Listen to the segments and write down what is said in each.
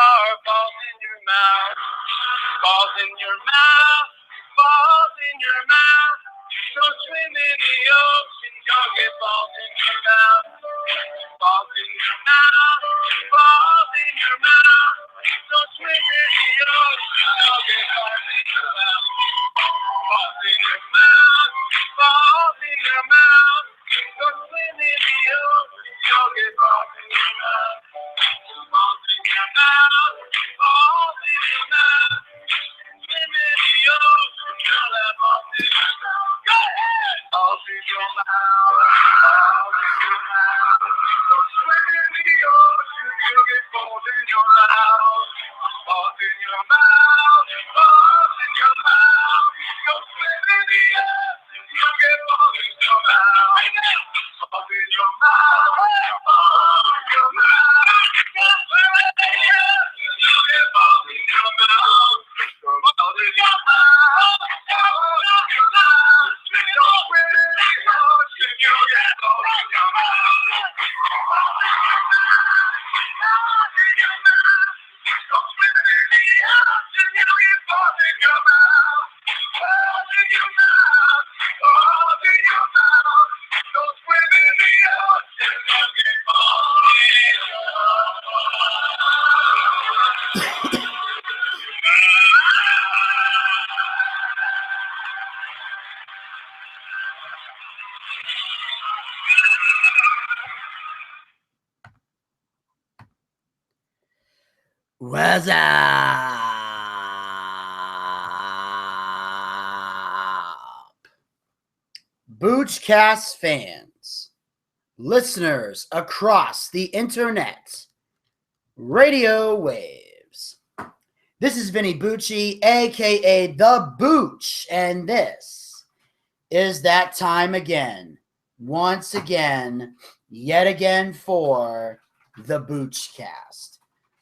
star falls in your mouth, falls in your mouth, falls in your mouth. Don't swim in the ocean, you'll get balls in your mouth. Balls in your mouth, balls in your mouth. Don't swim in the ocean, you'll get balls in your mouth. Balls in your mouth, balls in your mouth. Don't swim in the ocean, you'll get balls in your mouth. Balls in your mouth, balls in your mouth. Swim in the ocean, you'll have balls in your mouth. Go ahead! Balls in your mouth, balls in your mouth. Don't swim in the ocean, you'll get balls in your mouth. Balls in your mouth, balls in your mouth. Don't swim in the ocean, you'll get balls in your mouth. Balls in your mouth, balls in your mouth. Don't swim in the ocean, you'll get balls in your mouth. Balls in your mouth, balls in your mouth. Don't swim in the ocean, you'll get balls in your mouth. Balls in your mouth, balls in your mouth. Don't swim in the ocean, you'll get balls in your mouth. Balls in your mouth, balls in your mouth. Don't swim in the ocean, you'll get balls in your mouth. What's up, Boochcast fans, listeners across the internet, radio waves? This is Vinny Bucci, aka the Booch, and this is that time again, once again, yet again for the Boochcast.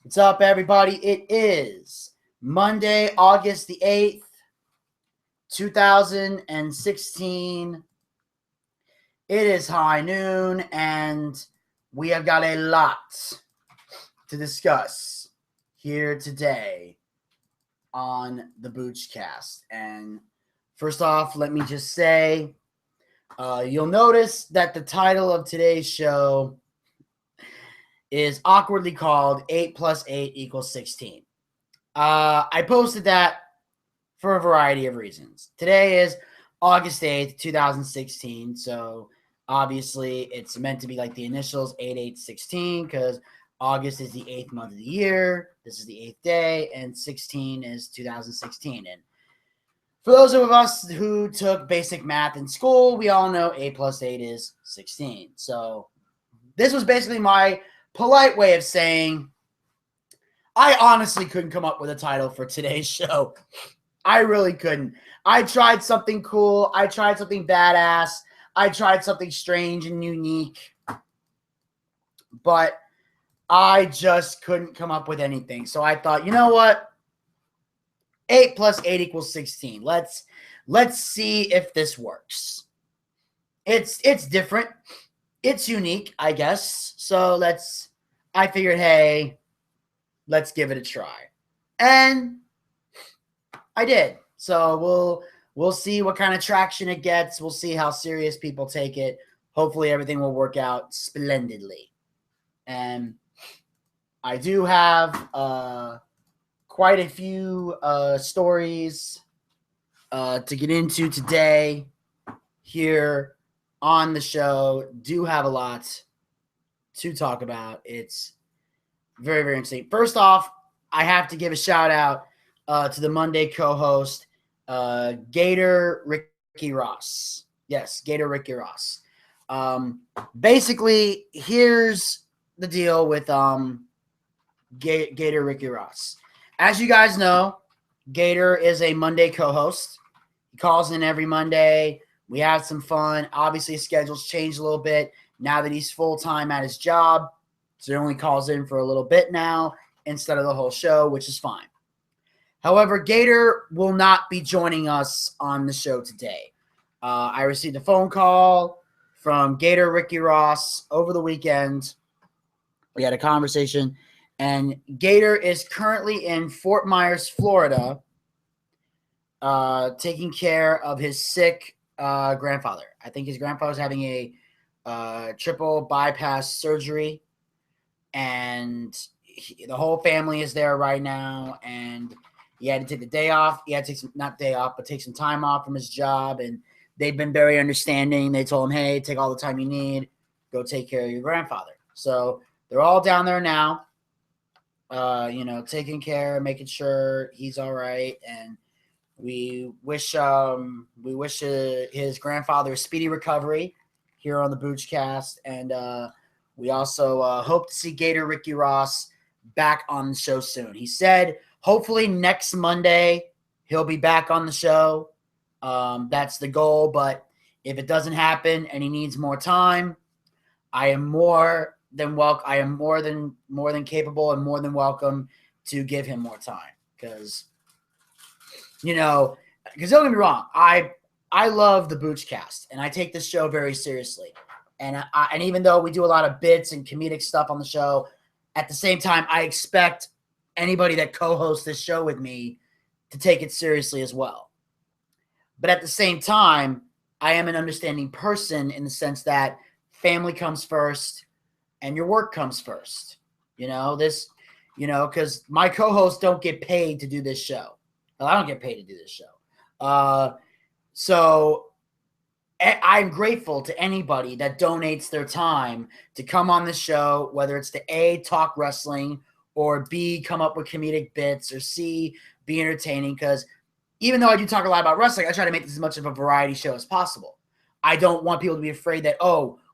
What's up, everybody? It is Monday, August the 8th, 2016. It is high noon, and we have got a lot to discuss here today on the Boochcast. And first off, let me just say, you'll notice that the title of today's show is awkwardly called 8 plus 8 equals 16. I posted that for a variety of reasons. Today is August 8th, 2016, so obviously it's meant to be like the initials 8816 because August is the 8th month of the year, this is the 8th day, and 16 is 2016. And for those of us who took basic math in school, we all know 8 plus 8 is 16. So this was basically my polite way of saying I honestly couldn't come up with a title for today's show. I really couldn't. I tried something cool. I tried something badass. I tried something strange and unique. But I just couldn't come up with anything. So I thought, you know what? 8 plus 8 equals 16. Let's see if this works. It's different. It's unique, I guess. So I figured, hey, let's give it a try. And I did. So we'll see what kind of traction it gets. We'll see how serious people take it. Hopefully everything will work out splendidly. And I do have quite a few stories to get into today here on the show. Do have a lot to talk about. It's very, very interesting. First off, I have to give a shout out to the Monday co-host, Gator Ricky Ross. Yes, Gator Ricky Ross. Basically, here's the deal with Gator Ricky Ross. As you guys know, Gator is a Monday co-host. He calls in every Monday. We have some fun. Obviously, his schedule's changed a little bit now that he's full-time at his job. So he only calls in for a little bit now instead of the whole show, which is fine. However, Gator will not be joining us on the show today. I received a phone call from Gator Ricky Ross over the weekend. We had a conversation, And Gator is currently in Fort Myers, Florida, taking care of his sick grandfather. I think his grandfather's having a triple bypass surgery, and the whole family is there right now. And he had to take the day off. He had to take not day off, but take some time off from his job. And they've been very understanding. They told him, hey, take all the time you need. Go take care of your grandfather. So they're all down there now, taking care, making sure he's all right. And we wish his grandfather a speedy recovery here on the Boochcast. And we also hope to see Gator Ricky Ross back on the show soon. He said hopefully next Monday he'll be back on the show. That's the goal. But if it doesn't happen and he needs more time, I am more than welcome. I am more than capable and more than welcome to give him more time. Because don't get me wrong, I love the Boochcast and I take this show very seriously. And even though we do a lot of bits and comedic stuff on the show, at the same time, I expect anybody that co-hosts this show with me to take it seriously as well. But at the same time, I am an understanding person in the sense that family comes first and your work comes first. Because my co-hosts don't get paid to do this show. Well, I don't get paid to do this show. So I'm grateful to anybody that donates their time to come on the show, whether it's to A, talk wrestling, or B, come up with comedic bits, or C, be entertaining. Because even though I do talk a lot about wrestling, I try to make this as much of a variety show as possible. I don't want people to be afraid that,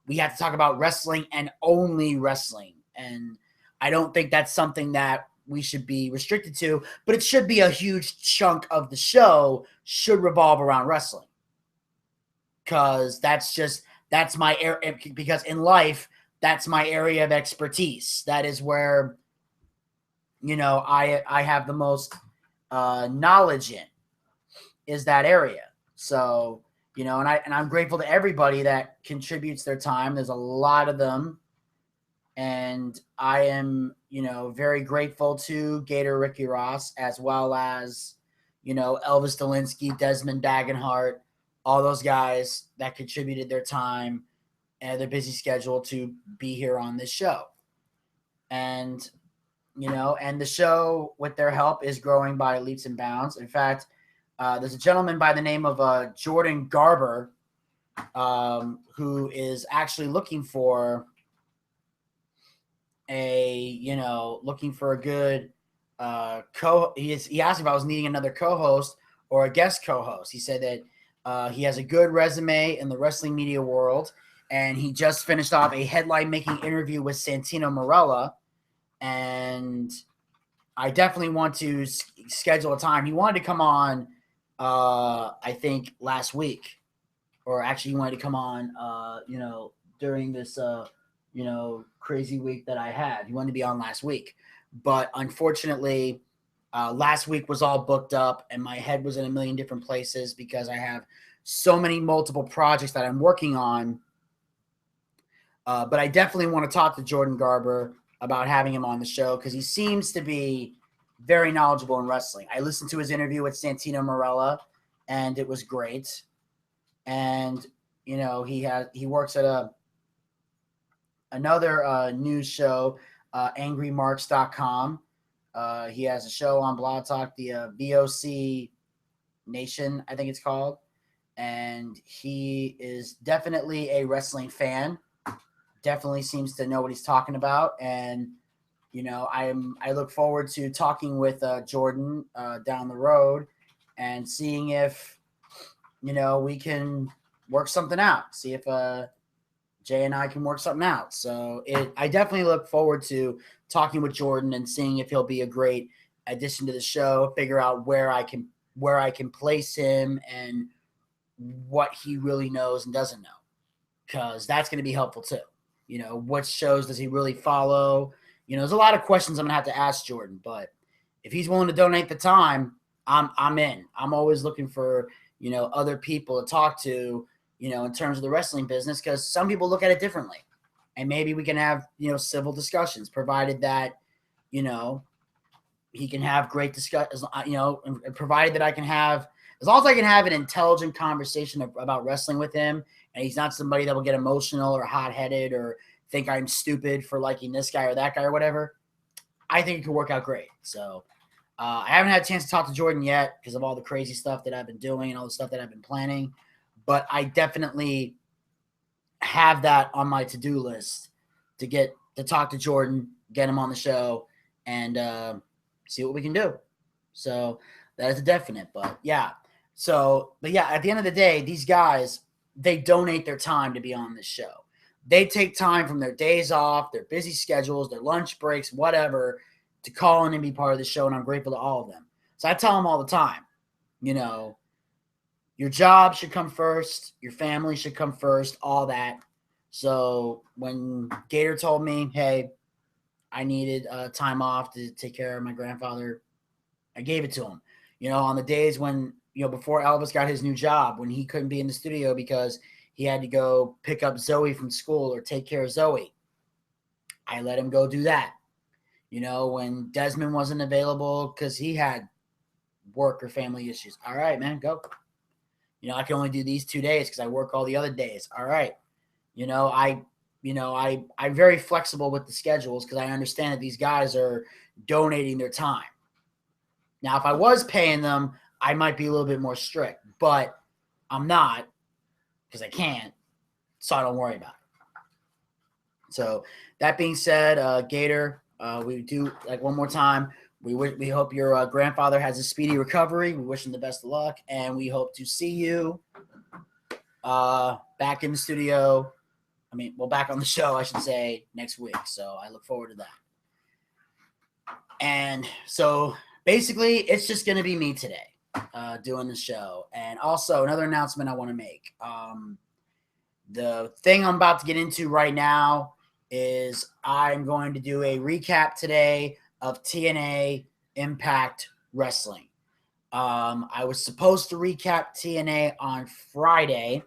we have to talk about wrestling and only wrestling. And I don't think that's something that we should be restricted to, but it should be a huge chunk of the show should revolve around wrestling. Because that's my area, because in life, that's my area of expertise. That is where, I have the most knowledge in, is that area. So, and I'm grateful to everybody that contributes their time. There's a lot of them. And I am, very grateful to Gator Ricky Ross, as well as, Elvis Dolinsky, Desmond Dagenhart, all those guys that contributed their time and their busy schedule to be here on this show. And, and the show, with their help, is growing by leaps and bounds. In fact, there's a gentleman by the name of Jordan Garber, who is actually looking for a good he asked if I was needing another co-host or a guest co-host. He said that he has a good resume in the wrestling media world, and he just finished off a headline-making interview with Santino Marella, and I definitely want to schedule a time. He wanted to come on, I think, last week, or actually he wanted to come on, during this, crazy week that I had. He wanted to be on last week, but unfortunately, last week was all booked up, and my head was in a million different places because I have so many multiple projects that I'm working on. But I definitely want to talk to Jordan Garber about having him on the show because he seems to be very knowledgeable in wrestling. I listened to his interview with Santino Marella, and it was great. And he works at another news show, angrymarks.com. He has a show on Blog Talk, the VOC Nation, I think it's called. And he is definitely a wrestling fan. Definitely seems to know what he's talking about. And, I look forward to talking with Jordan down the road and seeing if, we can work something out. See if Jay and I can work something out. So I definitely look forward to talking with Jordan and seeing if he'll be a great addition to the show, figure out where I can place him and what he really knows and doesn't know, because that's going to be helpful too. What shows does he really follow? There's a lot of questions I'm going to have to ask Jordan, but if he's willing to donate the time, I'm in. I'm always looking for, other people to talk to, in terms of the wrestling business, because some people look at it differently, and maybe we can have, civil discussions, provided that, you know, he can have great discussion, you know, and provided that I can have, as long as I can have an intelligent conversation about wrestling with him, and he's not somebody that will get emotional or hot-headed or think I'm stupid for liking this guy or that guy or whatever, I think it could work out great. So I haven't had a chance to talk to Jordan yet because of all the crazy stuff that I've been doing and all the stuff that I've been planning, but I definitely have that on my to-do list to talk to Jordan, get him on the show, and see what we can do. So that is a definite. But yeah. At the end of the day, these guys, they donate their time to be on this show. They take time from their days off, their busy schedules, their lunch breaks, whatever, to call in and be part of the show, and I'm grateful to all of them. So I tell them all the time, you know, your job should come first, your family should come first, all that. So when Gator told me, hey, I needed time off to take care of my grandfather, I gave it to him. You know, on the days when, you know, before Elvis got his new job, when he couldn't be in the studio because he had to go pick up Zoe from school or take care of Zoe, I let him go do that. You know, when Desmond wasn't available because he had work or family issues, all right, man, go. You know, I can only do these 2 days because I work all the other days. All right. You know, I'm very flexible with the schedules because I understand that these guys are donating their time. Now, if I was paying them, I might be a little bit more strict, but I'm not because I can't, so I don't worry about it. So that being said, Gator, we do, like, one more time, we hope your grandfather has a speedy recovery. We wish him the best of luck, and we hope to see you back in the studio. Back on the show, I should say, next week. So I look forward to that. And so basically, it's just going to be me today doing the show. And also, another announcement I want to make. The thing I'm about to get into right now is I'm going to do a recap today of TNA Impact Wrestling. I was supposed to recap TNA on Friday.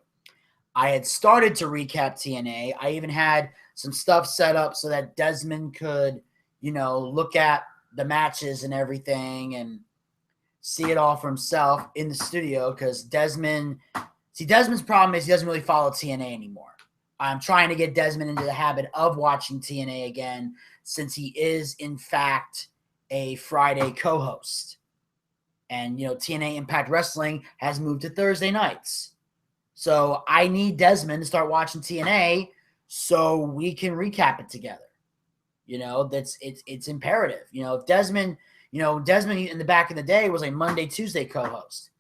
I had started to recap TNA. I even had some stuff set up so that Desmond could, you know, look at the matches and everything and see it all for himself in the studio because Desmond's problem is he doesn't really follow TNA anymore. I'm trying to get Desmond into the habit of watching TNA again since he is, in fact, a Friday co-host. And, you know, TNA Impact Wrestling has moved to Thursday nights. So I need Desmond to start watching TNA so we can recap it together. You know, it's imperative. You know, Desmond in the back in the day was a Monday, Tuesday co-host.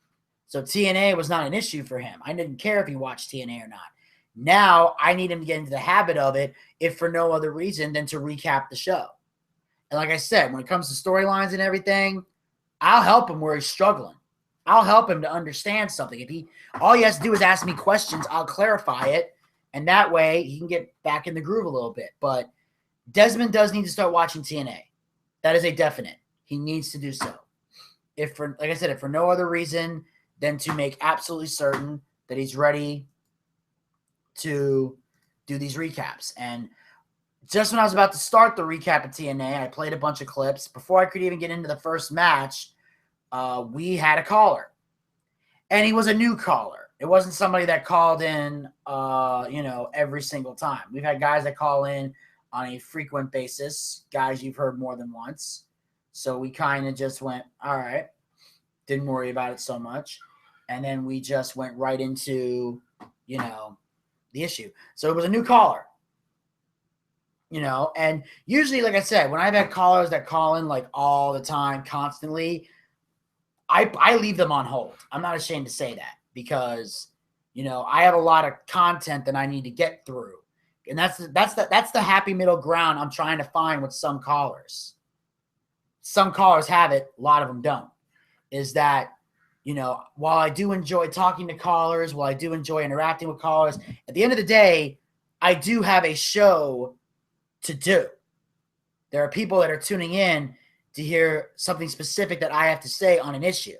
So TNA was not an issue for him. I didn't care if he watched TNA or not. Now I need him to get into the habit of it, if for no other reason than to recap the show. And like I said, when it comes to storylines and everything, I'll help him where he's struggling. I'll help him to understand something. All he has to do is ask me questions, I'll clarify it, and that way he can get back in the groove a little bit. But Desmond does need to start watching TNA. That is a definite. He needs to do so. If for no other reason than to make absolutely certain that he's ready to do these recaps. And just when I was about to start the recap of TNA, I played a bunch of clips. Before I could even get into the first match, we had a caller. And he was a new caller. It wasn't somebody that called in, every single time. We've had guys that call in on a frequent basis, guys you've heard more than once. So we kind of just went, all right, didn't worry about it so much. And then we just went right into, the issue. So it was a new caller. And usually, like I said, when I've had callers that call in like all the time, constantly, I leave them on hold. I'm not ashamed to say that because, I have a lot of content that I need to get through. And that's the happy middle ground I'm trying to find with some callers. Some callers have it, a lot of them don't. Is that, while I do enjoy talking to callers, while I do enjoy interacting with callers, at the end of the day, I do have a show to do. There are people that are tuning in to hear something specific that I have to say on an issue.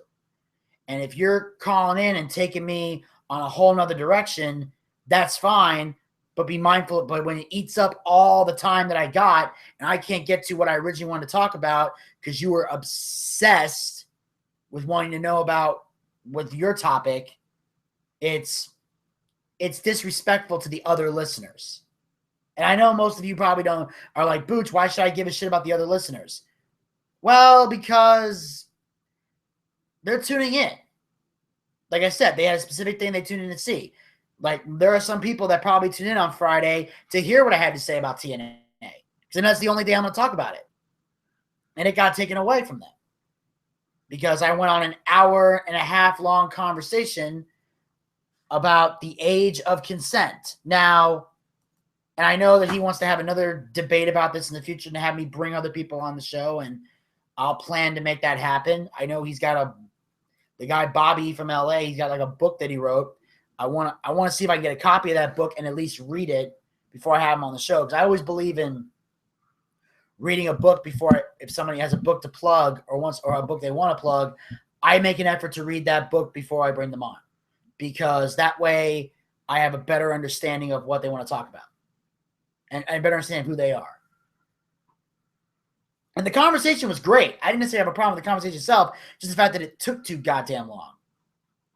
And if you're calling in and taking me on a whole nother direction, that's fine, but be mindful. But when it eats up all the time that I got, and I can't get to what I originally wanted to talk about because you were obsessed with wanting to know about with your topic, it's disrespectful to the other listeners. And I know most of you probably are like, Booch, why should I give a shit about the other listeners? Well, because they're tuning in. Like I said, they had a specific thing they tuned in to see. Like, there are some people that probably tune in on Friday to hear what I had to say about TNA. Because that's the only day I'm going to talk about it. And it got taken away from them. Because I went on an 1.5 hour long conversation about the age of consent. Now, and I know that he wants to have another debate about this in the future and have me bring other people on the show, and I'll plan to make that happen. I know he's got the guy Bobby from LA, he's got like a book that he wrote. I want to see if I can get a copy of that book and at least read it before I have him on the show. Because I always believe in reading a book before, if somebody has a book to plug or a book they want to plug, I make an effort to read that book before I bring them on. Because that way I have a better understanding of what they want to talk about. And I better understand who they are. And the conversation was great. I didn't necessarily have a problem with the conversation itself, just the fact that it took too goddamn long.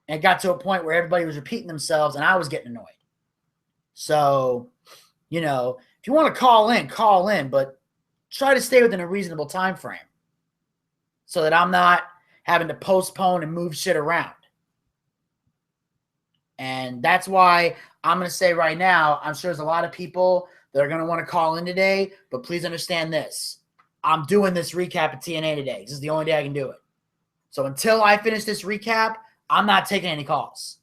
And it got to a point where everybody was repeating themselves and I was getting annoyed. So, if you want to call in, but try to stay within a reasonable time frame so that I'm not having to postpone and move shit around. And that's why I'm going to say right now, I'm sure there's a lot of people that are going to want to call in today, but please understand this. I'm doing this recap of TNA today. This is the only day I can do it. So until I finish this recap, I'm not taking any calls.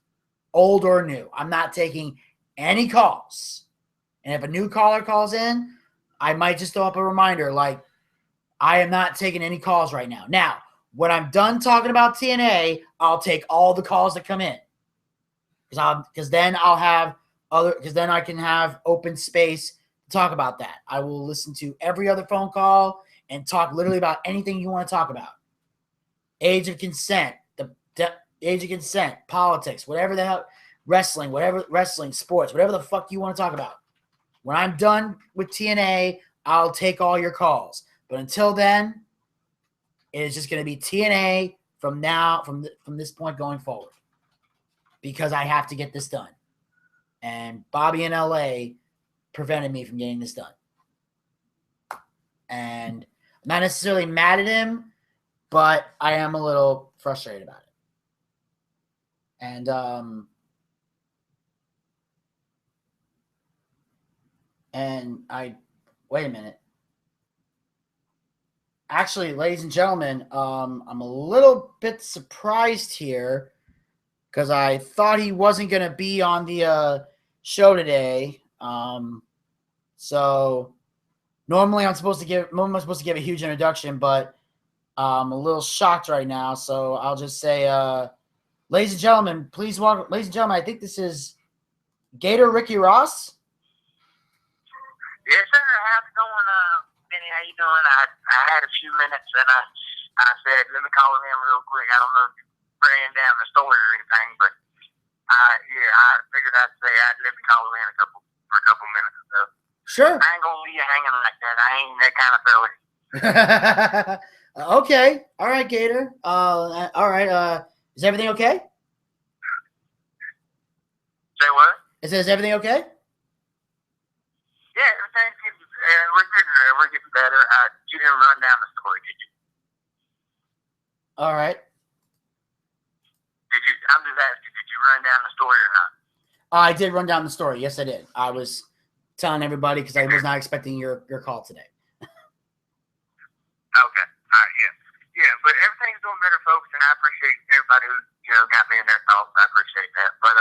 Old or new. I'm not taking any calls. And if a new caller calls in, I might just throw up a reminder like, I am not taking any calls right now. Now, when I'm done talking about TNA, I'll take all the calls that come in. Because then I can have open space to talk about that. I will listen to every other phone call and talk literally about anything you want to talk about. Age of consent, age of consent, politics, whatever the hell, wrestling, sports, whatever the fuck you want to talk about. When I'm done with TNA, I'll take all your calls. But until then, it is just going to be TNA from this point going forward. Because I have to get this done. And Bobby in LA prevented me from getting this done. And I'm not necessarily mad at him, but I am a little frustrated about it. Wait a minute. Actually, ladies and gentlemen, I'm a little bit surprised here because I thought he wasn't going to be on the show today. So normally I'm supposed to give a huge introduction, but I'm a little shocked right now. So I'll just say, ladies and gentlemen, please welcome. Ladies and gentlemen, I think this is Gator Ricky Ross. Yes, sir. How's it going, Vinny? How you doing? I had a few minutes, and I said, let me call him in real quick. I don't know if you're bringing down the story or anything, but I figured I'd say let me call him in for a couple minutes. So Sure. I ain't gonna leave you hanging like that. I ain't that kind of fella. Okay. All right, Gator. All right. Is everything okay? Say what? Is everything okay? Yeah, everything's getting, we're getting better. You didn't run down the story, did you? All right. I'm just asking, did you run down the story or not? I did run down the story. Yes, I did. I was telling everybody because I was not expecting your call today. Okay. Yeah, but everything's doing better, folks, and I appreciate everybody who got me in their thoughts. I appreciate that. But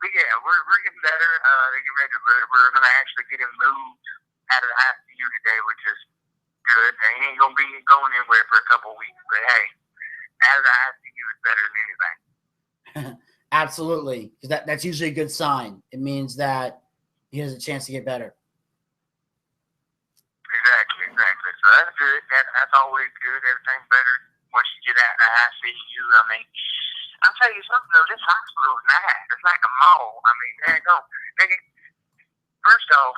yeah, we're getting better. They're getting ready to. We're gonna actually get him moved out of the ICU today, which is good. He ain't gonna be going anywhere for a couple of weeks, but hey, out of the ICU is better than anything. Absolutely, because that's usually a good sign. It means that he has a chance to get better. Exactly. So that's good. That's always good. Everything's better once you get out of the ICU. I mean, I'll tell you something though. This hospital is nice. It's like a mall. I mean, there you go. First off,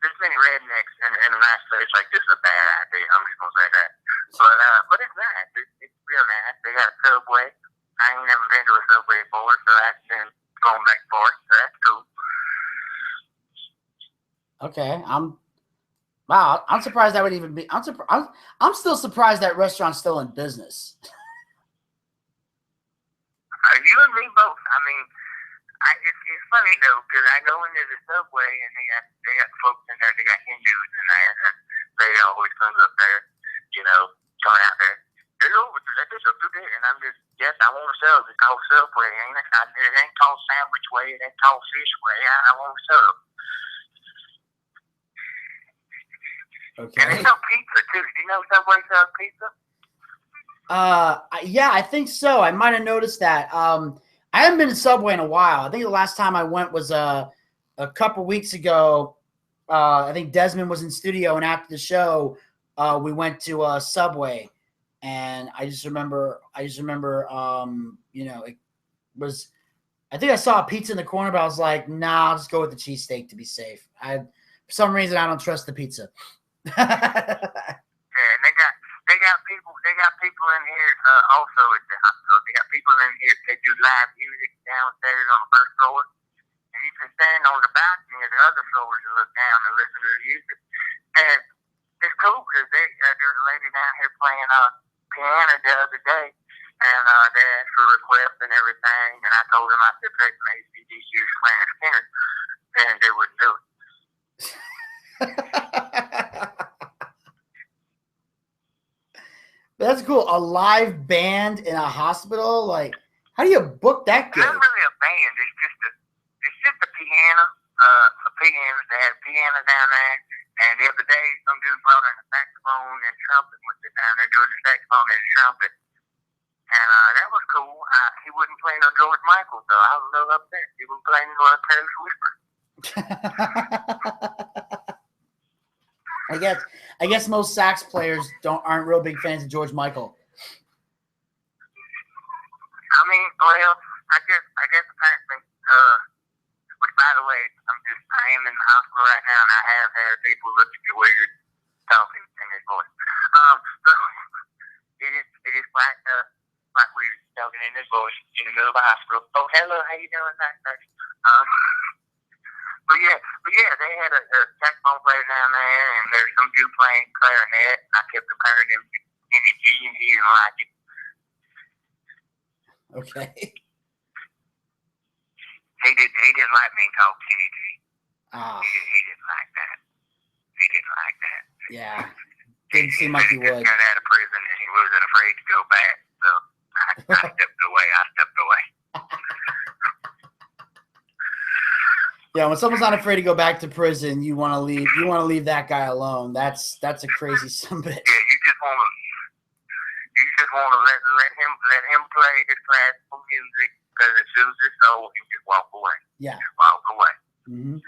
there's many rednecks in the United States like this is a bad idea. I'm just gonna say that. But it's nice. It's real nice. They got a Subway. I ain't never been to a Subway before, so that's been going back and forth. So that's cool. Okay, I'm surprised that would even be. I'm still surprised that restaurant's still in business. You and me both. I mean, it's funny though because I go into the Subway and they got folks in there. They got Hindus in there, and they always comes up there, coming out there. Hey, yo, let this up through there, and I'm just yes, I want a sub. It's called Subway, ain't it? It ain't called Sandwich Way. It ain't called Fish Way. I want a sub. Okay. And they sell pizza too. Do you know Subway sells pizza? Yeah, I think so. I might have noticed that. I haven't been to Subway in a while. I think the last time I went was a couple weeks ago. I think Desmond was in studio, and after the show, we went to Subway, and I just remember, it was. I think I saw a pizza in the corner, but I was like, nah, I'll just go with the cheesesteak to be safe. For some reason, I don't trust the pizza. Yeah, and they got people in here also at the hospital. They got people in here that do live music downstairs on the first floor. And you can stand on the balcony of the other floors and look down and listen to the music. And it's cool because there's a lady down here playing piano the other day. And they asked for requests and everything. And I told them I said, play some ACDC or Square Skinner. And they wouldn't do it. That's cool. A live band in a hospital? Like, how do you book that gig? Not really a band. It's just a piano. A piano. They had a piano down there. And the other day, some dude brought in a saxophone and trumpet with it down there doing the saxophone and trumpet. And that was cool. He wouldn't play no George Michael, so I was a little upset. He was playing no Taylor Whisper. I guess most sax players aren't real big fans of George Michael. I mean, well, I guess apparently, which by the way, I am in the hospital right now, and I have had people look at me weird talking in his voice. So it is quite weird talking in his voice in the middle of the hospital. Oh, hello, how you doing, Zach? But yeah, they had a saxophone player down there, and there's some dude playing clarinet. I kept comparing him to Vinny G, and he didn't like it. Okay. He didn't like being called Kenny G. Ah. He didn't like that. He didn't like that. Yeah. Didn't seem like he would. He got out of prison, and he wasn't afraid to go back, so I stepped away. Yeah, when someone's not afraid to go back to prison, you want to leave. You want to leave that guy alone. That's a crazy son of a bitch. Yeah, you just want to let him play his classical music because it soothes his soul and just walk away. Yeah, just walk away. Mm-hmm.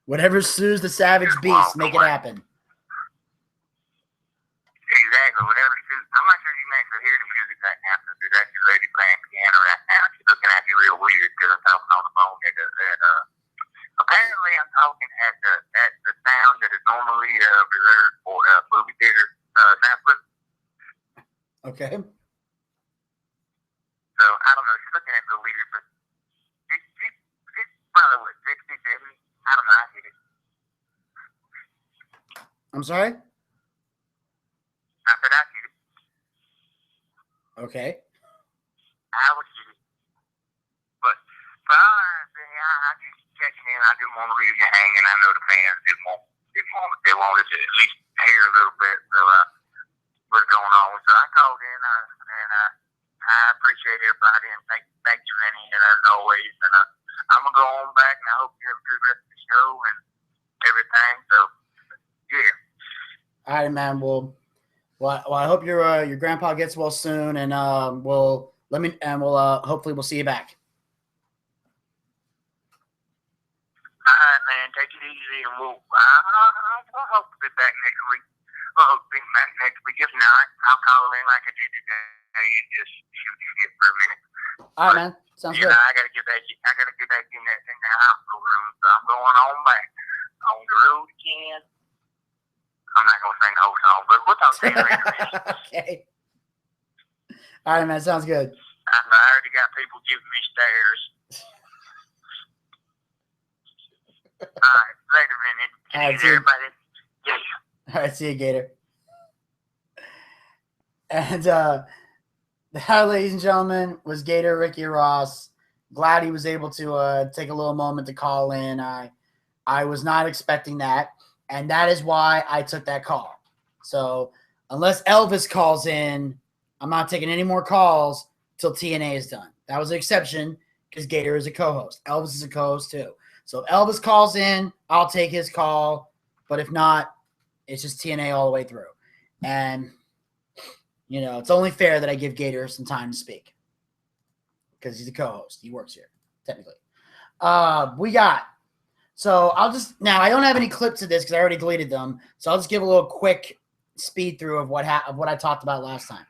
Whatever soothes the savage beast, make it happen. Exactly. Whatever soothes. I'm not sure you may actually hear the music right now because there's actually a lady playing piano right now. She's looking at me real weird because I'm talking on the phone. Apparently, I'm talking at the sound that is normally reserved for movie theater sampling. Okay. So, I don't know. She's looking at me weird, but she's probably, what, 60, 70? I don't know. I get it. I'm sorry? I said I get it. Okay. I would get it. But for all I just checking in. I didn't want to leave you hanging. I know the fans they wanted to at least hear a little bit of what's going on. So I called in, and I appreciate everybody, and thank you, Vinny, and as always. And I'm gonna go on back, and I hope you have a good rest of the show and everything. So yeah. All right, man. Well, I hope your grandpa gets well soon, and hopefully we'll see you back. All right, man. Take it easy, and I'll hope to be back next week. If not, I'll call in like I did today and just shoot the shit for a minute. All right, man. Sounds You good. know, I gotta get back in the hospital room, so I'm going on back on the road again. I'm not gonna sing the whole song, but we'll talk to you later. Okay. All right, man. Sounds good. I already got people giving me stares. All right, later, Vinny. All right, see you. Everybody. Yeah. All right, see you, Gator. And that, ladies and gentlemen, was Gator Ricky Ross. Glad he was able to take a little moment to call in. I was not expecting that, and that is why I took that call. So unless Elvis calls in, I'm not taking any more calls till TNA is done. That was an exception because Gator is a co-host. Elvis is a co-host too. So if Elvis calls in, I'll take his call. But if not, it's just TNA all the way through. And, you know, it's only fair that I give Gator some time to speak because he's a co-host. He works here, technically. So I don't have any clips of this because I already deleted them. So I'll just give a little quick speed through of what I talked about last time.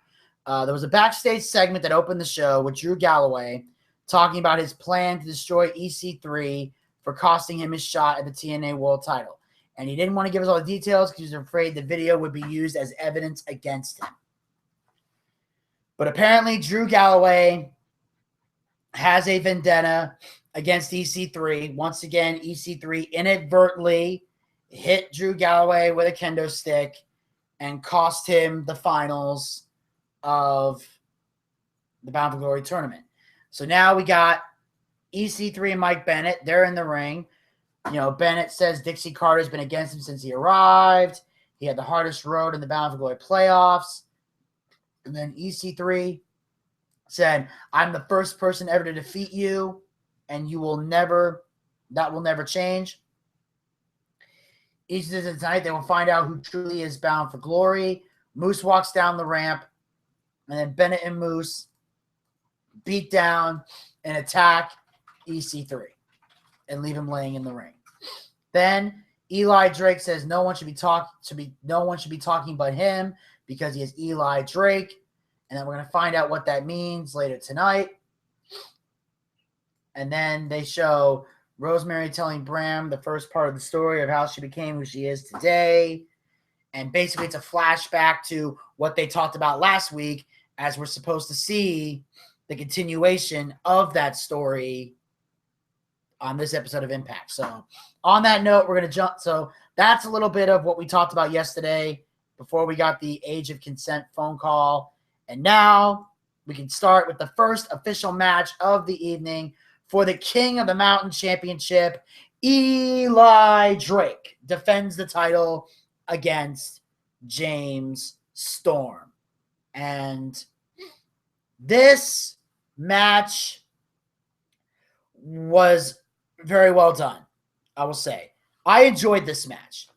There was a backstage segment that opened the show with Drew Galloway talking about his plan to destroy EC3 for costing him his shot at the TNA World title. And he didn't want to give us all the details because he was afraid the video would be used as evidence against him. But apparently Drew Galloway has a vendetta against EC3. Once again, EC3 inadvertently hit Drew Galloway with a kendo stick and cost him the finals of the Bound for Glory tournament. So now we got EC3 and Mike Bennett. They're in the ring. You know, Bennett says Dixie Carter's been against him since he arrived. He had the hardest road in the Bound for Glory playoffs. And then EC3 said, I'm the first person ever to defeat you, and that will never change. Each says tonight they will find out who truly is Bound for Glory. Moose walks down the ramp, and then Bennett and Moose beat down and attack EC3 and leave him laying in the ring. Then Eli Drake says no one should be talking but him because he is Eli Drake. And then we're going to find out what that means later tonight. And then they show Rosemary telling Bram the first part of the story of how she became who she is today. And basically it's a flashback to what they talked about last week as we're supposed to see the continuation of that story on this episode of Impact. So on that note, we're going to jump. So that's a little bit of what we talked about yesterday before we got the Age of Consent phone call. And now we can start with the first official match of the evening for the King of the Mountain Championship. Eli Drake defends the title against James Storm. And this match was very well done, I will say. I enjoyed this match.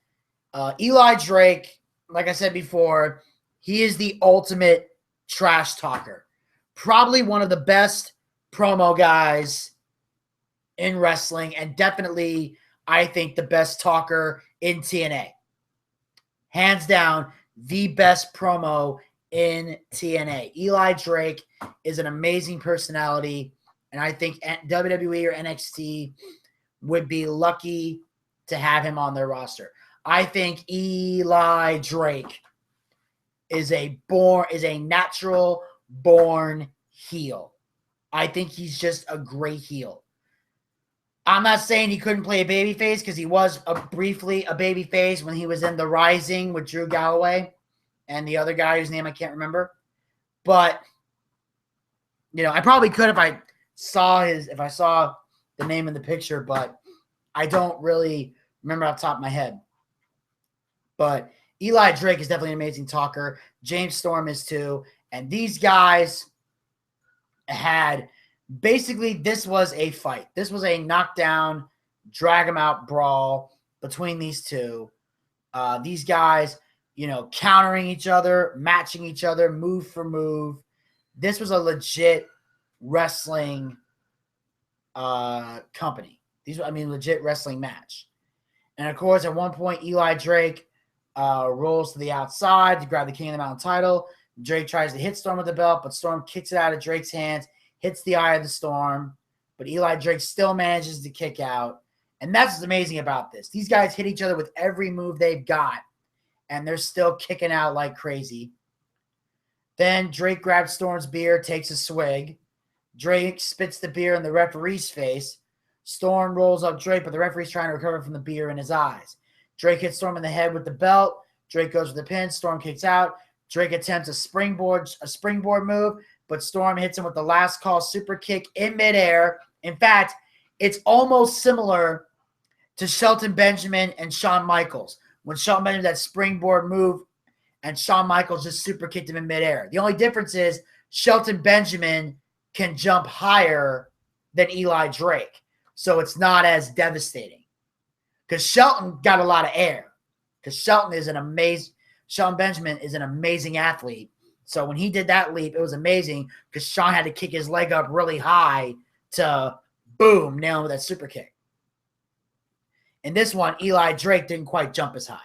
Eli Drake, like I said before, he is the ultimate trash talker. Probably one of the best promo guys in wrestling, and definitely, I think, the best talker in TNA. Hands down, the best promo in TNA. Eli Drake is an amazing personality, and I think WWE or NXT would be lucky to have him on their roster. I think Eli Drake is a natural born heel. I think he's just a great heel. I'm not saying he couldn't play a babyface because he was briefly a babyface when he was in The Rising with Drew Galloway and the other guy whose name I can't remember. But, you know, I probably could if I saw the name in the picture, but I don't really remember off the top of my head. But Eli Drake is definitely an amazing talker. James Storm is too. And these guys had basically, this was a fight. This was a knockdown, drag them out brawl between these two. These guys, you know, countering each other, matching each other, move for move. This was a legit wrestling company. Legit wrestling match. And of course, at one point, Eli Drake rolls to the outside to grab the King of the Mountain title. Drake tries to hit Storm with the belt, but Storm kicks it out of Drake's hands, hits the eye of the storm, but Eli Drake still manages to kick out. And that's what's amazing about this. These guys hit each other with every move they've got, and they're still kicking out like crazy. Then Drake grabs Storm's beer, takes a swig. Drake spits the beer in the referee's face. Storm rolls up Drake, but the referee's trying to recover from the beer in his eyes. Drake hits Storm in the head with the belt. Drake goes for the pin. Storm kicks out. Drake attempts a springboard move, but Storm hits him with the last call super kick in midair. In fact, it's almost similar to Shelton Benjamin and Shawn Michaels. When Shelton Benjamin did that springboard move and Shawn Michaels just super kicked him in midair. The only difference is Shelton Benjamin can jump higher than Eli Drake. So it's not as devastating. Because Shelton got a lot of air. Because Shelton Benjamin is an amazing athlete. So when he did that leap, it was amazing because Shawn had to kick his leg up really high to, boom, nail him with that super kick. In this one, Eli Drake didn't quite jump as high.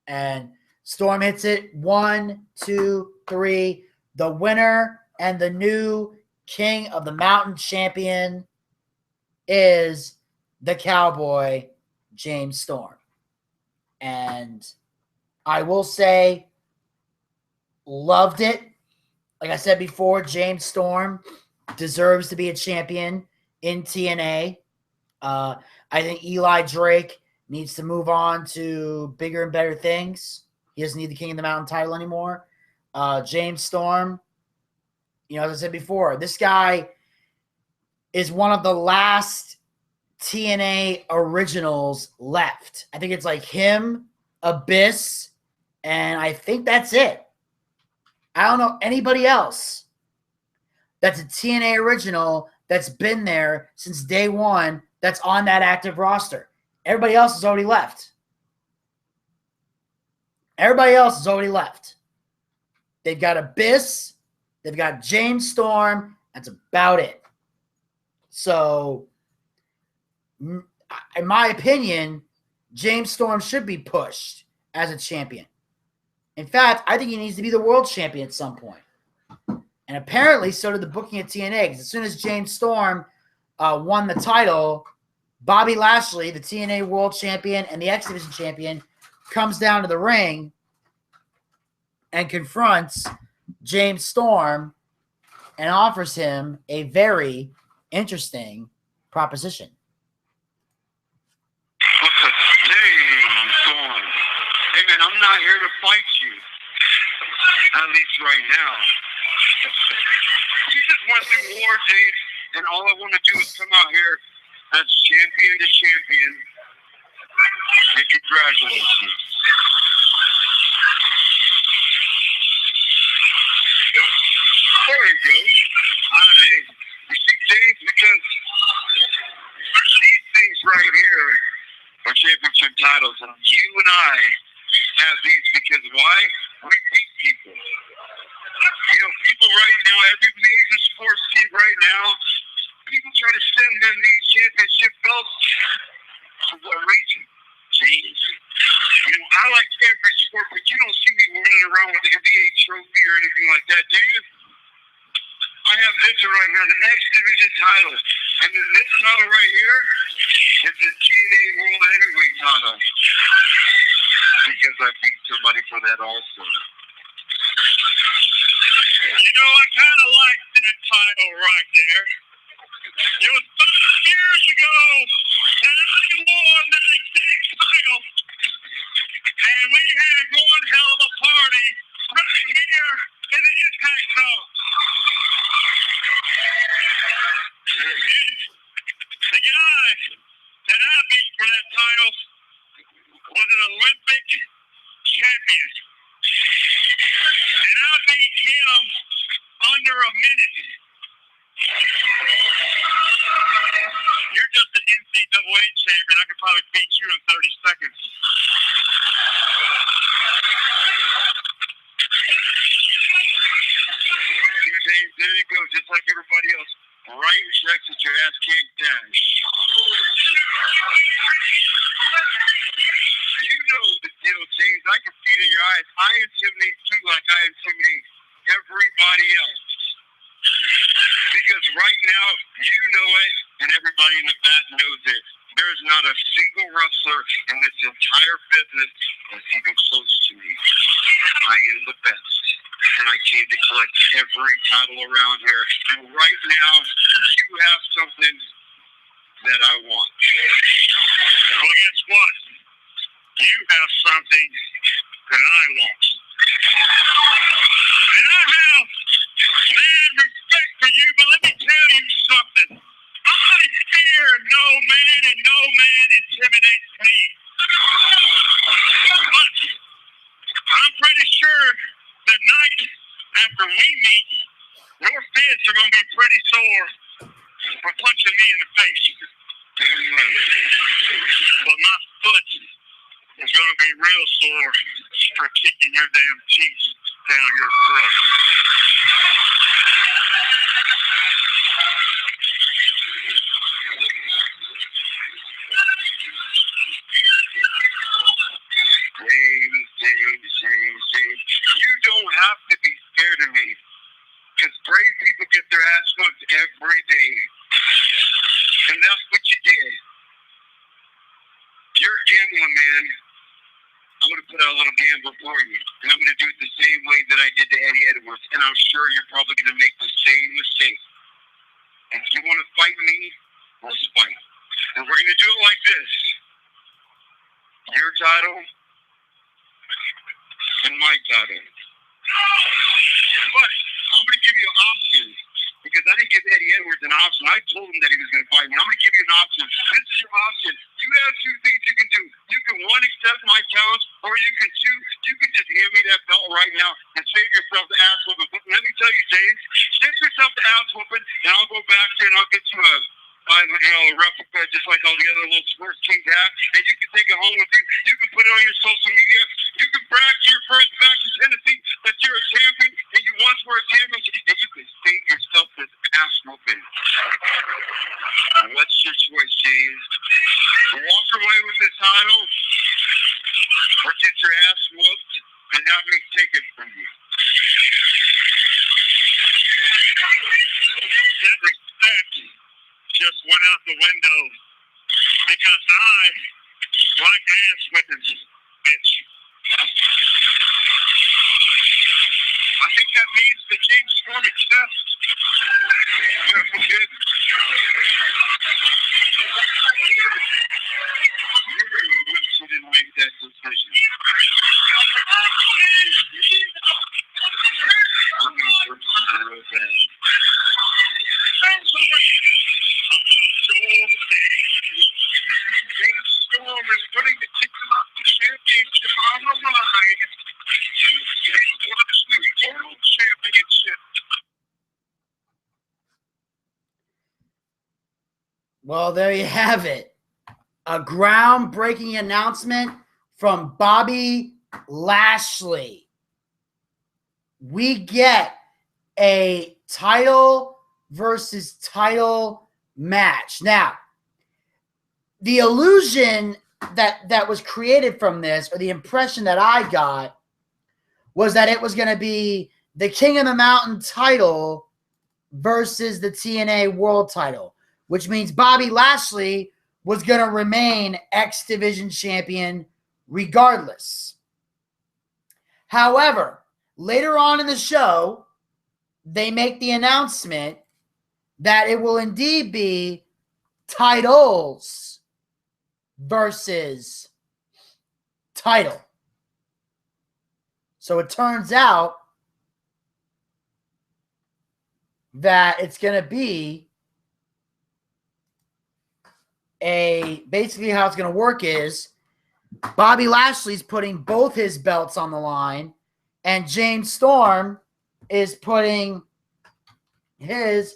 And Storm hits it. 1, 2, 3. The winner and the new King of the Mountain champion is the Cowboy, James Storm. And I will say, loved it. Like I said before, James Storm deserves to be a champion in TNA. I think Eli Drake needs to move on to bigger and better things. He doesn't need the King of the Mountain title anymore. James Storm, as I said before, this guy is one of the last TNA originals left. I think it's like him, Abyss, and I think that's it. I don't know anybody else that's a TNA original that's been there since day one that's on that active roster. Everybody else has already left. They've got Abyss. They've got James Storm. That's about it. So, in my opinion, James Storm should be pushed as a champion. In fact, I think he needs to be the world champion at some point. And apparently, so did the booking at TNA. Because as soon as James Storm won the title, Bobby Lashley, the TNA world champion and the X Division champion, comes down to the ring and confronts James Storm and offers him a very interesting proposition. James Storm. Hey, man, I'm not here to fight you. At least right now. You just went through war, Dave, and all I want to do is come out here as champion to champion. And congratulations. There you go. You see, Dave, because these things right here are championship titles, and you and I have these because why? We beat people. People right now, every major sports team right now, people try to send them these championship belts. For what reason? James. I like every sport, but you don't see me running around with the NBA trophy or anything like that, do you? I have this right here, the X Division title. And then this title right here is the TNA World Heavyweight title. Because I beat somebody for that also. I kind of like that title right there. It was 5 years ago that I won that exact title. And we had one hell of a party right here in the Impact Zone. The guy that I beat for that title was an Olympic champion. And I beat him under a minute. You're just an NCAA champion. I could probably beat you in 30 seconds. There you go, just like everybody else. Right next to your ass kicked down. You know the deal, James. I can see it in your eyes. I intimidate you like I intimidate everybody else. Because right now, you know it, and everybody in the back knows it. There's not a single wrestler in this entire business that's even close to me. I am the best, and I came to collect every title around here. And right now, you have something that I want. Well, guess what? You have something that I want. And I have mad respect for you, but let me tell you something. I fear no man, and no man intimidates me. But I'm pretty sure the night after we meet, your fists are going to be pretty sore for punching me in the face. But my foot is going to be real sore for kicking your damn teeth down your throat. James. You don't have to be scared of me. Because brave people get their ass whooped every day. And that's what you did. You're a gambler, man. I'm going to put out a little gamble for you. And I'm going to do it the same way that I did to Eddie Edwards. And I'm sure you're probably going to make the same mistake. If you want to fight me, let's fight. And we're going to do it like this. Your title and my title. But I'm going to give you an option. Because I didn't give Eddie Edwards an option. I told him that he was going to fight me. I'm going to give you an option. This is your option. You have two things you can do. You can, one, accept my challenge, or you can two, you can just hand me that belt right now and save yourself the ass whooping. But let me tell you, James, save yourself the ass whooping, and I'll go back there and I'll get you a replica just like all the other little sports teams have, and you can take it home with you. You can put it on your social media. You can brag to your friends back in Tennessee that you're a champion and you once were a champion, and you can save yourself this ass whooping. What's your choice, James? Walk away with this title, or get your ass whooped and have me take it from you? That respect just went out the window because I like ass whippings, bitch. I think that means that James Storm accepts. Beautiful kid. You really wish you didn't make that decision. I'm going to hurt you real bad. James Storm is putting the ticket up the championship on the line. World Championship. Well, there you have it. A groundbreaking announcement from Bobby Lashley. We get a title versus title match. Now, the illusion that was created from this, or the impression that I got, was that it was going to be the King of the Mountain title versus the TNA World title, which means Bobby Lashley was going to remain X Division champion regardless. However, later on in the show, they make the announcement that it will indeed be titles versus title. So it turns out that it's going to be basically how it's going to work is Bobby Lashley's putting both his belts on the line, and James Storm is putting his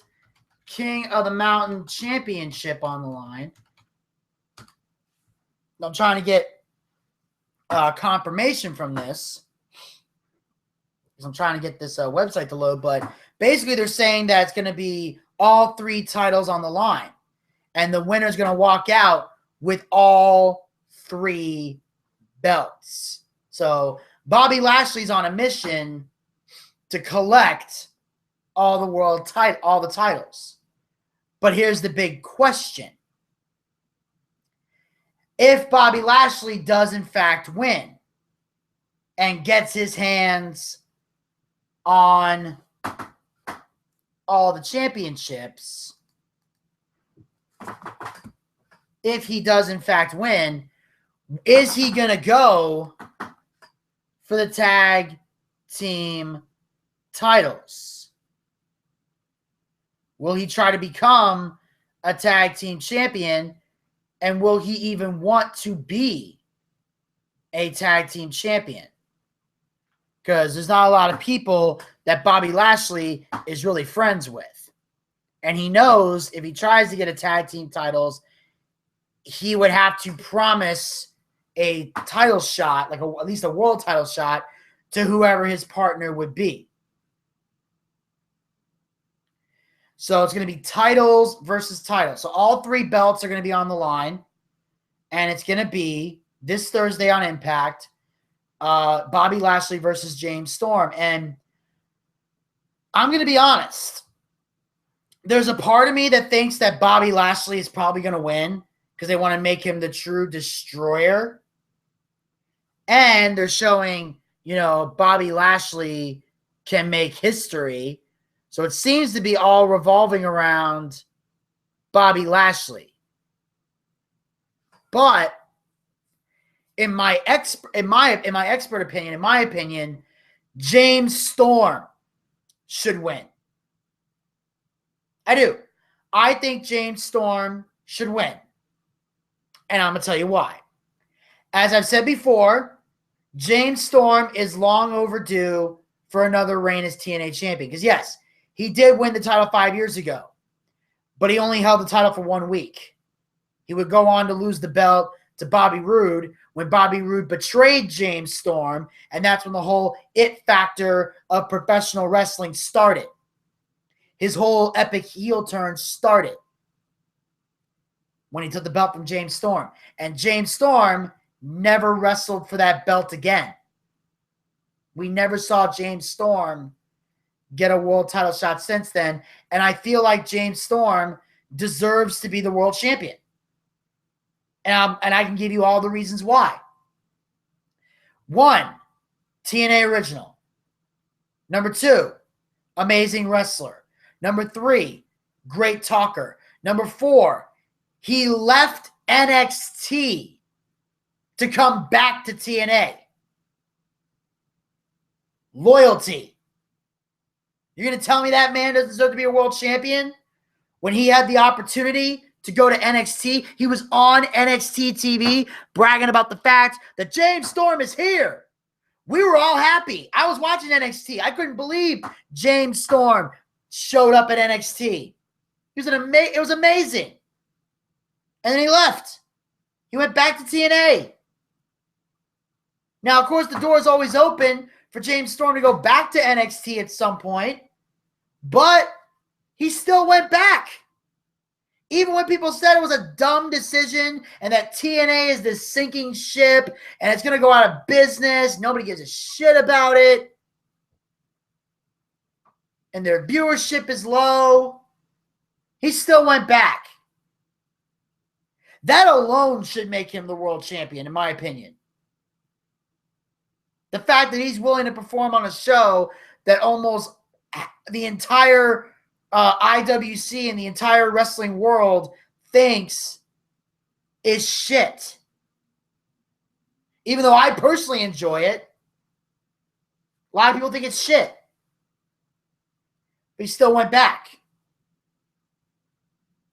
King of the Mountain championship on the line. I'm trying to get confirmation from this, because I'm trying to get this website to load, but basically they're saying that it's going to be all three titles on the line, and the winner's going to walk out with all three belts. So Bobby Lashley's on a mission to collect all the titles. But here's the big question. If Bobby Lashley does in fact win and gets his hands on all the championships, if he does in fact win, is he going to go for the tag team titles? Will he try to become a tag team champion? And will he even want to be a tag team champion? Because there's not a lot of people that Bobby Lashley is really friends with. And he knows if he tries to get a tag team titles, he would have to promise a title shot, like at least a world title shot, to whoever his partner would be. So it's going to be titles versus titles. So all 3 belts are going to be on the line. And it's going to be this Thursday on Impact, Bobby Lashley versus James Storm. And I'm going to be honest. There's a part of me that thinks that Bobby Lashley is probably going to win because they want to make him the true destroyer. And they're showing, Bobby Lashley can make history. So it seems to be all revolving around Bobby Lashley. But in my expert opinion, James Storm should win. I do. I think James Storm should win. And I'm going to tell you why. As I've said before, James Storm is long overdue for another reign as TNA champion. Because yes, he did win the title 5 years ago, but he only held the title for 1 week. He would go on to lose the belt to Bobby Roode when Bobby Roode betrayed James Storm, and that's when the whole it factor of professional wrestling started. His whole epic heel turn started when he took the belt from James Storm. And James Storm never wrestled for that belt again. We never saw James Storm get a world title shot since then. And I feel like James Storm deserves to be the world champion. And I can give you all the reasons why. 1, TNA original. Number 2, amazing wrestler. Number 3, great talker. Number 4, he left NXT to come back to TNA. Loyalty. You're going to tell me that man doesn't deserve to be a world champion? When he had the opportunity to go to NXT, he was on NXT TV bragging about the fact that James Storm is here. We were all happy. I was watching NXT. I couldn't believe James Storm showed up at NXT. It was amazing. And then he left. He went back to TNA. Now, of course, the door is always open for James Storm to go back to NXT at some point, but he still went back. Even when people said it was a dumb decision and that TNA is this sinking ship and it's going to go out of business, nobody gives a shit about it, and their viewership is low, he still went back. That alone should make him the world champion, in my opinion. The fact that he's willing to perform on a show that almost the entire IWC and the entire wrestling world thinks is shit. Even though I personally enjoy it, a lot of people think it's shit. But he still went back.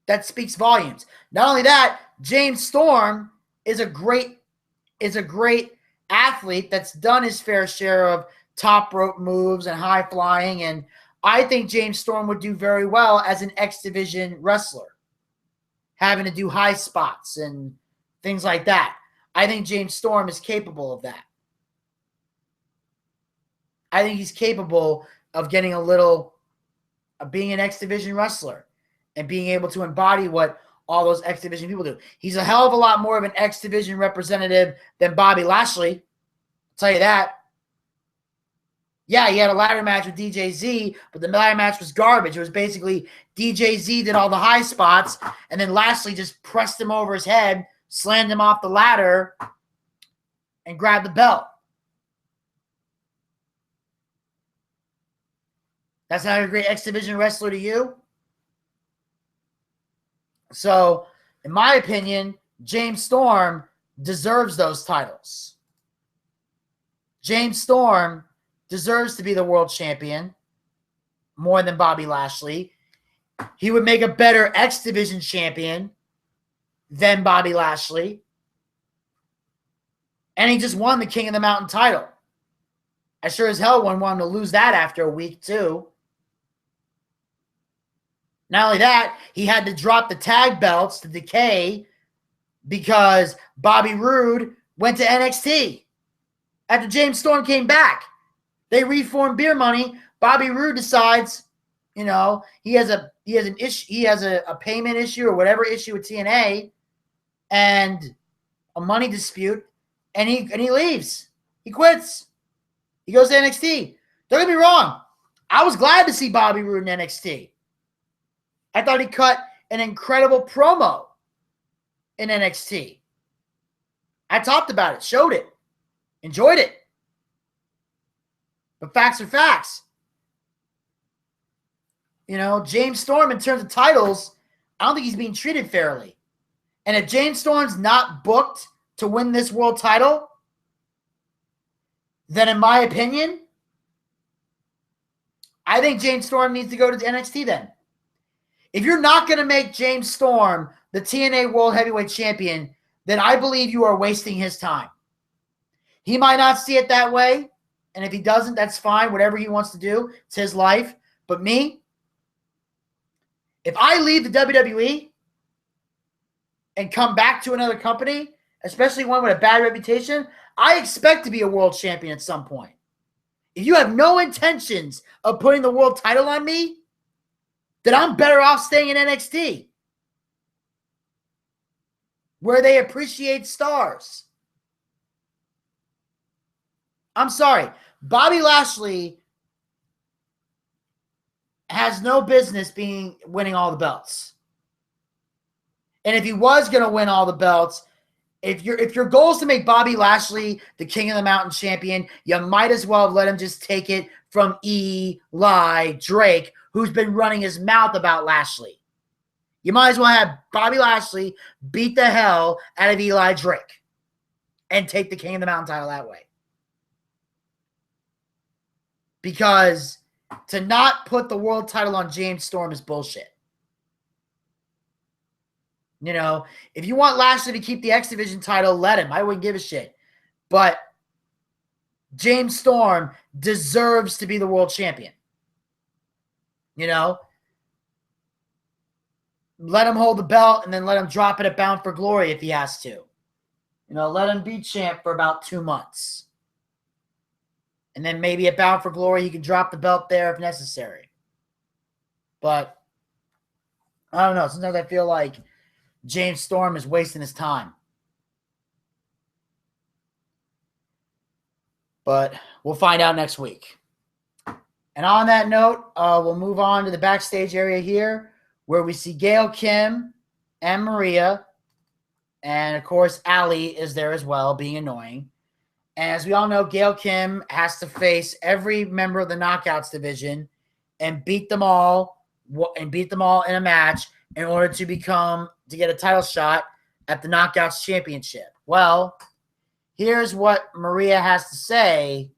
That speaks volumes. Not only that, James Storm is a great athlete that's done his fair share of top rope moves and high flying, and I think James Storm would do very well as an X Division wrestler, having to do high spots and things like that. I think James Storm is capable of that. I think he's capable of being an X Division wrestler and being able to embody what all those X Division people do. He's a hell of a lot more of an X Division representative than Bobby Lashley. I'll tell you that. Yeah, he had a ladder match with DJZ, but the ladder match was garbage. It was basically DJZ did all the high spots, and then Lashley just pressed him over his head, slammed him off the ladder, and grabbed the belt. That's not a great X Division wrestler to you? So, in my opinion, James Storm deserves those titles. James Storm deserves to be the world champion more than Bobby Lashley. He would make a better X Division champion than Bobby Lashley. And he just won the King of the Mountain title. I sure as hell wouldn't want him to lose that after a week, too. Not only that, he had to drop the tag belts to Decay because Bobby Roode went to NXT. After James Storm came back, they reformed Beer Money. Bobby Roode decides, he has a payment issue or whatever issue with TNA and a money dispute, and he leaves. He quits. He goes to NXT. Don't get me wrong. I was glad to see Bobby Roode in NXT. I thought he cut an incredible promo in NXT. I talked about it, showed it, enjoyed it. But facts are facts. James Storm, in terms of titles, I don't think he's being treated fairly. And if James Storm's not booked to win this world title, then in my opinion, I think James Storm needs to go to NXT then. If you're not going to make James Storm the TNA World Heavyweight Champion, then I believe you are wasting his time. He might not see it that way, and if he doesn't, that's fine. Whatever he wants to do, it's his life. But me, if I leave the WWE and come back to another company, especially one with a bad reputation, I expect to be a world champion at some point. If you have no intentions of putting the world title on me, then I'm better off staying in NXT, where they appreciate stars. I'm sorry. Bobby Lashley has no business winning all the belts. And if he was going to win all the belts, if your goal is to make Bobby Lashley the King of the Mountain champion, you might as well have let him just take it from Eli Drake, who's been running his mouth about Lashley. You might as well have Bobby Lashley beat the hell out of Eli Drake and take the King of the Mountain title that way. Because to not put the world title on James Storm is bullshit. If you want Lashley to keep the X Division title, let him. I wouldn't give a shit. But James Storm deserves to be the world champion. Let him hold the belt and then let him drop it at Bound for Glory if he has to. Let him be champ for about 2 months. And then maybe at Bound for Glory, he can drop the belt there if necessary. But I don't know. Sometimes I feel like James Storm is wasting his time. But we'll find out next week. And on that note, we'll move on to the backstage area here, where we see Gail Kim and Maria. And, of course, Allie is there as well, being annoying. And as we all know, Gail Kim has to face every member of the Knockouts division and beat them all in a match in order to get a title shot at the Knockouts Championship. Well, here's what Maria has to say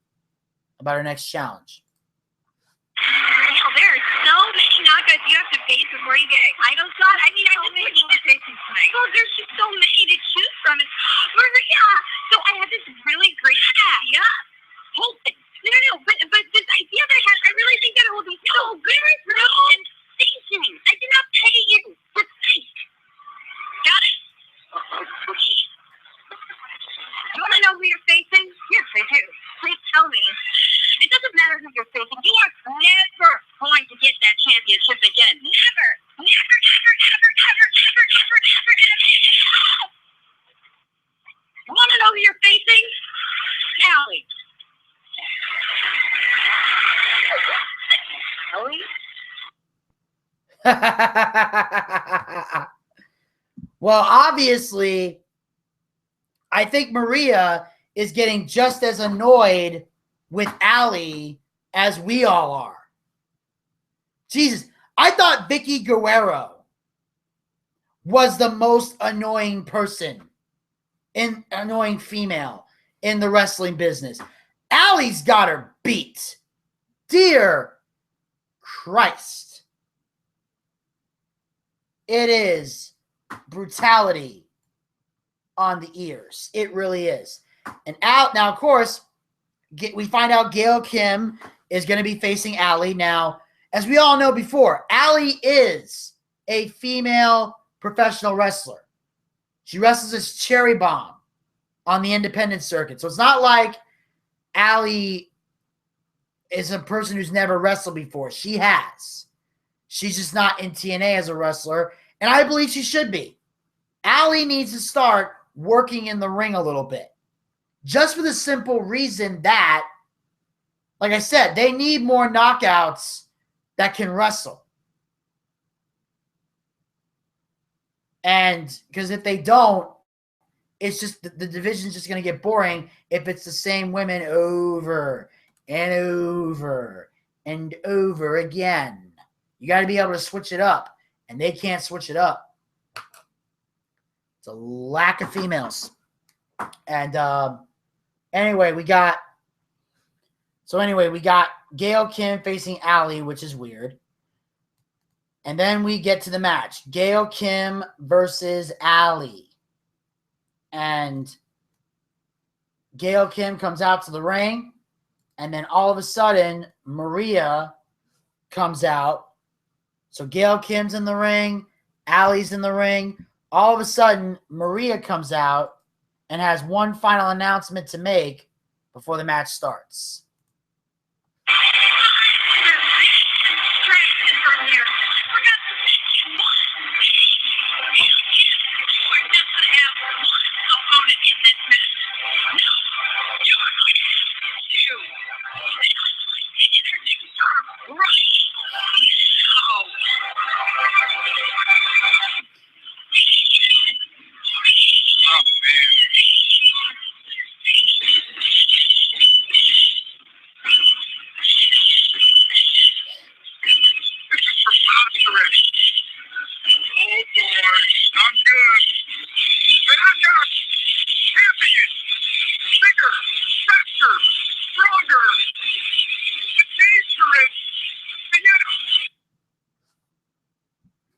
about her next challenge. There are so many knockouts you have to face before you get a title shot. I mean, I just wish you were facing tonight. Well, there's just so many to choose from. Maria, so I had this really great idea. Hoping. No, but this idea that I had, I really think that it will be so good. No, and thinking. I did not pay you to think. Got it? You want to know who you're facing? Yes, I do. Please tell me. It doesn't matter who you're facing. You are never going to get that championship again. Never. Never, ever, ever, ever, ever, ever, ever, ever. You want to know who you're facing? Allie. Well, obviously, I think Maria is getting just as annoyed with Allie as we all are. Jesus, I thought Vicky Guerrero was the most annoying annoying female in the wrestling business. Allie's got her beat. Dear Christ. It is brutality on the ears. It really is. And now, of course, we find out Gail Kim is going to be facing Allie. Now, as we all know before, Allie is a female professional wrestler. She wrestles as Cherry Bomb on the independent circuit. So it's not like Allie is a person who's never wrestled before. She has. She's just not in TNA as a wrestler, and I believe she should be. Allie needs to start working in the ring a little bit. Just for the simple reason that, like I said, they need more knockouts that can wrestle. And because if they don't, it's just the division's just going to get boring if it's the same women over and over and over again. You got to be able to switch it up, and they can't switch it up. It's a lack of females. And anyway, we got Gail Kim facing Allie, which is weird. And then we get to the match. Gail Kim versus Allie. And Gail Kim comes out to the ring. And then all of a sudden, Maria comes out. So Gail Kim's in the ring. Allie's in the ring. All of a sudden, Maria comes out and has one final announcement to make before the match starts.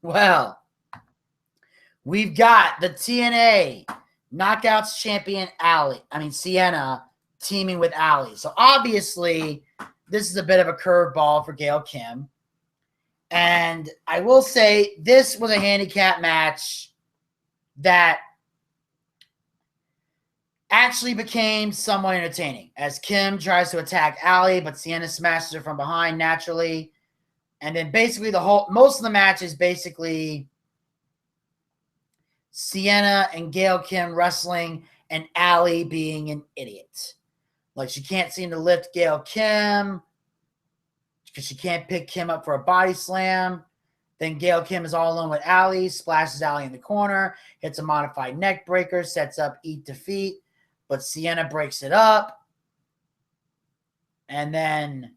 Well, we've got the TNA Knockouts champion Sienna teaming with Allie. So obviously, this is a bit of a curveball for Gail Kim. And I will say this was a handicap match that actually became somewhat entertaining as Kim tries to attack Allie, but Sienna smashes her from behind naturally. And then basically most of the match is basically Sienna and Gail Kim wrestling and Allie being an idiot. Like, she can't seem to lift Gail Kim because she can't pick Kim up for a body slam. Then Gail Kim is all alone with Allie, splashes Allie in the corner, hits a modified neck breaker, sets up eat defeat, but Sienna breaks it up. And then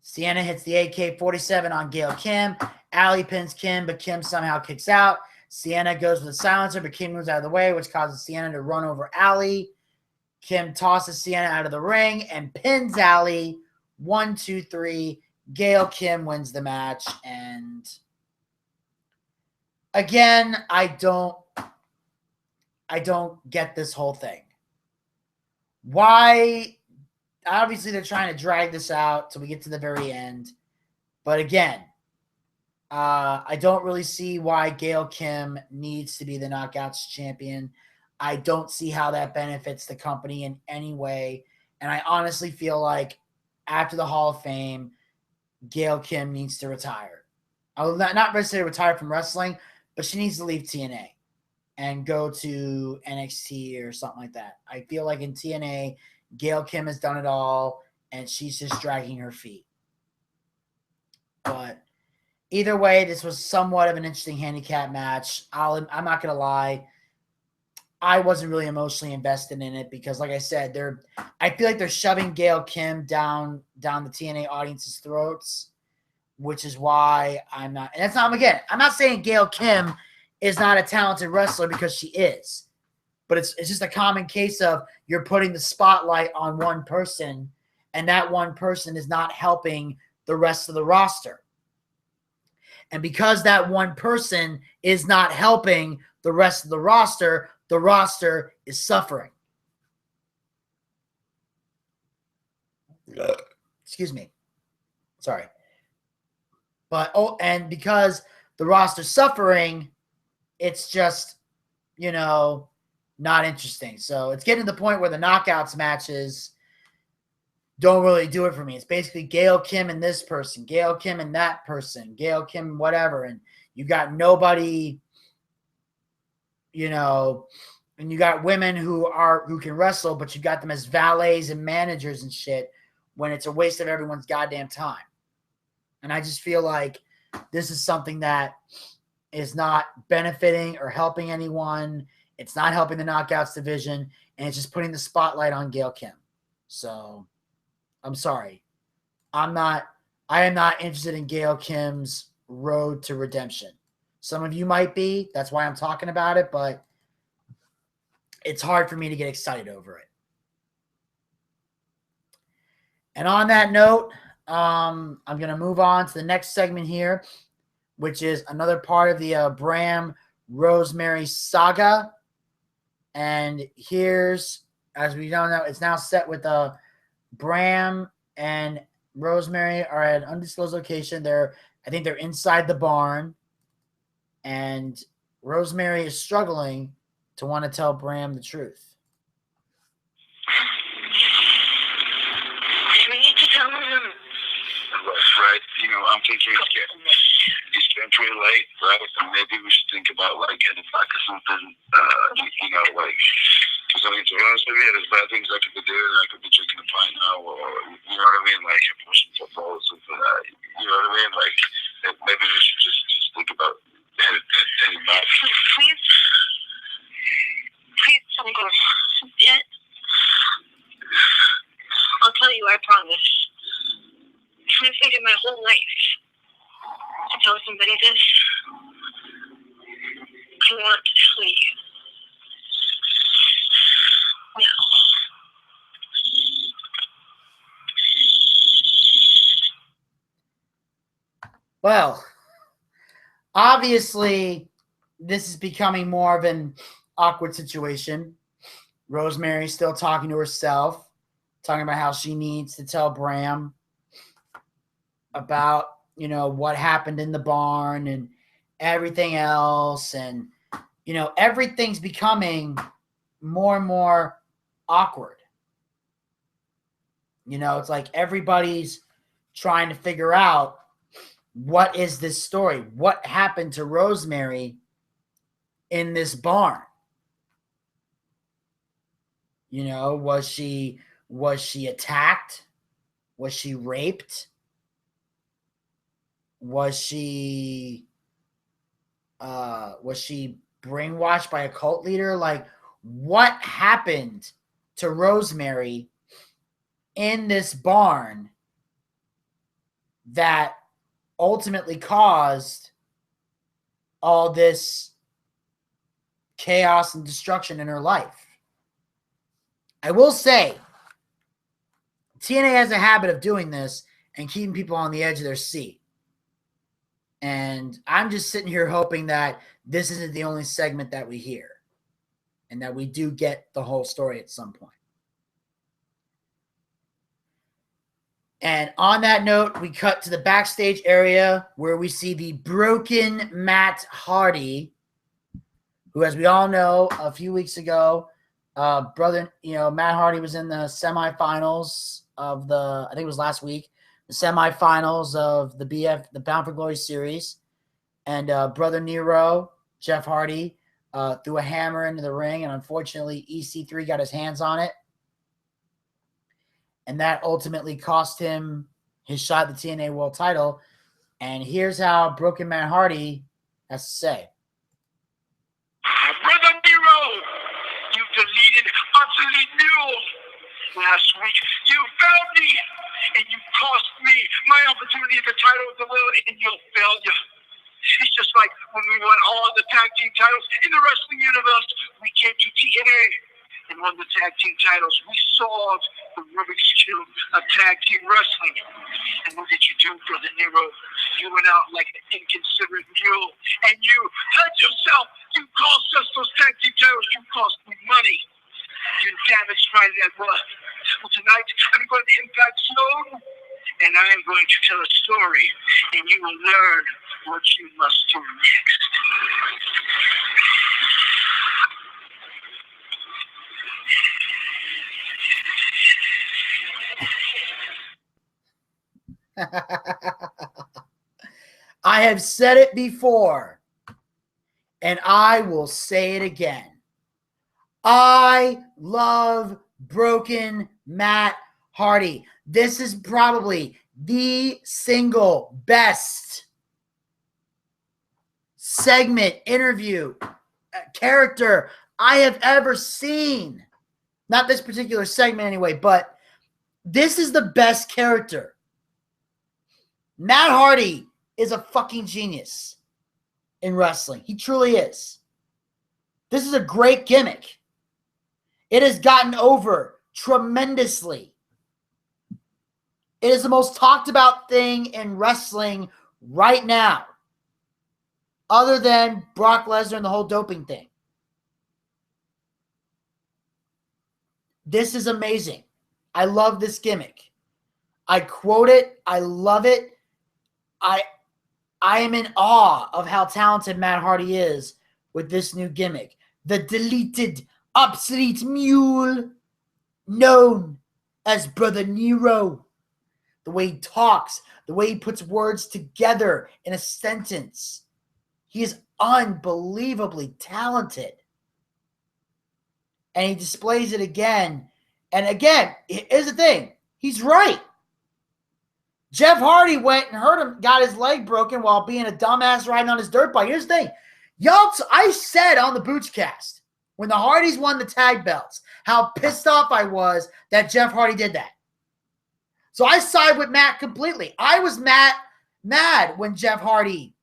Sienna hits the AK-47 on Gail Kim. Allie pins Kim, but Kim somehow kicks out. Sienna goes with a silencer, but Kim moves out of the way, which causes Sienna to run over Allie. Kim tosses Sienna out of the ring and pins Allie. 1, 2, 3. Gail Kim wins the match. And again, I don't get this whole thing. Why? Obviously, they're trying to drag this out till we get to the very end. But again, I don't really see why Gail Kim needs to be the Knockouts champion. I don't see how that benefits the company in any way. And I honestly feel like after the Hall of Fame, Gail Kim needs to retire. I will not necessarily retire from wrestling, but she needs to leave TNA and go to NXT or something like that. I feel like in TNA, Gail Kim has done it all, and she's just dragging her feet. But either way, this was somewhat of an interesting handicap match. I'm not going to lie. I wasn't really emotionally invested in it because, like I said, I feel like they're shoving Gail Kim down the TNA audience's throats, which is why I'm not. And that's not, again, I'm not saying Gail Kim is not a talented wrestler, because she is. But it's just a common case of you're putting the spotlight on one person, and that one person is not helping the rest of the roster. And because that one person is not helping the rest of the roster is suffering. Excuse me. Sorry. But, and because the roster's suffering, it's just, not interesting. So it's getting to the point where the knockouts matches don't really do it for me. It's basically Gail Kim and this person, Gail Kim and that person, Gail Kim whatever, and you got nobody, and you got women who can wrestle, but you got them as valets and managers and shit, when it's a waste of everyone's goddamn time. And I just feel like this is something that is not benefiting or helping anyone. It's not helping the Knockouts division, and it's just putting the spotlight on Gail Kim. So I'm sorry. I am not interested in Gail Kim's road to redemption. Some of you might be. That's why I'm talking about it, but it's hard for me to get excited over it. And on that note, I'm going to move on to the next segment here, which is another part of the Bram Rosemary saga. And here's, as we don't know, it's now set with Bram and Rosemary are at an undisclosed location. I think they're inside the barn, and Rosemary is struggling to want to tell Bram the truth. You need to tell him. Right, I'm thinking it's getting pretty late, right? And maybe we should think about getting back or something. Because to be honest with you, there's bad things I could be doing. I could be drinking a pint now, or you know what I mean, pushing football or something. You know what I mean? Maybe we should just think about heading back. Please don't go yet. I'll tell you, I promise. I'm thinking my whole life to tell somebody this. I want to tell you. Now. Well, obviously, this is becoming more of an awkward situation. Rosemary's still talking to herself, talking about how she needs to tell Bram about, what happened in the barn and everything else. And, everything's becoming more and more awkward. It's like everybody's trying to figure out, what is this story? What happened to Rosemary in this barn? Was she attacked? Was she raped? Was she brainwashed by a cult leader? What happened to Rosemary in this barn that ultimately caused all this chaos and destruction in her life? I will say, TNA has a habit of doing this and keeping people on the edge of their seat. And I'm just sitting here hoping that this isn't the only segment that we hear, and that we do get the whole story at some point. And on that note, we cut to the backstage area where we see the broken Matt Hardy, who, as we all know, a few weeks ago, Matt Hardy was in the semifinals of I think it was last week, the semifinals of the Bound for Glory series. And brother Nero, Jeff Hardy, threw a hammer into the ring, and unfortunately EC3 got his hands on it. And that ultimately cost him his shot at the TNA World title. And here's how Broken Matt Hardy has to say. Brother Nero, you deleted obsolete mule. Last week, you found me, and you cost me my opportunity at the title of the world in your failure. It's just like when we won all the tag team titles in the wrestling universe. We came to TNA and won the tag team titles. We solved the Rubik's Cube of tag team wrestling. And what did you do, Brother Nero? You went out like an inconsiderate mule, and you hurt yourself. You cost us those tag team titles. You cost me money. You damaged my network. Well, tonight, I'm going to Impact Zone, and I am going to tell a story, and you will learn what you must do next. I have said it before, and I will say it again. I love Broken Matt Hardy. This is probably the single best segment, interview, character I have ever seen. Not this particular segment anyway, but this is the best character. Matt Hardy is a fucking genius in wrestling. He truly is. This is a great gimmick. It has gotten over tremendously. It is the most talked about thing in wrestling right now, other than Brock Lesnar and the whole doping thing. This is amazing. I love this gimmick. I quote it. I love it. I am in awe of how talented Matt Hardy is with this new gimmick. The deleted, obsolete mule, known as Brother Nero. The way he talks, the way he puts words together in a sentence. He is unbelievably talented. And he displays it again. And again, here's the thing. He's right. Jeff Hardy went and hurt him, got his leg broken while being a dumbass riding on his dirt bike. Here's the thing. I said on the Boochcast, when the Hardys won the tag belts, how pissed off I was that Jeff Hardy did that. So I side with Matt completely. I was mad when Jeff Hardy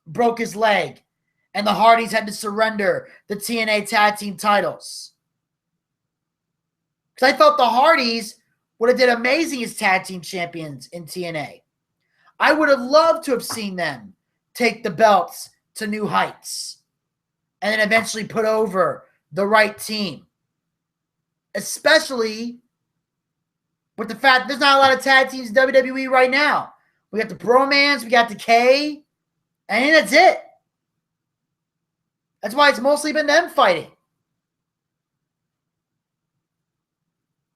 broke his leg and the Hardys had to surrender the TNA tag team titles. Because I felt the Hardys would have did amazing as tag team champions in TNA. I would have loved to have seen them take the belts to new heights and then eventually put over the right team. Especially with the fact there's not a lot of tag teams in WWE right now. We got the Bromans, we got the K, and that's it. That's why it's mostly been them fighting.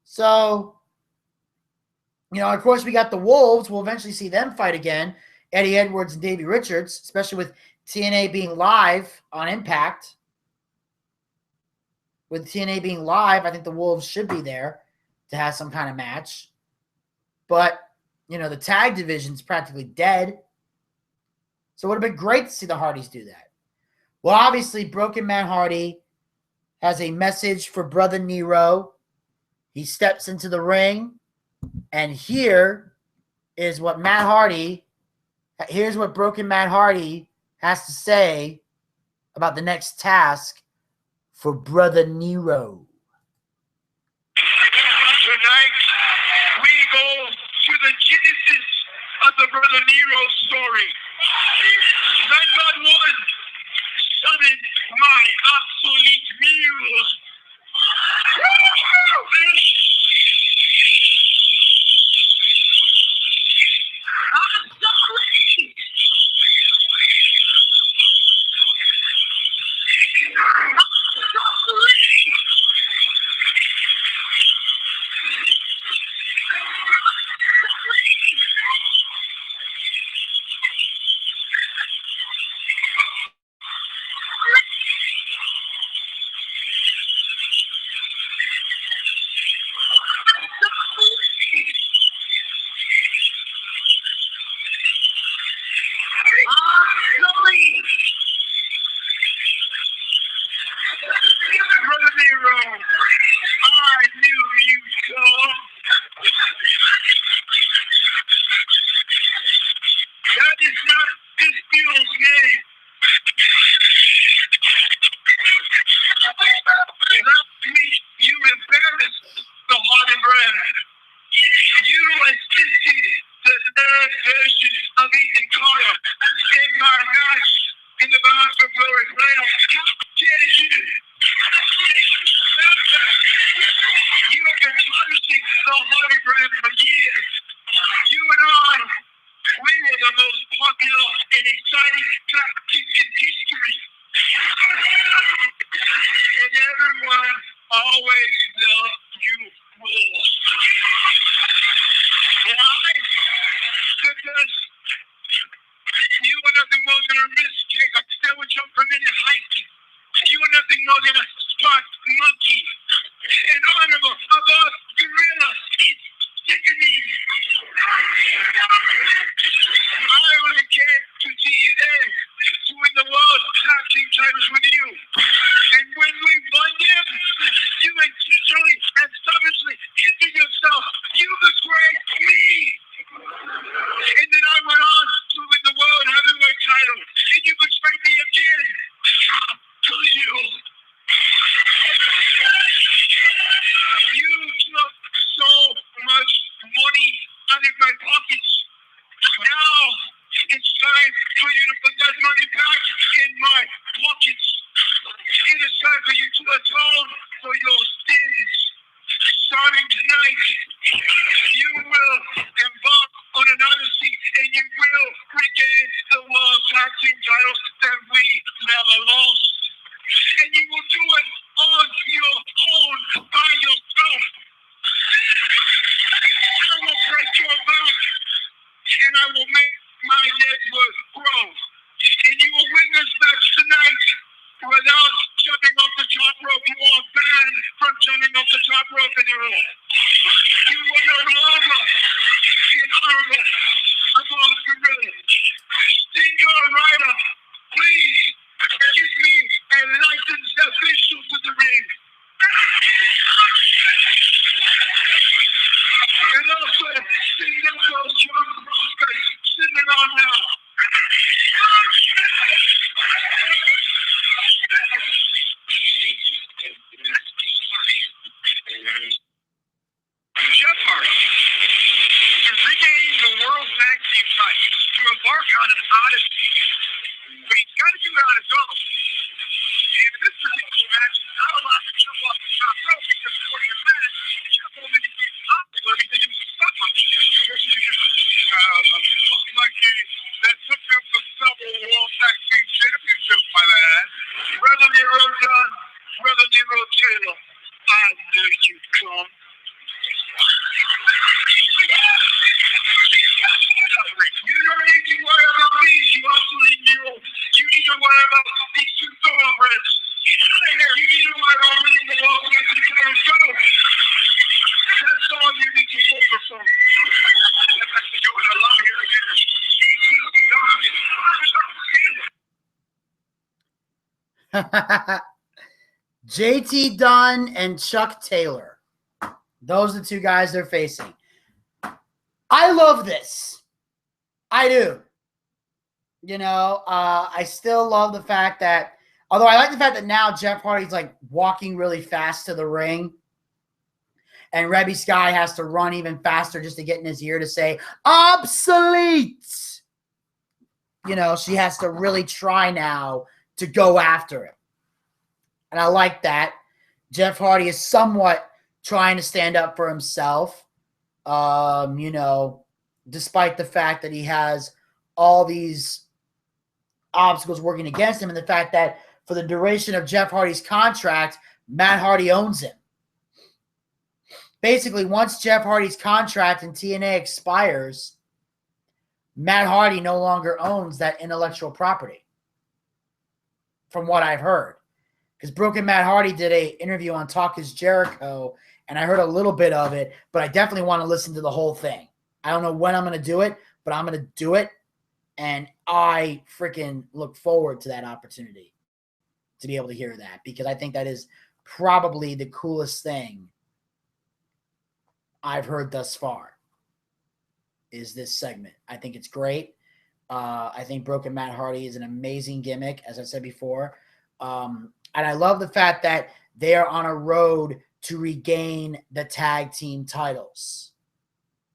So, of course, we got the Wolves. We'll eventually see them fight again. Eddie Edwards and Davey Richards, especially with TNA being live on Impact. With TNA being live, I think the Wolves should be there to have some kind of match. But, the tag division's practically dead. So it would have been great to see the Hardys do that. Well, obviously, Broken Matt Hardy has a message for Brother Nero. He steps into the ring. And here's what Broken Matt Hardy has to say about the next task for Brother Nero. Tonight, we go to the genesis of the Brother Nero story. Thank God one summoned my obsolete mule. I'm sorry. the most popular and exciting tag team in history. And everyone always loved you more. Why? Because you were nothing more than a risk taker that would jump from any height. You were nothing more than a smart monkey. An honorable above gorilla. It's sickening. I only came to see you there to win the world tag team titles with you. And when we won them, you intentionally and savagely injured yourself. You betrayed me. And then I went on to win the world heavyweight title. And you betrayed me again. To you. You took so much money out of my pockets. Now it's time for you to put that money back in my pockets. It is time for you to atone for your sins. Starting tonight, you will embark on an odyssey and you will regain the world tag team titles that we never lost. And you will do it on your own, by yourself. I will break your back, and I will make my network grow. And you will win this match tonight without jumping off the top rope. You are banned from jumping off the top rope anymore. You will no longer be an honorable above gorilla. Senior Rider, please give me a licensed official to the ring. And also, send them those young prospects sitting on now. Jeff Hardy to regain the World Tag Team title to embark on an odyssey. But he's got to do it on his own. And in this particular match, he's not allowed to jump off the top rope because before your match, Jeff only became popular because he was a stunt monkey. Monkey that took him to several World Tag Team Championships, my lad. Brother Nero John, Brother Nero Taylor, I knew you'd come. You don't need to worry about me, you hustling Nero. You need to worry about these two thoroughbreds. You need to worry about winning the World Tag Team titles. Go. That's all you need to focus on. JT Dunn and Chuck Taylor. Those are the two guys they're facing. I love this. I do. You know, I still love the fact that, although I like the fact that now Jeff Hardy's like walking really fast to the ring. And Rebby Sky has to run even faster just to get in his ear to say, obsolete. You know, she has to really try now to go after him. And I like that. Jeff Hardy is somewhat trying to stand up for himself, you know, despite the fact that he has all these obstacles working against him and the fact that for the duration of Jeff Hardy's contract, Matt Hardy owns him. Basically, once Jeff Hardy's contract in TNA expires, Matt Hardy no longer owns that intellectual property, from what I've heard. Because Broken Matt Hardy did an interview on Talk is Jericho, and I heard a little bit of it, but I definitely want to listen to the whole thing. I don't know when I'm going to do it, but I'm going to do it, and I freaking look forward to that opportunity to be able to hear that, because I think that is probably the coolest thing I've heard thus far, is this segment. I think it's great. I think Broken Matt Hardy is an amazing gimmick, as I said before. And I love the fact that they are on a road to regain the tag team titles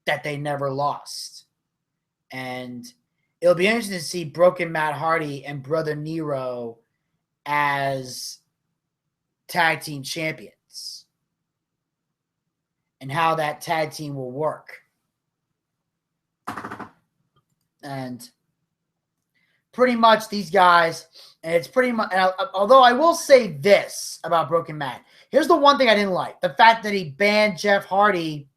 that they never lost. And it'll be interesting to see Broken Matt Hardy and Brother Nero as tag team champions and how that tag team will work. And pretty much these guys, and it's pretty much, although I will say this about Broken Matt. Here's the one thing I didn't like. The fact that he banned Jeff Hardy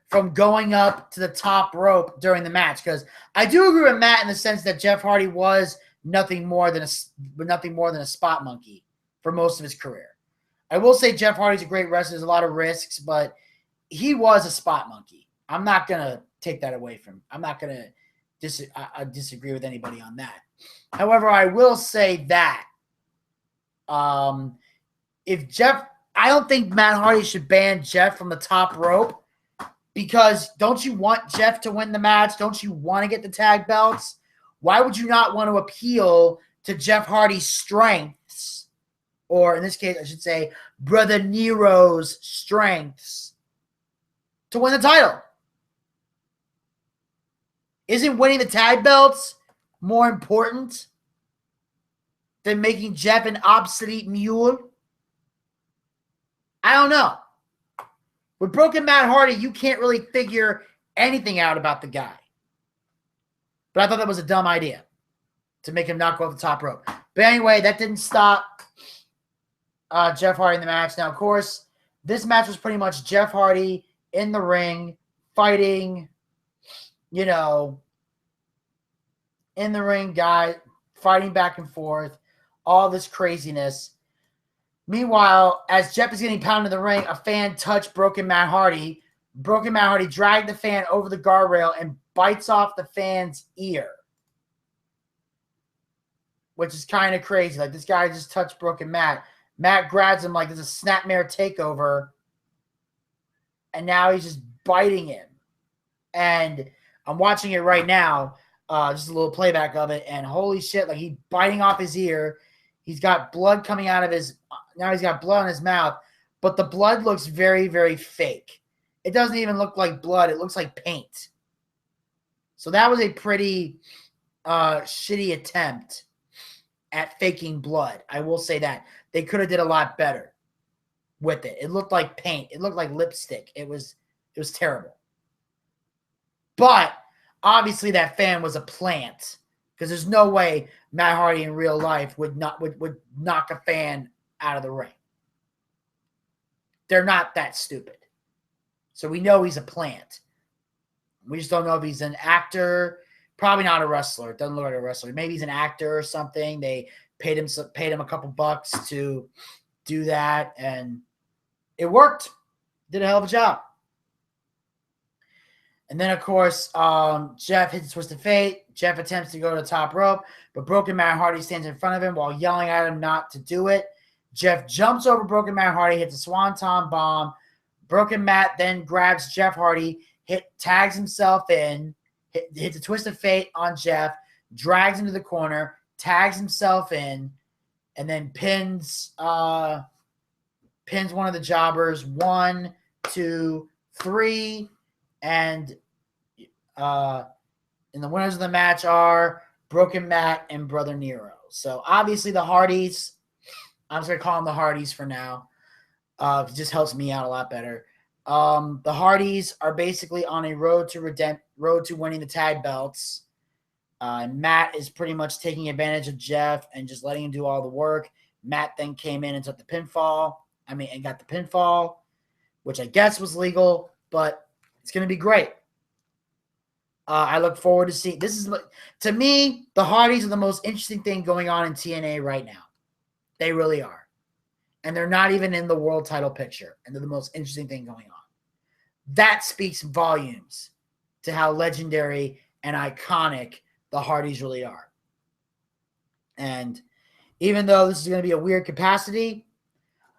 from going up to the top rope during the match. Because I do agree with Matt in the sense that Jeff Hardy was nothing more than a spot monkey for most of his career. I will say Jeff Hardy's a great wrestler. There's a lot of risks, but he was a spot monkey. I'm not going to take that away from him. I'm not going to disagree with anybody on that. However, I will say that I don't think Matt Hardy should ban Jeff from the top rope, because don't you want Jeff to win the match? Don't you want to get the tag belts? Why would you not want to appeal to Jeff Hardy's strengths, or in this case, I should say, Brother Nero's strengths, to win the title? Isn't winning the tag belts more important than making Jeff an obsolete mule? I don't know. With Broken Matt Hardy, you can't really figure anything out about the guy. But I thought that was a dumb idea to make him not go off the top rope. But anyway, that didn't stop Jeff Hardy in the match. Now, of course, this match was pretty much Jeff Hardy in the ring, fighting, in the ring, guy fighting back and forth, all this craziness. Meanwhile, as Jeff is getting pounded in the ring, a fan touched Broken Matt Hardy. Broken Matt Hardy dragged the fan over the guardrail and bites off the fan's ear, which is kind of crazy. Like, this guy just touched Broken Matt. Matt grabs him like there's a snapmare takeover, and now he's just biting him. And I'm watching it right now, just a little playback of it, and holy shit, like, he's biting off his ear. He's got blood coming out of his – now he's got blood in his mouth, but the blood looks very, very fake. It doesn't even look like blood. It looks like paint. So that was a pretty shitty attempt at faking blood. I will say that. They could have did a lot better with it. It looked like paint. It looked like lipstick. It was terrible. But obviously that fan was a plant, because there's no way Matt Hardy in real life would knock a fan out of the ring. They're not that stupid. So we know he's a plant. We just don't know if he's an actor. Probably not a wrestler. It doesn't look like a wrestler. Maybe he's an actor or something. They paid him a couple bucks to do that, and it worked. Did a hell of a job. And then, of course, Jeff hits Twisted Fate. Jeff attempts to go to the top rope, but Broken Matt Hardy stands in front of him while yelling at him not to do it. Jeff jumps over Broken Matt Hardy, hits a Swanton bomb. Broken Matt then grabs Jeff Hardy, tags himself in, hits a Twisted Fate on Jeff, drags him to the corner, tags himself in, and then pins one of the jobbers. 1, 2, 3, and the winners of the match are Broken Matt and Brother Nero. So obviously the Hardys, I'm just going to call them the Hardys for now. It just helps me out a lot better. The Hardys are basically on a road to winning the tag belts. Matt is pretty much taking advantage of Jeff and just letting him do all the work. Matt then came in and took the pinfall. And got the pinfall, which I guess was legal, but it's going to be great. I look forward to seeing. To me, the Hardys are the most interesting thing going on in TNA right now. They really are. And they're not even in the world title picture. And they're the most interesting thing going on. That speaks volumes to how legendary and iconic the Hardys really are. And even though this is going to be a weird capacity,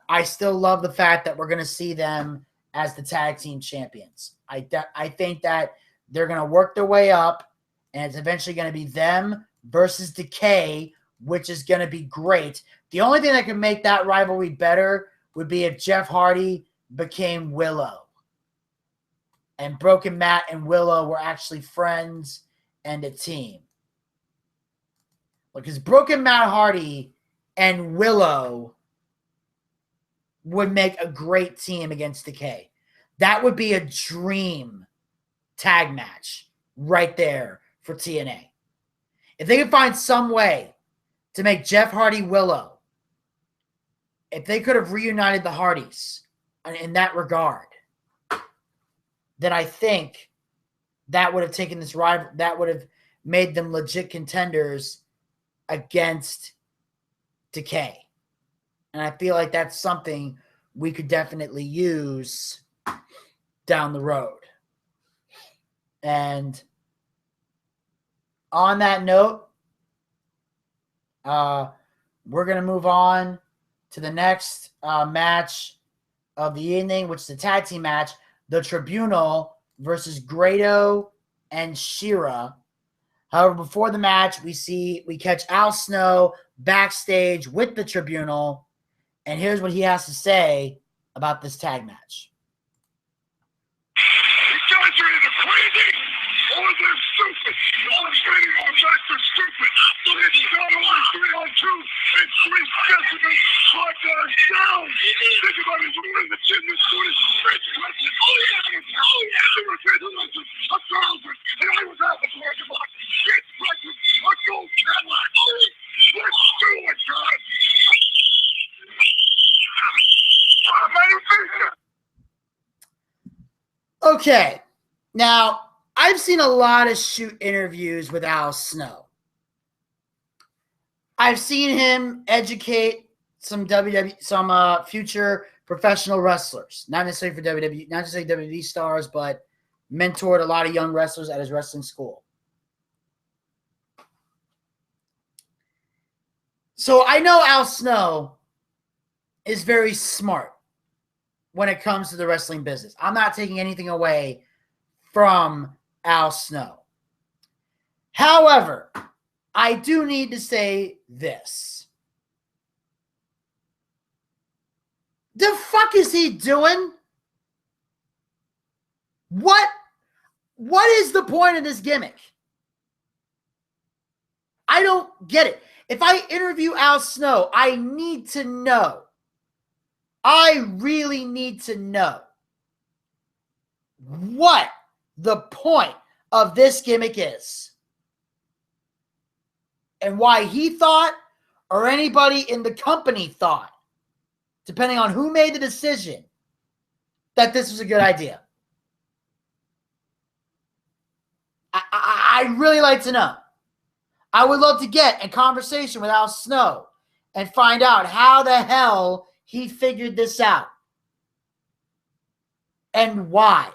I still love the fact that we're going to see them as the tag team champions. I think that they're going to work their way up, and it's eventually going to be them versus Decay, which is going to be great. The only thing that could make that rivalry better would be if Jeff Hardy became Willow, and Broken Matt and Willow were actually friends and a team. Because Broken Matt Hardy and Willow would make a great team against Decay. That would be a dream tag match right there for TNA. If they could find some way to make Jeff Hardy Willow, if they could have reunited the Hardys in that regard, then I think that would have taken this rival, that would have made them legit contenders against Decay. And I feel like that's something we could definitely use down the road. And on that note, we're going to move on to the next match of the evening, which is the tag team match, the Tribunal versus Grado and Shera. However, before the match, we catch Al Snow backstage with the Tribunal, and here's what he has to say about this tag match. You guys are either crazy or they're stupid. All training artifacts are stupid. It's not only 3 on 2, it's 3 specimens like that down. Think about it, you're in the gym this morning. Rich Hudson. Oh yeah. There were 3,000, 1,000, and I was out the parking lot. Rich Hudson, a gold Cadillac. Let's do it, guys. Okay, now I've seen a lot of shoot interviews with Al Snow. I've seen him educate some future professional wrestlers, not necessarily for WWE, not necessarily WWE stars, but mentored a lot of young wrestlers at his wrestling school. So I know Al Snow is very smart when it comes to the wrestling business. I'm not taking anything away from Al Snow. However, I do need to say this. The fuck is he doing? What is the point of this gimmick? I don't get it. If I interview Al Snow, I need to know. I really need to know what the point of this gimmick is. And why he thought, or anybody in the company thought, depending on who made the decision, that this was a good idea. I'd really like to know. I would love to get a conversation with Al Snow and find out how the hell he figured this out. And why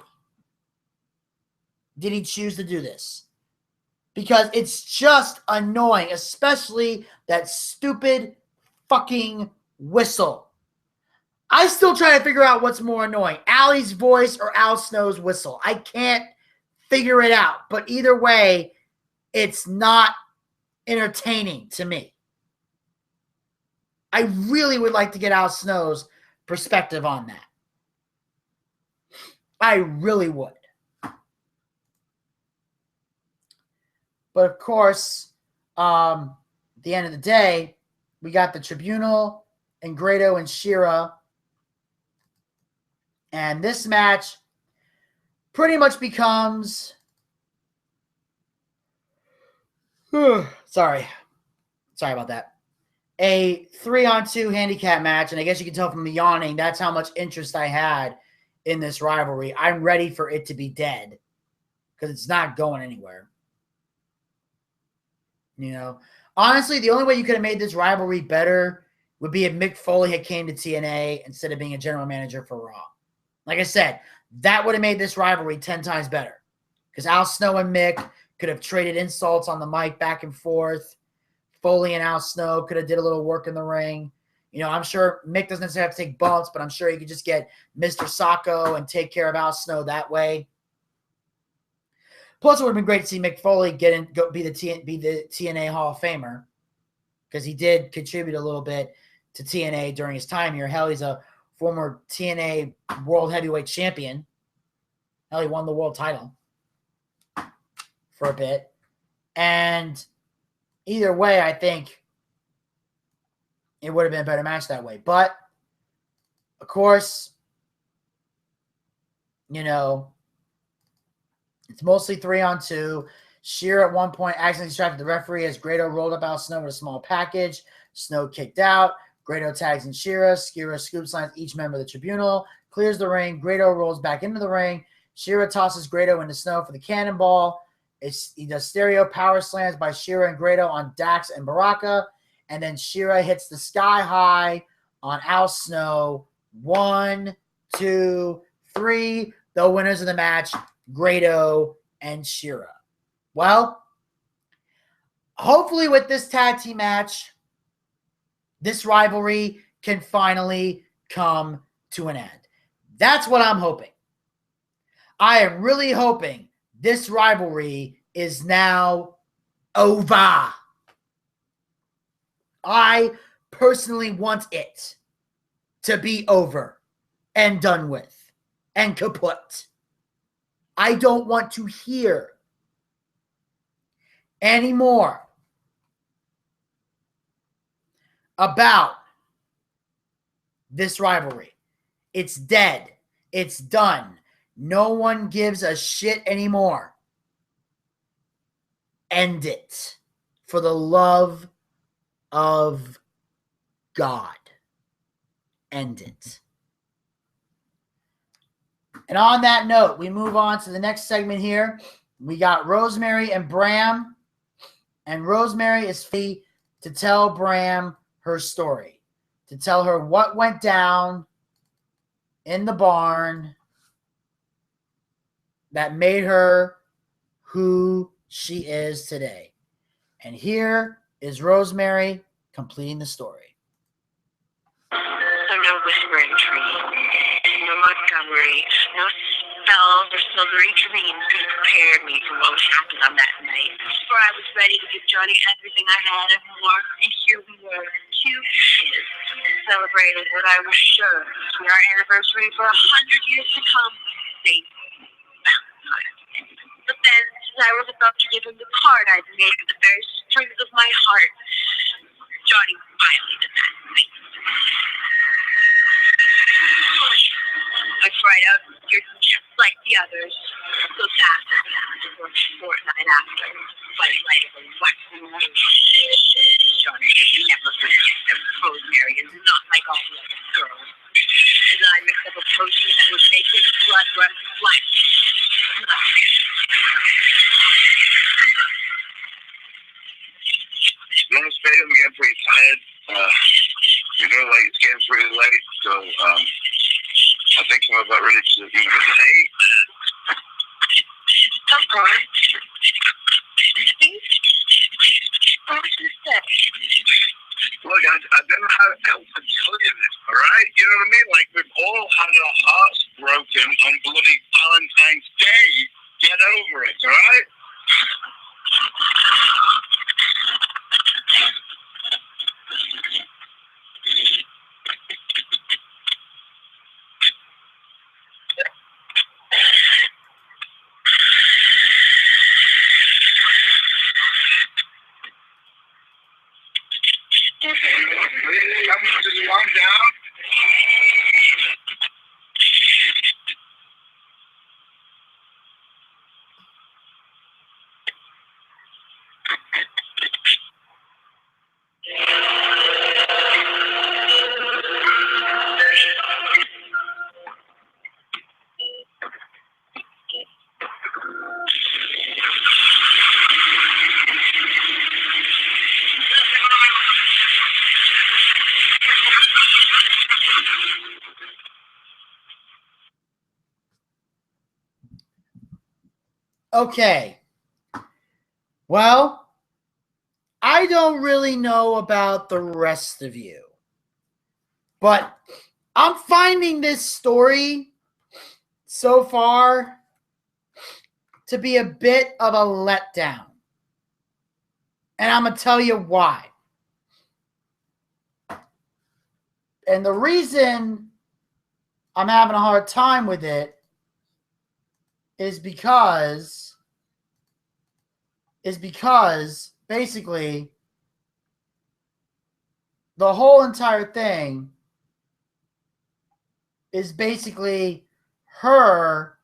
did he choose to do this? Because it's just annoying, especially that stupid fucking whistle. I still try to figure out what's more annoying, Allie's voice or Al Snow's whistle. I can't figure it out. But either way, it's not entertaining to me. I really would like to get Al Snow's perspective on that. I really would. But of course, at the end of the day, we got the Tribunal and Grado and Shera. And this match pretty much becomes... Sorry about that. A 3-on-2 handicap match. And I guess you can tell from the yawning, that's how much interest I had in this rivalry. I'm ready for it to be dead because it's not going anywhere. You know, honestly, the only way you could have made this rivalry better would be if Mick Foley had came to TNA instead of being a general manager for Raw. Like I said, that would have made this rivalry 10 times better because Al Snow and Mick could have traded insults on the mic back and forth. Foley and Al Snow could have did a little work in the ring. You know, I'm sure Mick doesn't necessarily have to take bumps, but I'm sure he could just get Mr. Sacco and take care of Al Snow that way. Plus, it would have been great to see Mick Foley be the TNA Hall of Famer because he did contribute a little bit to TNA during his time here. Hell, he's a former TNA World Heavyweight Champion. Hell, he won the world title for a bit. And either way, I think it would have been a better match that way. But, of course, you know, It's mostly 3-on-2. Shira at one point accidentally distracted the referee as Grado rolled up out Snow with a small package. Snow kicked out. Grado tags in Shira. Shira scoop slams each member of the tribunal. Clears the ring. Grado rolls back into the ring. Shira tosses Grado into Snow for the cannonball. He does stereo power slams by Shira and Grado on Dax and Baraka. And then Shira hits the sky high on Al Snow. 1, 2, 3. The winners of the match, Grado and Shira. Well, hopefully with this tag team match, this rivalry can finally come to an end. That's what I'm hoping. I am really hoping this rivalry is now over. I personally want it to be over and done with and kaput. I don't want to hear anymore about this rivalry. It's dead. It's done. No one gives a shit anymore. End it. For the love of God. End it. And on that note, we move on to the next segment here. We got Rosemary and Bram. And Rosemary is free to tell Bram her story. To tell her what went down in the barn that made her who she is today. And here is Rosemary completing the story. So no whispering tree, no Montgomery, no spells or silvery dreams could have prepared me for what happened on that night. For I was ready to give Johnny everything I had and more, and here we were, two kids, celebrating what I was sure would be our anniversary for 100 years to come. Safe, Valentine. But then, as I was about to give him the card I'd made with the very strings of my heart, Johnny violated that night. I cried out, "You're just like the others." So fast as that for a fortnight after, by the light of a waxing moon. Johnny, you never forget that Rosemary is not like all the other girls. As I mixed up a potion that would make his blood run black. You want to stay? I'm getting pretty tired. Like it's getting pretty late, so I think I'm about ready to hit the eight. Come on. Please? What was you say? Look, I don't know how else to tell you this, all right? You know what I mean? Like, we've all had our hearts broken on bloody Valentine's Day. Get over it, all right? Just calm down. Okay. Well, I don't really know about the rest of you, but I'm finding this story so far to be a bit of a letdown. And I'm going to tell you why. And the reason I'm having a hard time with it is because basically the whole entire thing is basically her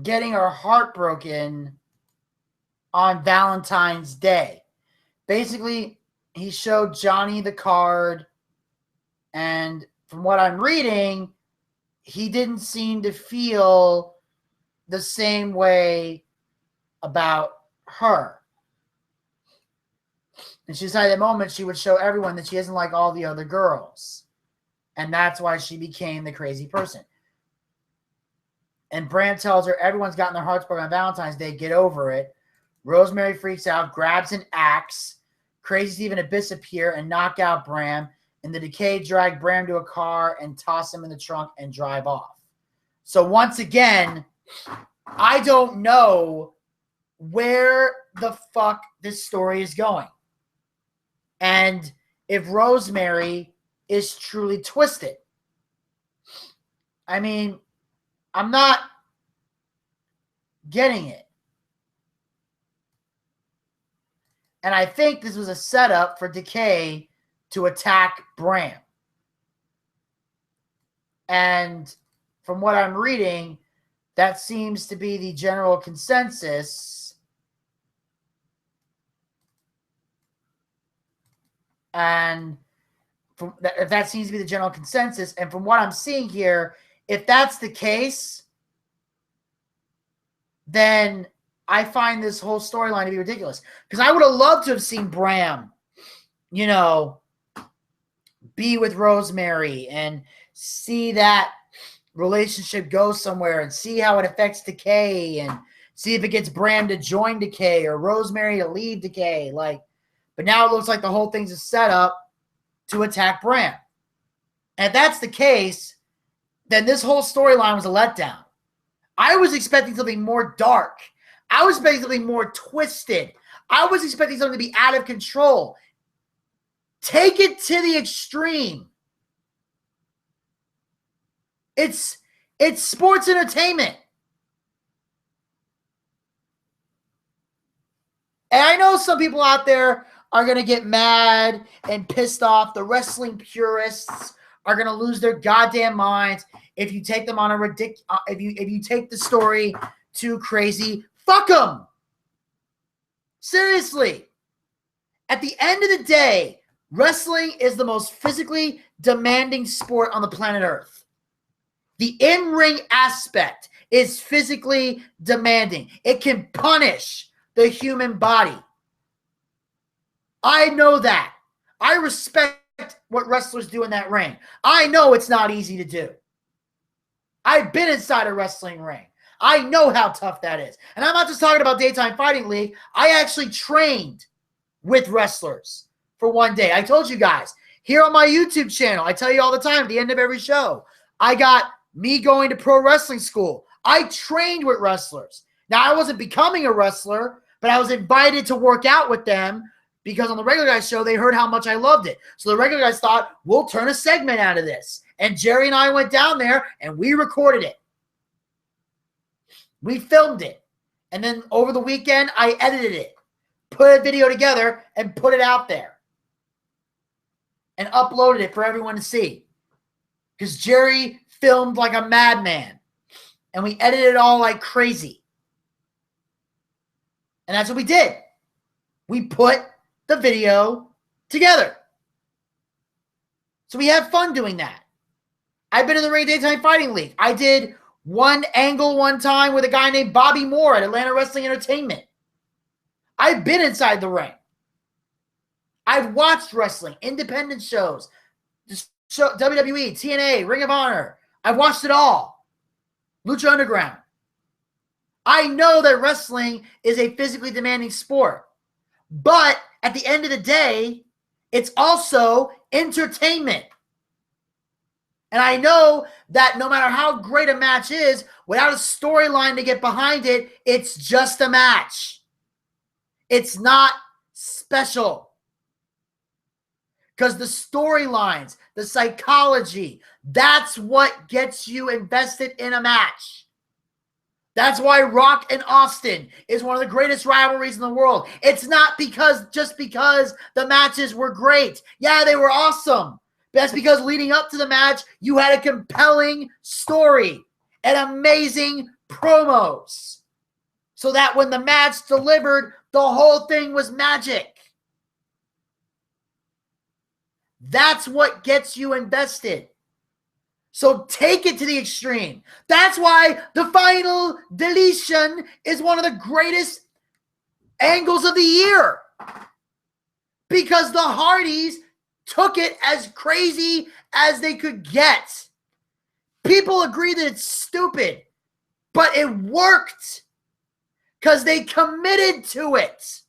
getting her heart broken on Valentine's Day. Basically, he showed Johnny the card, and from what I'm reading, he didn't seem to feel the same way about her. And she decided at that moment she would show everyone that she isn't like all the other girls. And that's why she became the crazy person. And Bram tells her everyone's gotten their hearts broken on Valentine's Day. Get over it. Rosemary freaks out, grabs an axe. Crazy Steve and Abyss appear and knock out Bram. And the Decay drag Bram to a car and toss him in the trunk and drive off. So once again, I don't know where the fuck this story is going. And if Rosemary is truly twisted. I mean, I'm not getting it. And I think this was a setup for Decay to attack Bram. And from what I'm reading, that seems to be the general consensus. And if that seems to be the general consensus, and from what I'm seeing here, if that's the case, then I find this whole storyline to be ridiculous. Because I would have loved to have seen Bram, you know, be with Rosemary and see that relationship go somewhere and see how it affects Decay and see if it gets Bram to join Decay or Rosemary to leave Decay. But now it looks like the whole thing's a setup to attack Bram. And if that's the case, then this whole storyline was a letdown. I was expecting something more dark. I was expecting something more twisted. I was expecting something to be out of control. Take it to the extreme. It's sports entertainment. And I know some people out there are going to get mad and pissed off. The wrestling purists are going to lose their goddamn minds if you take them on a if you take the story too crazy. Fuck them. Seriously. At the end of the day, wrestling is the most physically demanding sport on the planet Earth. The in-ring aspect is physically demanding. It can punish the human body. I know that. I respect what wrestlers do in that ring. I know it's not easy to do. I've been inside a wrestling ring. I know how tough that is. And I'm not just talking about Daytime Fighting League. I actually trained with wrestlers for one day. I told you guys, here on my YouTube channel, I tell you all the time at the end of every show, I got me going to pro wrestling school. I trained with wrestlers. Now, I wasn't becoming a wrestler, but I was invited to work out with them because on the Regular Guys show, they heard how much I loved it. So the Regular Guys thought, we'll turn a segment out of this. And Jerry and I went down there, and we recorded it. We filmed it. And then over the weekend, I edited it, put a video together, and put it out there. And uploaded it for everyone to see. Because Jerry filmed like a madman. And we edited it all like crazy. And that's what we did. We put the video together. So we have fun doing that. I've been in the ring Daytime Fighting League. I did one angle one time with a guy named Bobby Moore at Atlanta Wrestling Entertainment. I've been inside the ring. I've watched wrestling, independent shows, WWE, TNA, Ring of Honor. I've watched it all. Lucha Underground. I know that wrestling is a physically demanding sport. But at the end of the day, it's also entertainment. And I know that no matter how great a match is, without a storyline to get behind it, it's just a match. It's not special. Because the storylines, the psychology, that's what gets you invested in a match. That's why Rock and Austin is one of the greatest rivalries in the world. It's not just because the matches were great. Yeah, they were awesome. But that's because leading up to the match, you had a compelling story, an amazing promos so that when the match delivered, the whole thing was magic. That's what gets you invested. So take it to the extreme. That's why the final deletion is one of the greatest angles of the year. Because the Hardys took it as crazy as they could get. People agree that it's stupid, but it worked because they committed to it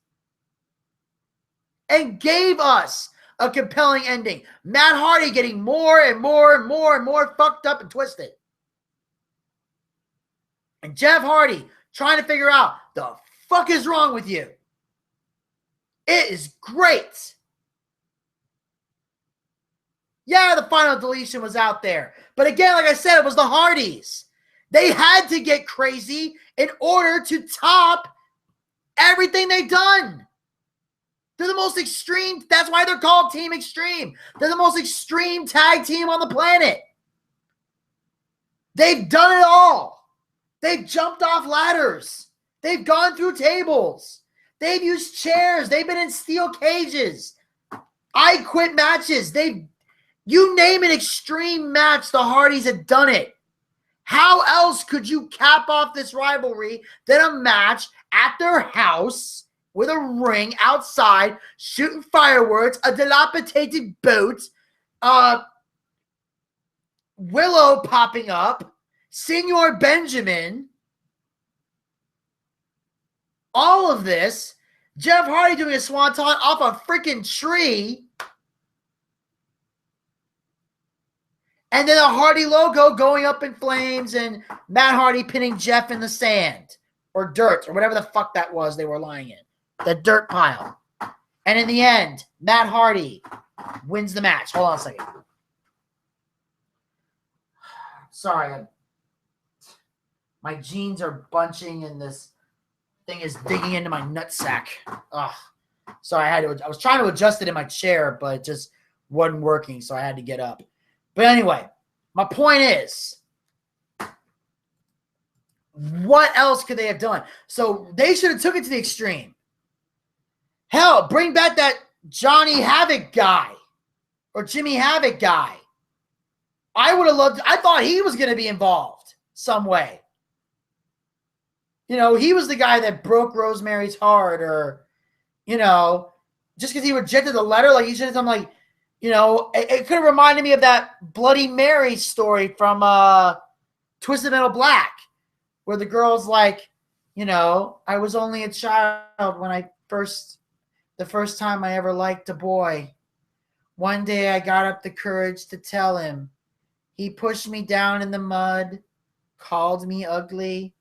and gave us a compelling ending. Matt Hardy getting more and more and more and more fucked up and twisted. And Jeff Hardy trying to figure out the fuck is wrong with you. It is great. Yeah, the final deletion was out there. But again, like I said, it was the Hardys. They had to get crazy in order to top everything they've done. They're the most extreme. That's why they're called Team Extreme. They're the most extreme tag team on the planet. They've done it all. They've jumped off ladders. They've gone through tables. They've used chairs. They've been in steel cages. I Quit matches. You name an extreme match, the Hardys have done it. How else could you cap off this rivalry than a match at their house with a ring outside, shooting fireworks, a dilapidated boat, Willow popping up, Senor Benjamin, all of this, Jeff Hardy doing a swanton off a freaking tree, and then a Hardy logo going up in flames and Matt Hardy pinning Jeff in the sand or dirt or whatever the fuck that was they were lying in. The dirt pile. And in the end, Matt Hardy wins the match. Hold on a second. Sorry. My jeans are bunching and this thing is digging into my nutsack. Ugh. Sorry, I was trying to adjust it in my chair, but it just wasn't working, so I had to get up. But anyway, my point is, what else could they have done? So they should have took it to the extreme. Hell, bring back that Johnny Havoc guy or Jimmy Havoc guy. I would have loved, I thought he was going to be involved some way. You know, he was the guy that broke Rosemary's heart or, you know, just because he rejected the letter, like he should have done like, you know, it could have reminded me of that Bloody Mary story from Twisted Metal Black, where the girl's like, you know, I was only a child when the first time I ever liked a boy. One day I got up the courage to tell him. He pushed me down in the mud, called me ugly,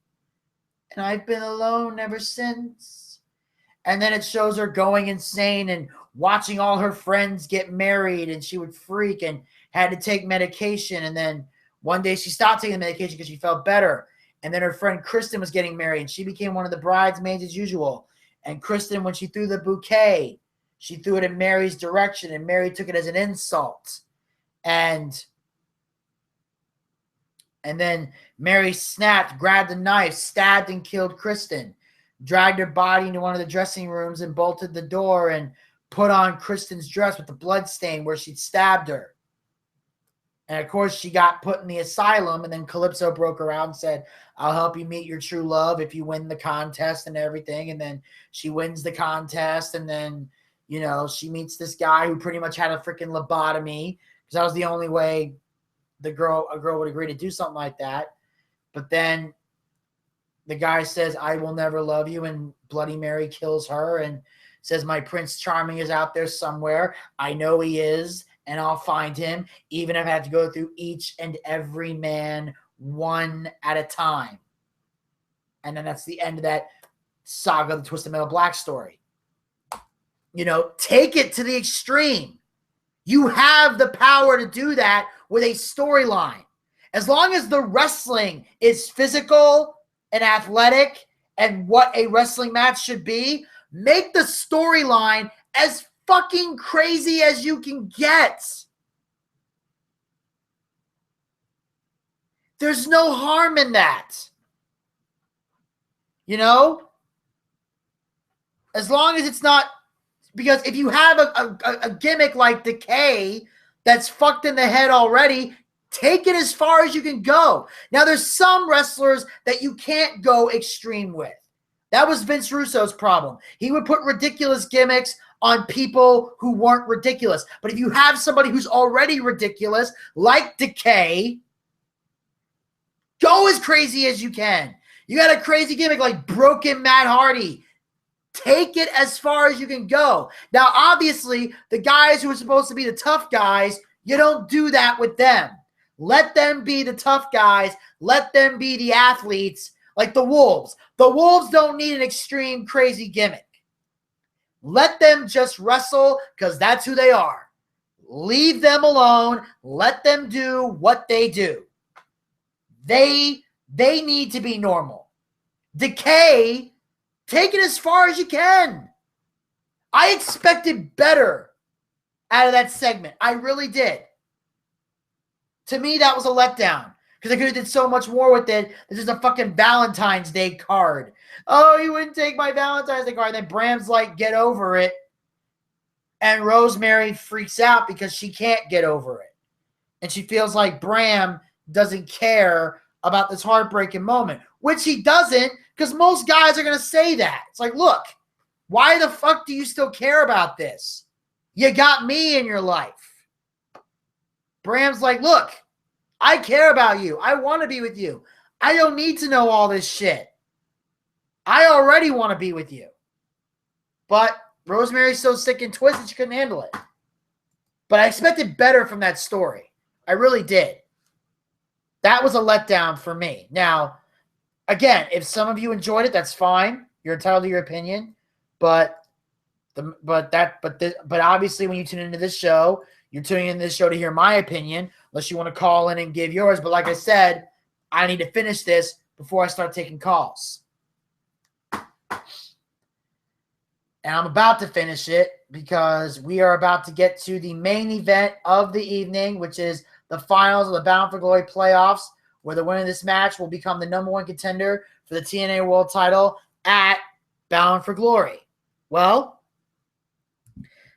and I've been alone ever since. And then it shows her going insane and watching all her friends get married, and she would freak and had to take medication. And then one day she stopped taking the medication because she felt better. And then her friend Kristen was getting married, and she became one of the bridesmaids as usual. And Kristen, when she threw the bouquet, she threw it in Mary's direction, and Mary took it as an insult. And then Mary snapped, grabbed a knife, stabbed and killed Kristen, dragged her body into one of the dressing rooms and bolted the door and put on Kristen's dress with the blood stain where she'd stabbed her. And, of course, she got put in the asylum, and then Calypso broke her out and said, I'll help you meet your true love if you win the contest and everything. And then she wins the contest, and then, you know, she meets this guy who pretty much had a freaking lobotomy because that was the only way a girl would agree to do something like that. But then the guy says, I will never love you, and Bloody Mary kills her and says, my Prince Charming is out there somewhere. I know he is, and I'll find him, even if I have to go through each and every man one at a time. And then that's the end of that saga, the Twisted Metal Black story. You know, take it to the extreme. You have the power to do that with a storyline. As long as the wrestling is physical and athletic and what a wrestling match should be, make the storyline as fucking crazy as you can get. There's no harm in that. You know? As long as it's not, because if you have a gimmick like Decay that's fucked in the head already, take it as far as you can go. Now, there's some wrestlers that you can't go extreme with. That was Vince Russo's problem. He would put ridiculous gimmicks on people who weren't ridiculous. But if you have somebody who's already ridiculous, like Decay, go as crazy as you can. You got a crazy gimmick like Broken Matt Hardy. Take it as far as you can go. Now, obviously, the guys who are supposed to be the tough guys, you don't do that with them. Let them be the tough guys. Let them be the athletes, like the Wolves. The Wolves don't need an extreme, crazy gimmick. Let them just wrestle because that's who they are. Leave them alone. Let them do what they do. They need to be normal. Decay, take it as far as you can. I expected better out of that segment. I really did. To me, that was a letdown because I could have did so much more with it. This is a fucking Valentine's Day card. Oh, you wouldn't take my Valentine's Day card. And then Bram's like, get over it. And Rosemary freaks out because she can't get over it. And she feels like Bram doesn't care about this heartbreaking moment, which he doesn't, because most guys are going to say that. It's like, look, why the fuck do you still care about this? You got me in your life. Bram's like, look, I care about you. I want to be with you. I don't need to know all this shit. I already want to be with you. But Rosemary's so sick and twisted she couldn't handle it. But I expected better from that story. I really did. That was a letdown for me. Now, again, if some of you enjoyed it, that's fine. You're entitled to your opinion. But obviously when you tune into this show, you're tuning into this show to hear my opinion, unless you want to call in and give yours. But like I said, I need to finish this before I start taking calls. And I'm about to finish it because we are about to get to the main event of the evening, which is the finals of the Bound for Glory playoffs, where the winner of this match will become the number one contender for the TNA World title at Bound for Glory. Well,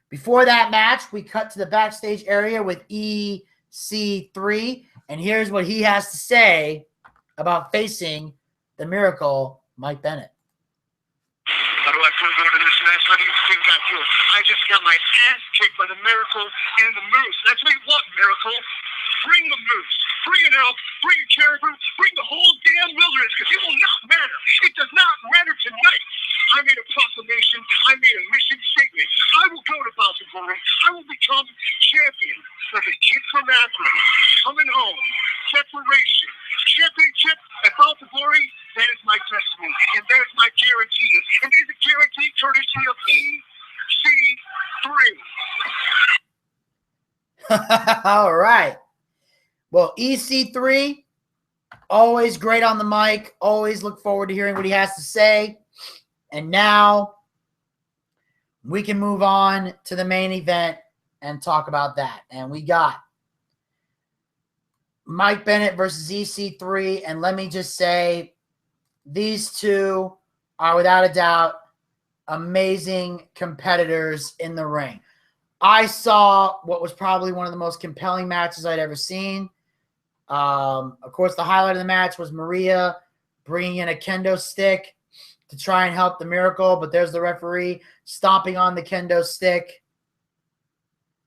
before that match, we cut to the backstage area with EC3, and here's what he has to say about facing the Miracle, Mike Bennett. How do I feel going to this match? How do you think I feel? I just got my ass kicked by the Miracle and the Moose. That's what you want, Miracle. Bring the Moose. Bring it out. Bring a caribou. Bring the whole damn wilderness, because it will not matter. It does not matter tonight. I made a proclamation. I made a mission statement. I will go to Bound for Glory. I will become champion. Like a kid from Akron. Coming home. Separation. Championship at Bound for Glory. That is my testimony. And that is my guarantee. And it is a guarantee courtesy of EC3. All right. Well, EC3, always great on the mic. Always look forward to hearing what he has to say. And now we can move on to the main event and talk about that. And we got Mike Bennett versus EC3. And let me just say, these two are without a doubt amazing competitors in the ring. I saw what was probably one of the most compelling matches I'd ever seen. Of course, the highlight of the match was Maria bringing in a kendo stick to try and help the Miracle, but there's the referee stomping on the kendo stick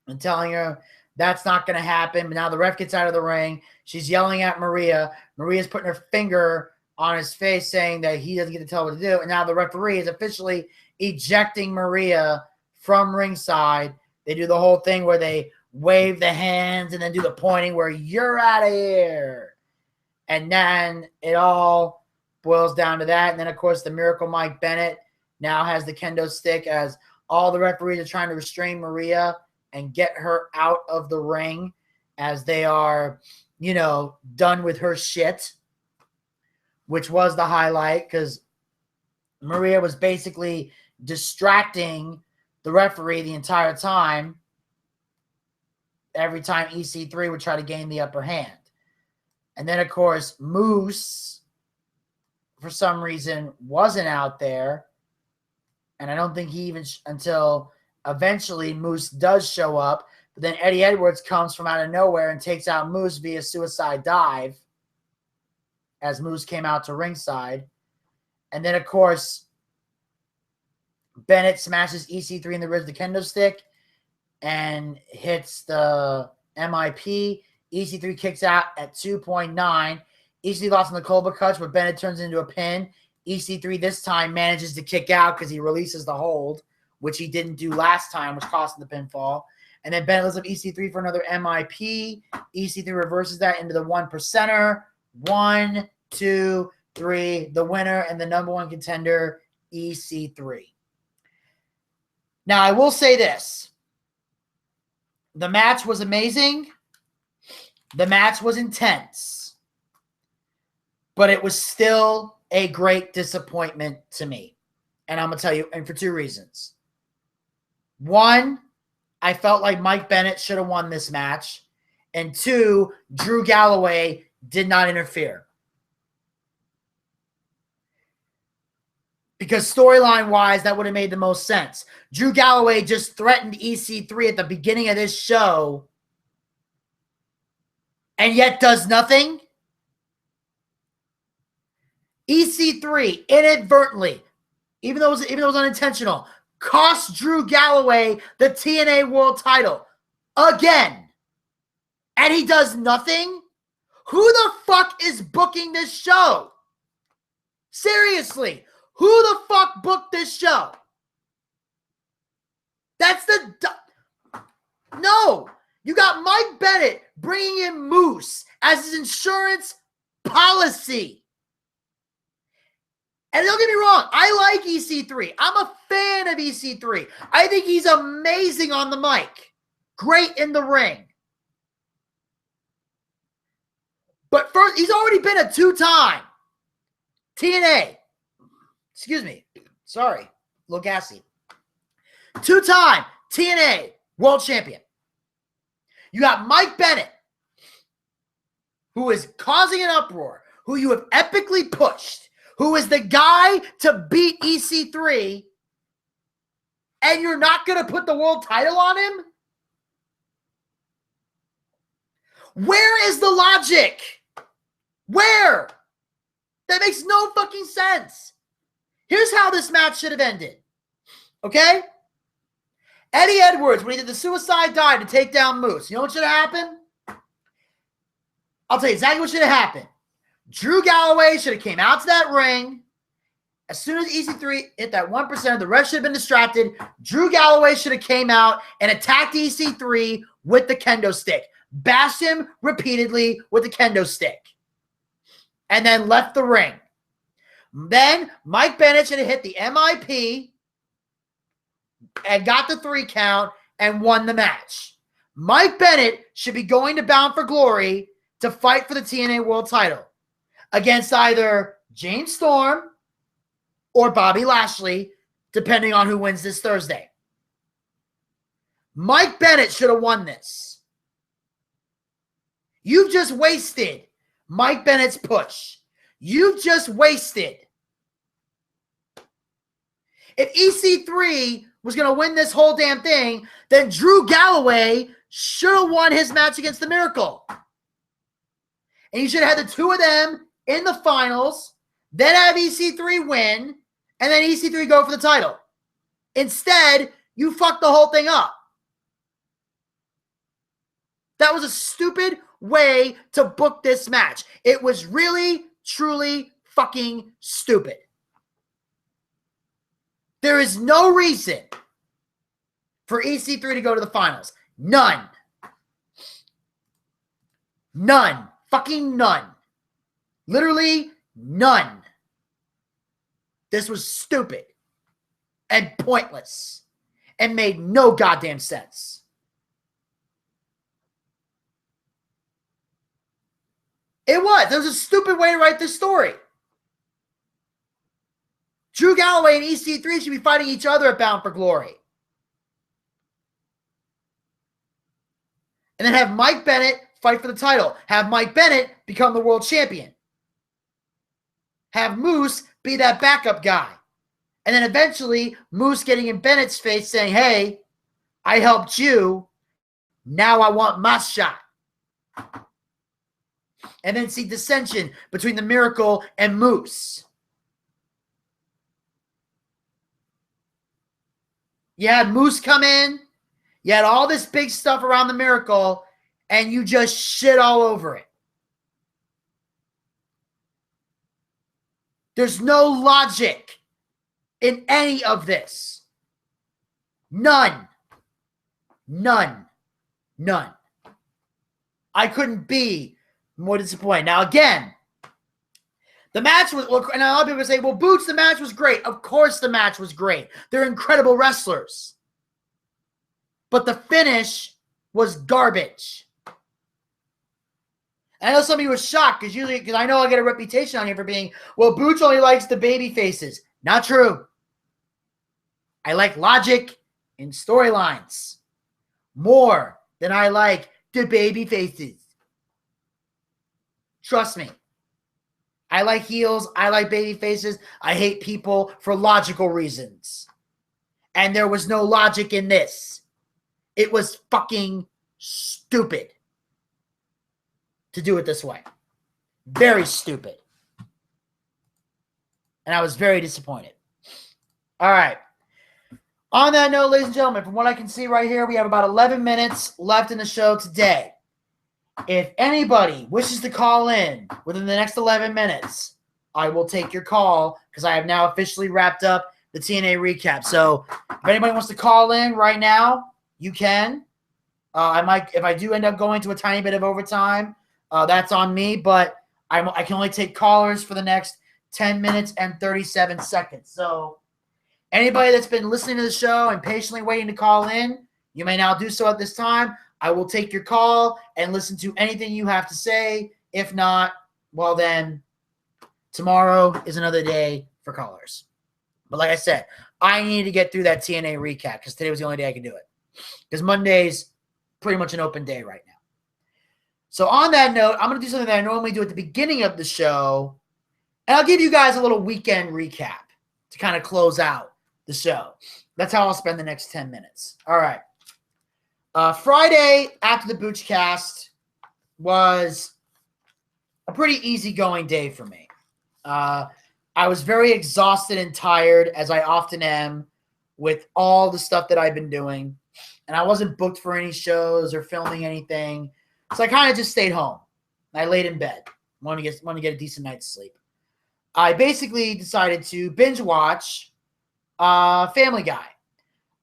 and telling her that's not going to happen. But now the ref gets out of the ring. She's yelling at Maria. Maria's putting her finger on his face saying that he doesn't get to tell what to do. And now the referee is officially ejecting Maria from ringside. They do the whole thing where they wave the hands and then do the pointing where you're out of here. And then it all boils down to that. And then, of course, the Miracle Mike Bennett now has the kendo stick as all the referees are trying to restrain Maria and get her out of the ring as they are, done with her shit, which was the highlight because Maria was basically distracting the referee the entire time. Every time EC3 would try to gain the upper hand. And then, of course, Moose for some reason, wasn't out there. And I don't think he even, until eventually Moose does show up. But then Eddie Edwards comes from out of nowhere and takes out Moose via suicide dive as Moose came out to ringside. And then, of course, Bennett smashes EC3 in the ribs with the kendo stick and hits the MIP. EC3 kicks out at 2.9. EC3 lost in the Cobra Clutch, but Bennett turns into a pin. EC3 this time manages to kick out because he releases the hold, which he didn't do last time, which cost him the pinfall. And then Bennett lifts up EC3 for another MIP. EC3 reverses that into the 1%er. 1, 2, 3. The winner and the number one contender, EC3. Now, I will say this. The match was amazing. The match was intense. But it was still a great disappointment to me. And I'm going to tell you, and for two reasons. One, I felt like Mike Bennett should have won this match. And two, Drew Galloway did not interfere. Because storyline-wise, that would have made the most sense. Drew Galloway just threatened EC3 at the beginning of this show and yet does nothing. EC3 inadvertently, even though it was unintentional, cost Drew Galloway the TNA World title again. And he does nothing? Who the fuck is booking this show? Seriously, who the fuck booked this show? That's the... No! You got Mike Bennett bringing in Moose as his insurance policy. And don't get me wrong, I like EC3. I'm a fan of EC3. I think he's amazing on the mic. Great in the ring. But first, he's already been a two-time TNA. Excuse me. Sorry. A little gassy. Two-time TNA World Champion. You got Mike Bennett, who is causing an uproar, who you have epically pushed, who is the guy to beat EC3, and you're not going to put the world title on him? Where is the logic? Where? That makes no fucking sense. Here's how this match should have ended. Okay? Eddie Edwards, when he did the suicide dive to take down Moose, you know what should have happened? I'll tell you exactly what should have happened. Drew Galloway should have came out to that ring. As soon as EC3 hit that 1%, the ref should have been distracted. Drew Galloway should have came out and attacked EC3 with the kendo stick. Bashed him repeatedly with the kendo stick. And then left the ring. Then Mike Bennett should have hit the MIP and got the 3 count and won the match. Mike Bennett should be going to Bound for Glory to fight for the TNA World title against either James Storm or Bobby Lashley, depending on who wins this Thursday. Mike Bennett should have won this. You've just wasted Mike Bennett's push. You've just wasted. If EC3 was going to win this whole damn thing, then Drew Galloway should have won his match against the Miracle. And you should have had the two of them in the finals, then have EC3 win, and then EC3 go for the title. Instead, you fucked the whole thing up. That was a stupid way to book this match. It was really, truly fucking stupid. There is no reason for EC3 to go to the finals. None. None. Fucking none. Literally none. This was stupid and pointless and made no goddamn sense. It was. There was a stupid way to write this story. Drew Galloway and EC3 should be fighting each other at Bound for Glory. And then have Mike Bennett fight for the title. Have Mike Bennett become the world champion. have Moose be that backup guy. And then eventually Moose getting in Bennett's face saying, hey, I helped you. Now I want my shot. And then see dissension between the Miracle and Moose. You had Moose come in. You had all this big stuff around the Miracle, and you just shit all over it. There's no logic in any of this. None. I couldn't be more disappointed. Now, again, the match was, and a lot of people say, well, Booch, the match was great. Of course the match was great. They're incredible wrestlers. But the finish was garbage. And I know some of you were shocked because I know I get a reputation on here for being, well, Booch only likes the baby faces. Not true. I like logic in storylines more than I like the baby faces. Trust me. I like heels. I like baby faces. I hate people for logical reasons. And there was no logic in this. It was fucking stupid to do it this way. Very stupid. And I was very disappointed. All right. On that note, ladies and gentlemen, from what I can see right here, we have about 11 minutes left in the show today. If anybody wishes to call in within the next 11 minutes, I will take your call because I have now officially wrapped up the TNA recap. So if anybody wants to call in right now, you can. I might, if I do end up going to a tiny bit of overtime, that's on me. But I can only take callers for the next 10 minutes and 37 seconds. So anybody that's been listening to the show and patiently waiting to call in, you may now do so at this time. I will take your call and listen to anything you have to say. If not, well then, tomorrow is another day for callers. But like I said, I need to get through that TNA recap because today was the only day I could do it. Because Monday's pretty much an open day right now. So on that note, I'm going to do something that I normally do at the beginning of the show. And I'll give you guys a little weekend recap to kind of close out the show. That's how I'll spend the next 10 minutes. All right. Friday after the Boochcast was a pretty easygoing day for me. I was very exhausted and tired, as I often am, with all the stuff that I've been doing. And I wasn't booked for any shows or filming anything. So I kind of just stayed home. I laid in bed. Want to get a decent night's sleep. I basically decided to binge watch Family Guy.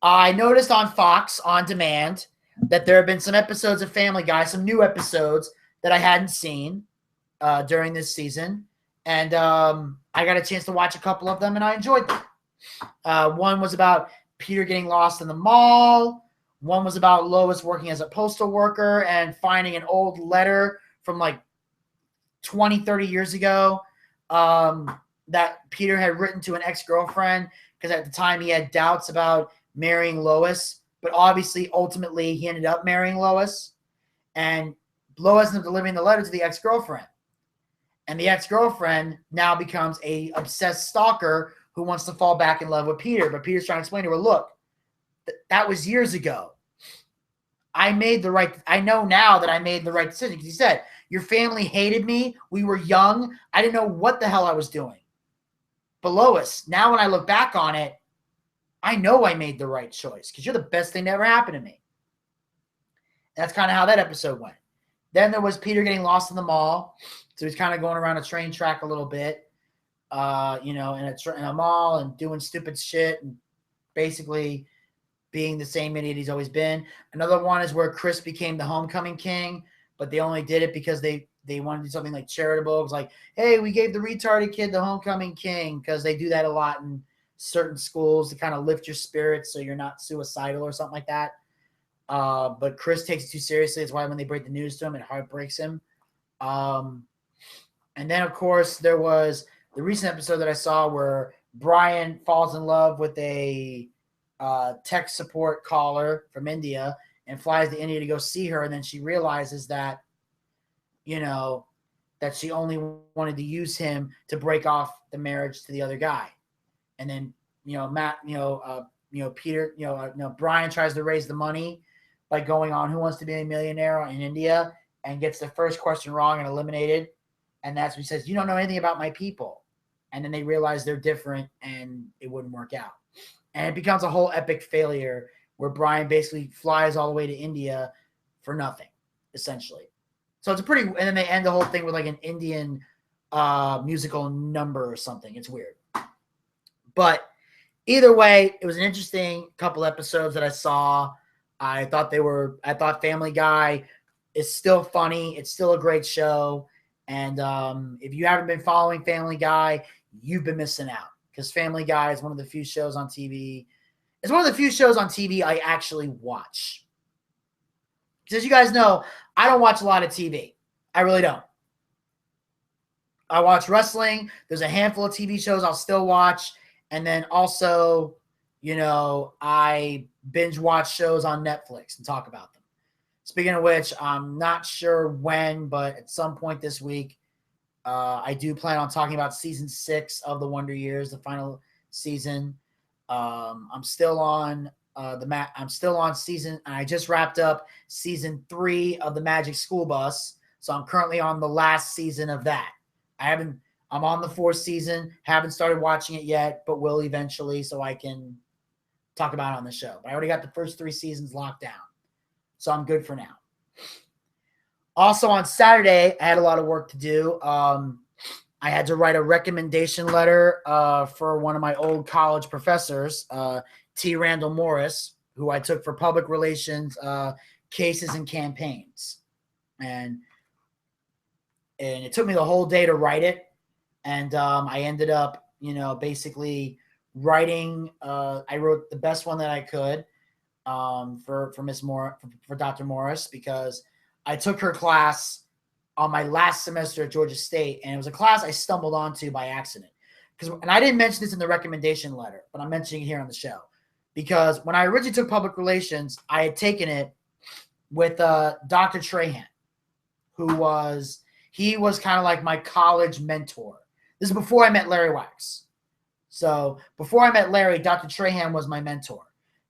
I noticed on Fox On Demand that there have been some episodes of Family Guy, some new episodes that I hadn't seen during this season. And I got a chance to watch a couple of them, and I enjoyed them. One was about Peter getting lost in the mall. One was about Lois working as a postal worker and finding an old letter from like 20, 30 years ago that Peter had written to an ex-girlfriend because at the time he had doubts about marrying Lois. But obviously, ultimately, he ended up marrying Lois. And Lois ended up delivering the letter to the ex-girlfriend. And the ex-girlfriend now becomes a obsessed stalker who wants to fall back in love with Peter. But Peter's trying to explain to her, look, that was years ago. I know now that I made the right decision. Because he said, your family hated me. We were young. I didn't know what the hell I was doing. But Lois, now when I look back on it, I know I made the right choice because you're the best thing that ever happened to me. That's kind of how that episode went. Then there was Peter getting lost in the mall. So he's kind of going around a train track a little bit, in a mall and doing stupid shit and basically being the same idiot he's always been. Another one is where Chris became the homecoming king, but they only did it because they wanted to do something like charitable. It was like, hey, we gave the retarded kid the homecoming king because they do that a lot in certain schools to kind of lift your spirits so you're not suicidal or something like that. But Chris takes it too seriously. That's why when they break the news to him, it heartbreaks him. And then, of course, there was the recent episode that I saw where Brian falls in love with a tech support caller from India and flies to India to go see her. And then she realizes that, that she only wanted to use him to break off the marriage to the other guy. And then, Peter, Brian tries to raise the money by going on Who Wants to Be a Millionaire in India and gets the first question wrong and eliminated. And that's when he says, you don't know anything about my people. And then they realize they're different and it wouldn't work out. And it becomes a whole epic failure where Brian basically flies all the way to India for nothing, essentially. So it's and then they end the whole thing with like an Indian musical number or something. It's weird. But either way, it was an interesting couple episodes that I saw. I thought Family Guy is still funny. It's still a great show. And if you haven't been following Family Guy, you've been missing out, because Family Guy is one of the few shows on TV. It's one of the few shows on TV I actually watch. Because as you guys know, I don't watch a lot of TV. I really don't. I watch wrestling. There's a handful of TV shows I'll still watch. And then also, I binge watch shows on Netflix and talk about them. Speaking of which, I'm not sure when, but at some point this week, I do plan on talking about season 6 of The Wonder Years, the final season. I'm still on season. I just wrapped up season 3 of the Magic School Bus, so I'm currently on the last season of that. I'm on the 4th season. Haven't started watching it yet, but will eventually, so I can talk about it on the show. But I already got the first 3 seasons locked down, so I'm good for now. Also on Saturday, I had a lot of work to do. I had to write a recommendation letter for one of my old college professors, T. Randall Morris, who I took for public relations cases and campaigns. And it took me the whole day to write it. And I ended up, basically writing. I wrote the best one that I could for Dr. Morris, because I took her class on my last semester at Georgia State, and it was a class I stumbled onto by accident. And I didn't mention this in the recommendation letter, but I'm mentioning it here on the show. Because when I originally took public relations, I had taken it with Dr. Trahan, who was kind of like my college mentor. This is before I met Larry Wax. So before I met Larry, Dr. Trahan was my mentor,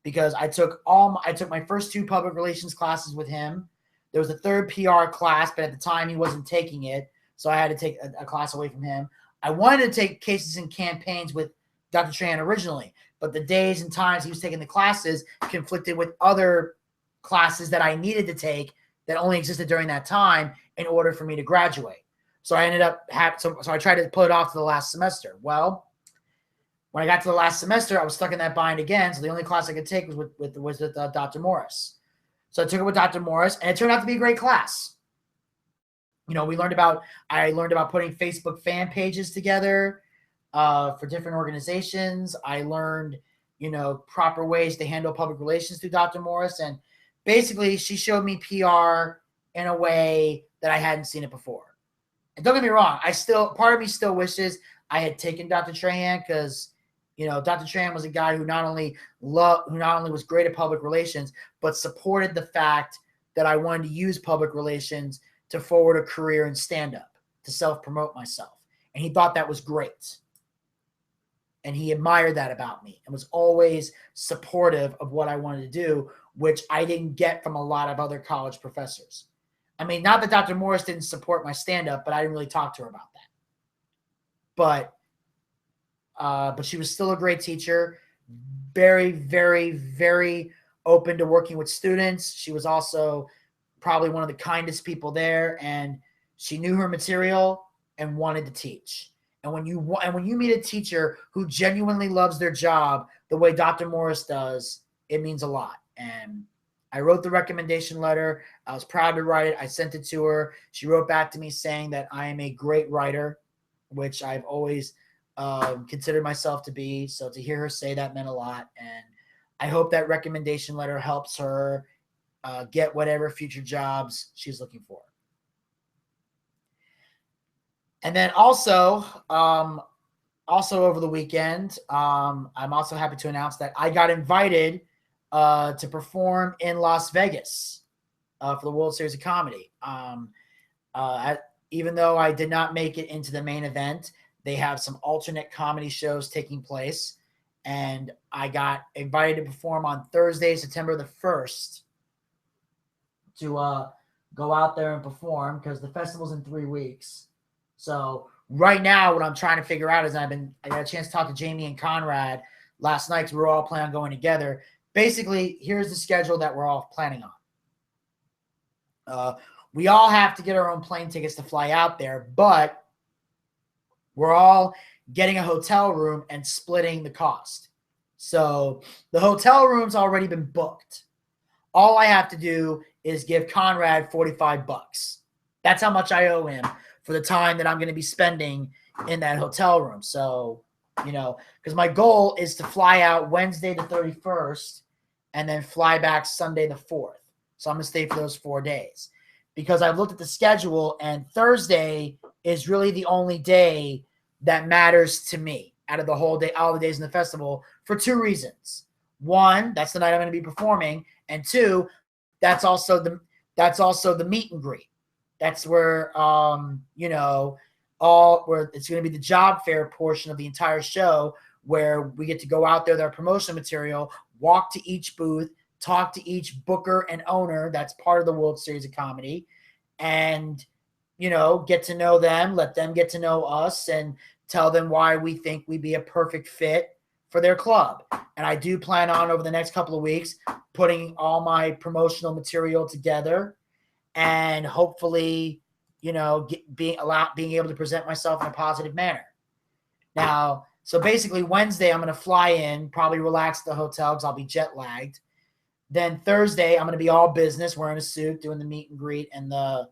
because I took my first 2 public relations classes with him. There was a 3rd PR class, but at the time he wasn't taking it, so I had to take a class away from him. I wanted to take cases and campaigns with Dr. Trahan originally, but the days and times he was taking the classes conflicted with other classes that I needed to take that only existed during that time in order for me to graduate. So I ended up so I tried to put it off to the last semester. Well, when I got to the last semester, I was stuck in that bind again, so the only class I could take was with Dr. Morris. So I took it with Dr. Morris, and it turned out to be a great class. I learned about putting Facebook fan pages together for different organizations. I learned, proper ways to handle public relations through Dr. Morris. And basically, she showed me PR in a way that I hadn't seen it before. And don't get me wrong, part of me still wishes I had taken Dr. Trahan, because Dr. Trahan was a guy who not only was great at public relations, but supported the fact that I wanted to use public relations to forward a career in stand-up, to self-promote myself. And he thought that was great. And he admired that about me and was always supportive of what I wanted to do, which I didn't get from a lot of other college professors. I mean, not that Dr. Morris didn't support my stand-up, but I didn't really talk to her about that. But she was still a great teacher, very, very, very open to working with students. She was also probably one of the kindest people there, and she knew her material and wanted to teach. And when you meet a teacher who genuinely loves their job the way Dr. Morris does, it means a lot. And I wrote the recommendation letter. I was proud to write it. I sent it to her. She wrote back to me saying that I am a great writer, which I've always considered myself to be. So to hear her say that meant a lot. And I hope that recommendation letter helps her get whatever future jobs she's looking for. And then also over the weekend, I'm also happy to announce that I got invited to perform in Las Vegas for the World Series of Comedy. even though I did not make it into the main event, they have some alternate comedy shows taking place. And I got invited to perform on Thursday, September the 1st, to go out there and perform because the festival's in 3 weeks. So right now, what I'm trying to figure out is I got a chance to talk to Jamie and Conrad last night because we were all planning on going together. Basically, here's the schedule that we're all planning on. We all have to get our own plane tickets to fly out there, but we're all getting a hotel room and splitting the cost. So the hotel room's already been booked. All I have to do is give Conrad $45. That's how much I owe him for the time that I'm going to be spending in that hotel room. So, because my goal is to fly out Wednesday the 31st and then fly back Sunday the 4th. So I'm going to stay for those 4 days because I've looked at the schedule and Thursday is really the only day that matters to me out of the whole day, all the days in the festival for 2 reasons. One, that's the night I'm going to be performing. And 2, that's also the meet and greet. That's where, where it's going to be the job fair portion of the entire show where we get to go out there with our promotional material, walk to each booth, talk to each booker and owner that's part of the World Series of Comedy, and, get to know them, let them get to know us, and tell them why we think we'd be a perfect fit for their club. And I do plan on over the next couple of weeks putting all my promotional material together and hopefully, being able to present myself in a positive manner. Now, so basically Wednesday I'm going to fly in, probably relax at the hotel because I'll be jet lagged. Then Thursday I'm going to be all business, wearing a suit, doing the meet and greet and the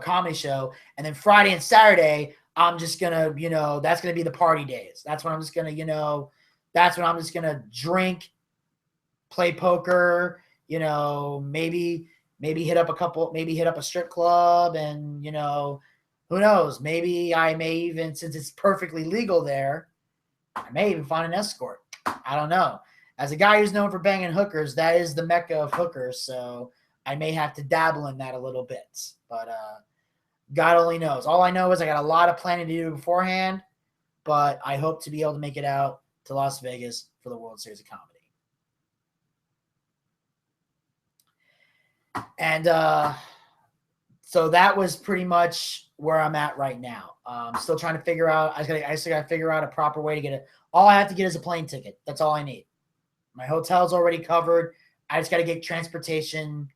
comedy show. And then Friday and Saturday I'm just going to, that's going to be the party days. That's when I'm just going to, that's when I'm just going to drink, play poker, maybe hit up a strip club and, who knows, maybe I may even, since it's perfectly legal there, I may even find an escort. I don't know. As a guy who's known for banging hookers, that is the mecca of hookers. So I may have to dabble in that a little bit, but, God only knows. All I know is I got a lot of planning to do beforehand, but I hope to be able to make it out to Las Vegas for the World Series of Comedy. And so that was pretty much where I'm at right now. Still trying to figure out. I still got to figure out a proper way to get it. All I have to get is a plane ticket. That's all I need. My hotel's already covered. I just got to get transportation.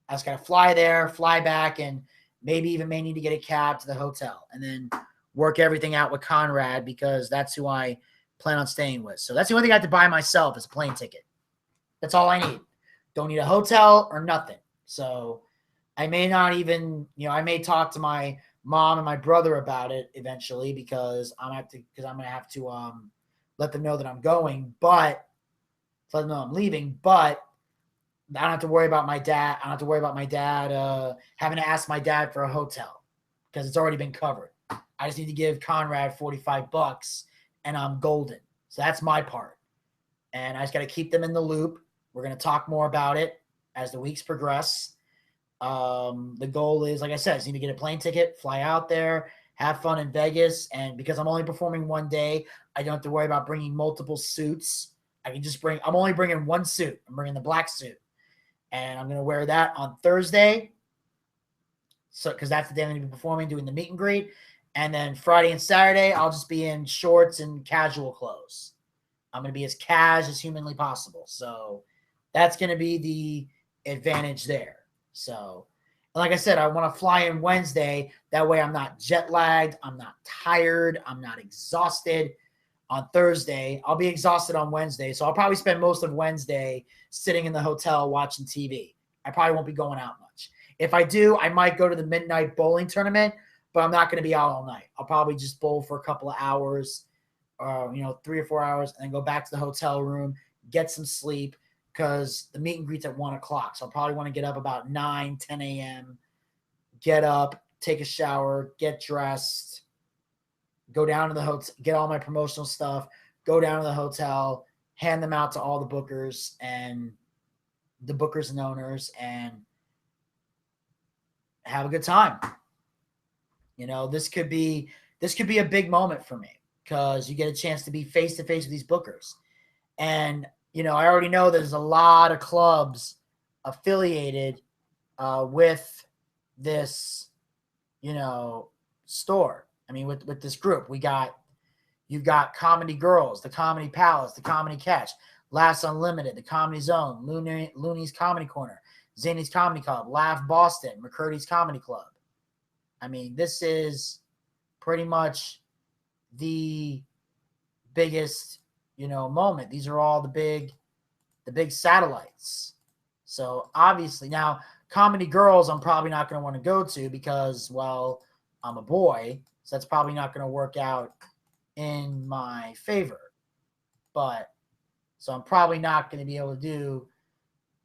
I just got to fly there, fly back, and maybe even may need to get a cab to the hotel and then work everything out with Conrad because that's who I plan on staying with. So that's the only thing I have to buy myself is a plane ticket. That's all I need. Don't need a hotel or nothing. So I may not even, I may talk to my mom and my brother about it eventually because I'm going to have to let them know that I'm going, but let them know I'm leaving, but I don't have to worry about my dad. I don't have to worry about my dad having to ask my dad for a hotel because it's already been covered. I just need to give Conrad $45 and I'm golden. So that's my part. And I just got to keep them in the loop. We're going to talk more about it as the weeks progress. The goal is, like I said, I just need to get a plane ticket, fly out there, have fun in Vegas. And because I'm only performing one day, I don't have to worry about bringing multiple suits. I'm only bringing one suit. I'm bringing the black suit. And I'm going to wear that on Thursday. So, because that's the day I'm going to be performing, doing the meet and greet. And then Friday and Saturday, I'll just be in shorts and casual clothes. I'm going to be as cash as humanly possible. So that's going to be the advantage there. So, like I said, I want to fly in Wednesday. That way I'm not jet lagged. I'm not tired. I'm not exhausted. On Thursday, I'll be exhausted on Wednesday. So I'll probably spend most of Wednesday sitting in the hotel watching TV. I probably won't be going out much. If I do, I might go to the midnight bowling tournament, but I'm not going to be out all night. I'll probably just bowl for a couple of hours, 3 or 4 hours, and then go back to the hotel room, get some sleep, because the meet and greet's at 1 o'clock. So I'll probably want to get up about 9, 10 a.m., get up, take a shower, get dressed, go down to the hotel, get all my promotional stuff, go down to the hotel, hand them out to all the bookers and owners, and have a good time. You know, this could be a big moment for me because you get a chance to be face to face with these bookers. And, you know, I already know there's a lot of clubs affiliated with this, you know, store. I mean, with this group, you've got Comedy Girls, the Comedy Palace, the Comedy Catch, Laughs Unlimited, the Comedy Zone, Looney's Comedy Corner, Zany's Comedy Club, Laugh Boston, McCurdy's Comedy Club. I mean, this is pretty much the biggest, you know, moment. These are all the big satellites. So obviously now Comedy Girls I'm probably not going to want to go to because, well, I'm a boy, so that's probably not going to work out in my favor. But so I'm probably not going to be able to do,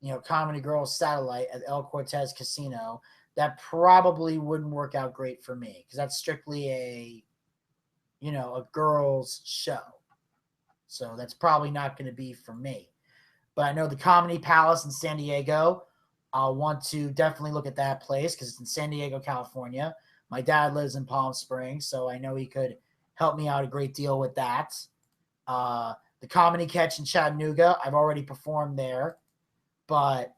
you know, Comedy Girls satellite at El Cortez Casino. That probably wouldn't work out great for me because that's strictly a, you know, a girls show. So that's probably not going to be for me. But I know the Comedy Palace in San Diego, I'll want to definitely look at that place because it's in San Diego, California. My dad lives in Palm Springs, so I know he could help me out a great deal with that. The Comedy Catch in Chattanooga, I've already performed there. But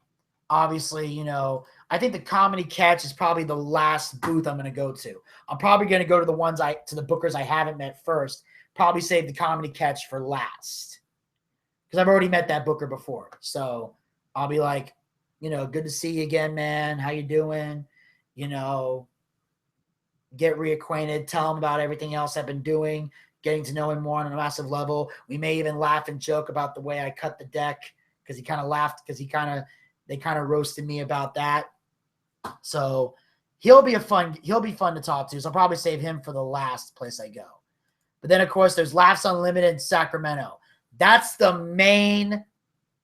obviously, you know, I think the Comedy Catch is probably the last booth I'm going to go to. I'm probably going to go to the bookers I haven't met first. Probably save the Comedy Catch for last because I've already met that booker before. So I'll be like, you know, good to see you again, man. How you doing? You know, get reacquainted, tell him about everything else I've been doing, getting to know him more on a massive level. We may even laugh and joke about the way I cut the deck because he kind of laughed because they kind of roasted me about that. So he'll be fun to talk to. So I'll probably save him for the last place I go. But then, of course, there's Laughs Unlimited in Sacramento. That's the main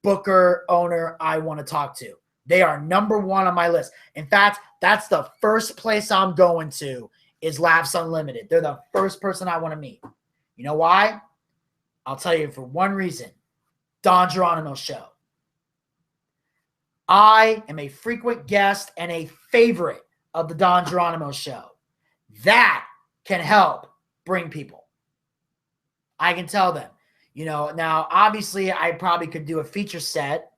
booker owner I want to talk to. They are number one on my list. In fact, that's the first place I'm going to is Laughs Unlimited. They're the first person I want to meet. You know why? I'll tell you for one reason. Don Geronimo's show. I am a frequent guest and a favorite of the Don Geronimo show. That can help bring people. I can tell them. You know, now, obviously, I probably could do a feature set,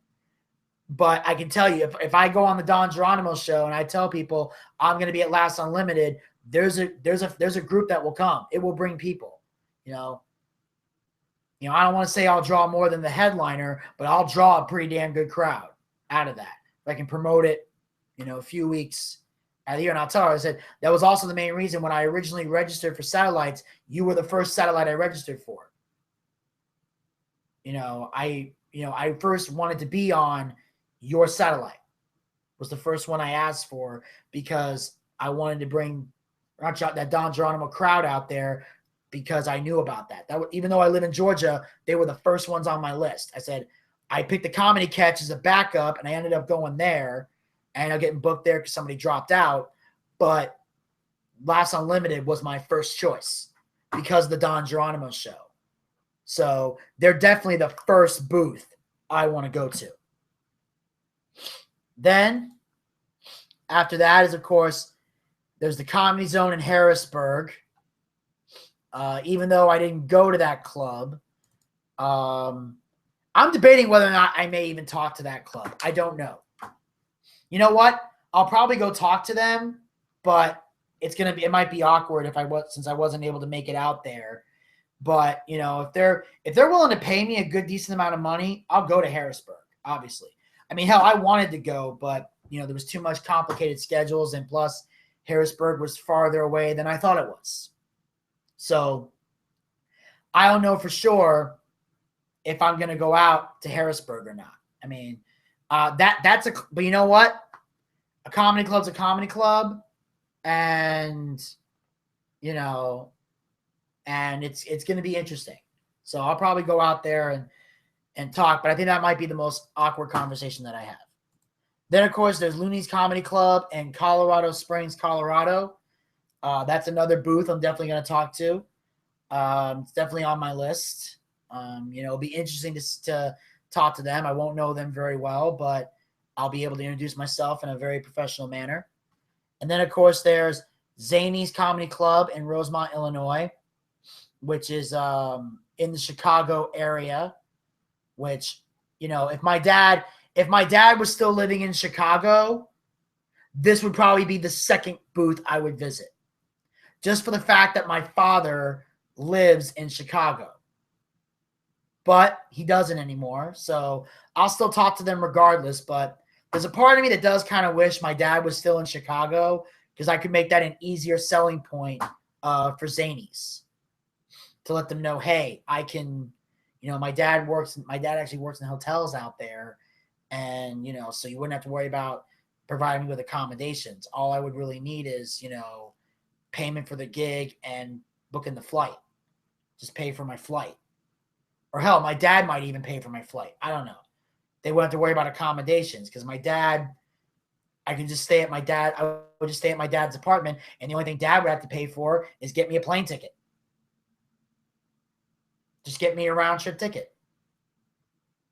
but I can tell you, if I go on the Don Geronimo show and I tell people I'm going to be at Laughs Unlimited, there's a group that will come. It will bring people, you know. I don't want to say I'll draw more than the headliner, but I'll draw a pretty damn good crowd out of that. If I can promote it, you know, a few weeks out of the year. And I'll tell her, I said, that was also the main reason when I originally registered for satellites, you were the first satellite I registered for. I first wanted to be on your satellite. Was the first one I asked for because I wanted to bring that Don Geronimo crowd out there because I knew about that. Even though I live in Georgia, they were the first ones on my list. I said, I picked the Comedy Catch as a backup, and I ended up going there, and I'm getting booked there because somebody dropped out. But Laughs Unlimited was my first choice because of the Don Geronimo show. So they're definitely the first booth I want to go to. Then, after that is, of course, there's the Comedy Zone in Harrisburg. Even though I didn't go to that club, I'm debating whether or not I may even talk to that club. I don't know. You know what? I'll probably go talk to them, but it might be awkward since I wasn't able to make it out there. But, you know, if they're willing to pay me a good decent amount of money, I'll go to Harrisburg, obviously. I mean, hell, I wanted to go, but, you know, there was too much complicated schedules, and plus Harrisburg was farther away than I thought it was. So I don't know for sure if I'm going to go out to Harrisburg or not. I mean, but you know what? A comedy club's a comedy club, and, you know, and it's going to be interesting. So I'll probably go out there and talk, but I think that might be the most awkward conversation that I have. Then, of course, there's Looney's Comedy Club in Colorado Springs, Colorado. That's another booth I'm definitely going to talk to. It's definitely on my list. It'll be interesting to talk to them. I won't know them very well, but I'll be able to introduce myself in a very professional manner. And then, of course, there's Zany's Comedy Club in Rosemont, Illinois, which is in the Chicago area, which, if my dad was still living in Chicago, this would probably be the second booth I would visit, just for the fact that my father lives in Chicago. But he doesn't anymore, so I'll still talk to them regardless. But there's a part of me that does kind of wish my dad was still in Chicago, because I could make that an easier selling point for Zanies, to let them know, hey, I can, my dad actually works in hotels out there, and, so you wouldn't have to worry about providing me with accommodations. All I would really need is, payment for the gig and booking the flight. Just pay for my flight. Or hell, my dad might even pay for my flight. I don't know. They wouldn't have to worry about accommodations, because my dad, I would just stay at my dad's apartment, and the only thing dad would have to pay for is get me a plane ticket. Just get me a round trip ticket.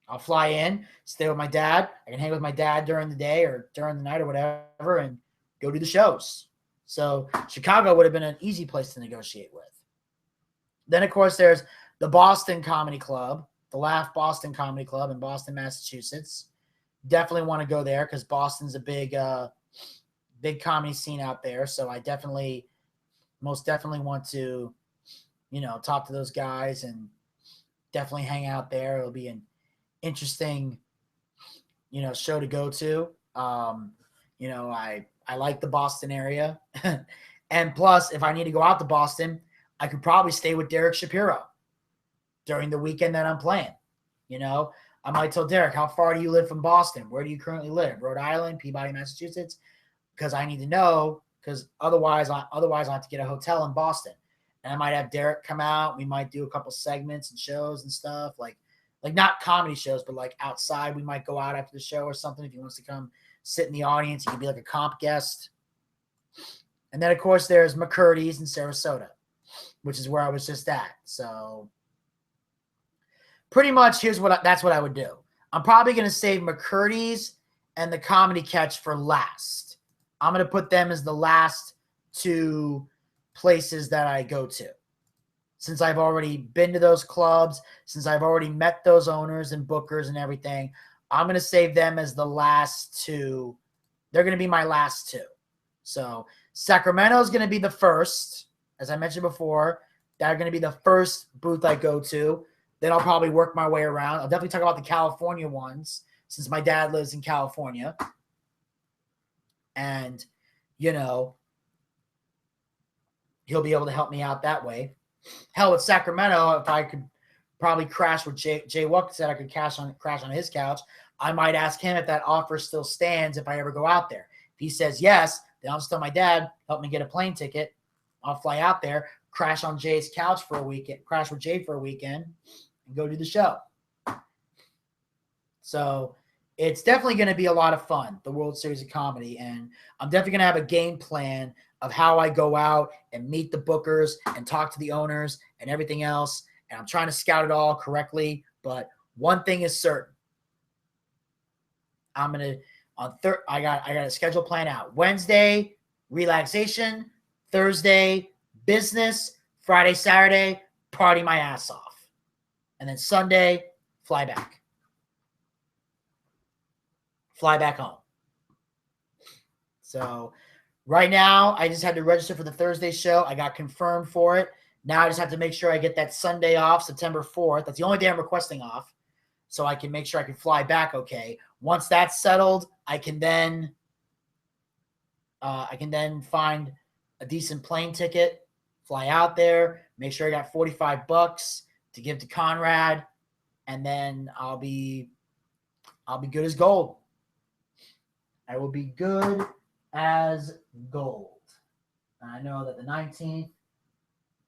I'll fly in, stay with my dad. I can hang with my dad during the day or during the night or whatever, and go do the shows. So Chicago would have been an easy place to negotiate with. Then, of course, there's the Boston Comedy Club, the Laugh Boston Comedy Club in Boston, Massachusetts. Definitely want to go there, because Boston's a big comedy scene out there. So I most definitely want to, talk to those guys and definitely hang out there. It'll be an interesting, show to go to. I like the Boston area. And plus, if I need to go out to Boston, I could probably stay with Derek Shapiro during the weekend that I'm playing. I might tell Derek, how far do you live from Boston? Where do you currently live? Rhode Island, Peabody, Massachusetts? Because I need to know, because otherwise I'll have to get a hotel in Boston. And I might have Derek come out. We might do a couple segments and shows and stuff, like not comedy shows, but like outside. We might go out after the show or something. If he wants to come sit in the audience, he could be like a comp guest. And then, of course, there's McCurdy's in Sarasota, which is where I was just at. So pretty much that's what I would do. I'm probably going to save McCurdy's and the Comedy Catch for last. I'm going to put them as the last two places that I go to. Since I've already been to those clubs, since I've already met those owners and bookers and everything, I'm going to save them as the last two. They're going to be my last two. So Sacramento is going to be the first, as I mentioned before. They're going to be the first booth I go to. Then I'll probably work my way around. I'll definitely talk about the California ones, since my dad lives in California. And, he'll be able to help me out that way. Hell, with Sacramento, if I could probably crash with Jay Wuck said I could crash on his couch, I might ask him if that offer still stands if I ever go out there. If he says yes, then I'll just tell my dad, help me get a plane ticket. I'll fly out there, crash on Jay's couch for a weekend, crash with Jay for a weekend, and go do the show. So it's definitely going to be a lot of fun, the World Series of Comedy. And I'm definitely going to have a game plan of how I go out and meet the bookers and talk to the owners and everything else. And I'm trying to scout it all correctly. But one thing is certain. I got a schedule plan out. Wednesday, relaxation. Thursday, business. Friday, Saturday, party my ass off. And then Sunday, fly back. Fly back home. So right now, I just had to register for the Thursday show. I got confirmed for it. Now I just have to make sure I get that Sunday off, September 4th. That's the only day I'm requesting off, so I can make sure I can fly back okay. Once that's settled, I can then find a decent plane ticket, fly out there, make sure I got $45 to give to Conrad, and then I'll be good as gold. I will be good as gold. And I know that the 19th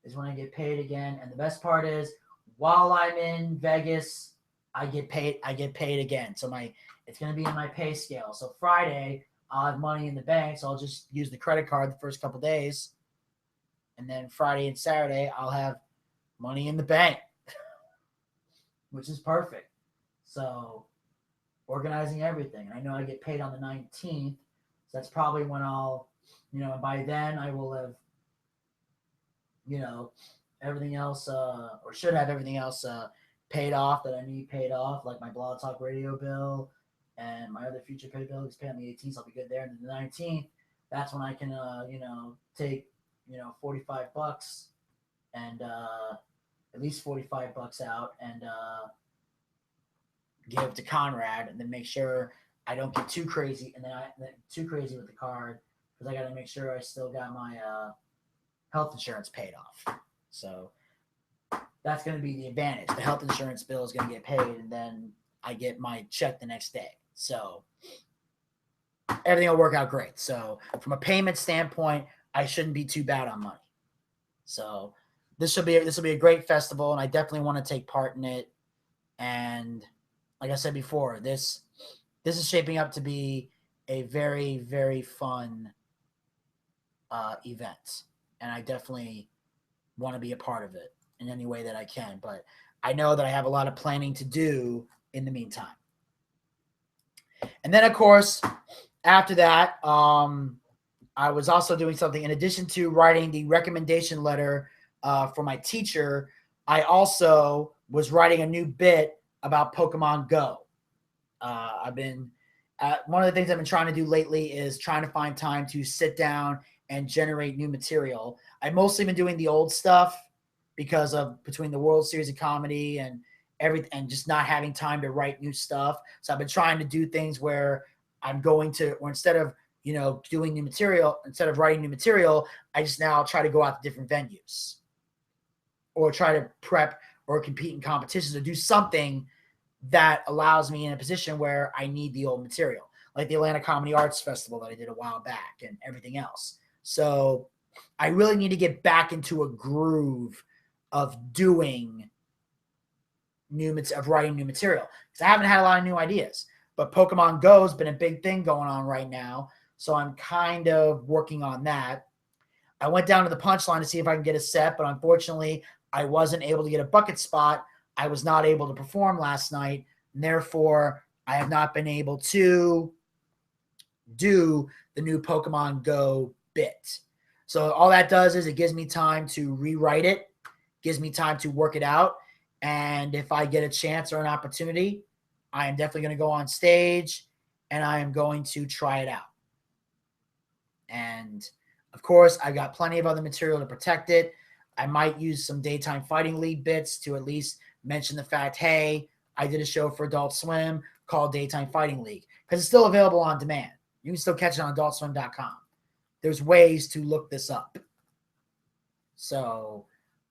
is when I get paid again. And the best part is, while I'm in Vegas, I get paid again. So it's going to be in my pay scale. So Friday, I'll have money in the bank. So I'll just use the credit card the first couple days. And then Friday and Saturday, I'll have money in the bank, which is perfect. So organizing everything. And I know I get paid on the 19th. So that's probably when I'll By then I will have, everything else, or should have everything else paid off that I need paid off, like my Blog Talk Radio bill and my other future pay bill is paid on the 18th, so I'll be good there. And then the 19th, that's when I can, take, $45 and at least $45 out and give to Conrad, and then make sure I don't get too crazy, and then too crazy with the card, because I got to make sure I still got my health insurance paid off. So that's going to be the advantage. The health insurance bill is going to get paid, and then I get my check the next day. So everything will work out great. So from a payment standpoint, I shouldn't be too bad on money. So this will be a great festival, and I definitely want to take part in it. And like I said before, this is shaping up to be a very, very fun event, and I definitely want to be a part of it in any way that I can. But I know that I have a lot of planning to do in the meantime. And then, of course, after that, I was also doing something in addition to writing the recommendation letter for my teacher. I also was writing a new bit about Pokemon Go. One of the things I've been trying to do lately is trying to find time to sit down and generate new material. I've mostly been doing the old stuff because of between the World Series of Comedy and everything, and just not having time to write new stuff. So I've been trying to do things where instead of doing new material, instead of writing new material, I just now try to go out to different venues or try to prep or compete in competitions or do something that allows me in a position where I need the old material, like the Atlanta Comedy Arts Festival that I did a while back and everything else. So I really need to get back into a groove of writing new material, because I haven't had a lot of new ideas. But Pokemon Go has been a big thing going on right now, so I'm kind of working on that. I went down to the Punchline to see if I can get a set, but unfortunately, I wasn't able to get a bucket spot. I was not able to perform last night, and therefore, I have not been able to do the new Pokemon Go bit. So all that does is it gives me time to rewrite it, gives me time to work it out, and if I get a chance or an opportunity, I am definitely going to go on stage and I am going to try it out. And of course, I've got plenty of other material to protect it. I might use some Daytime Fighting League bits to at least mention the fact, hey, I did a show for Adult Swim called Daytime Fighting League, because it's still available on demand. You can still catch it on adultswim.com. There's ways to look this up. So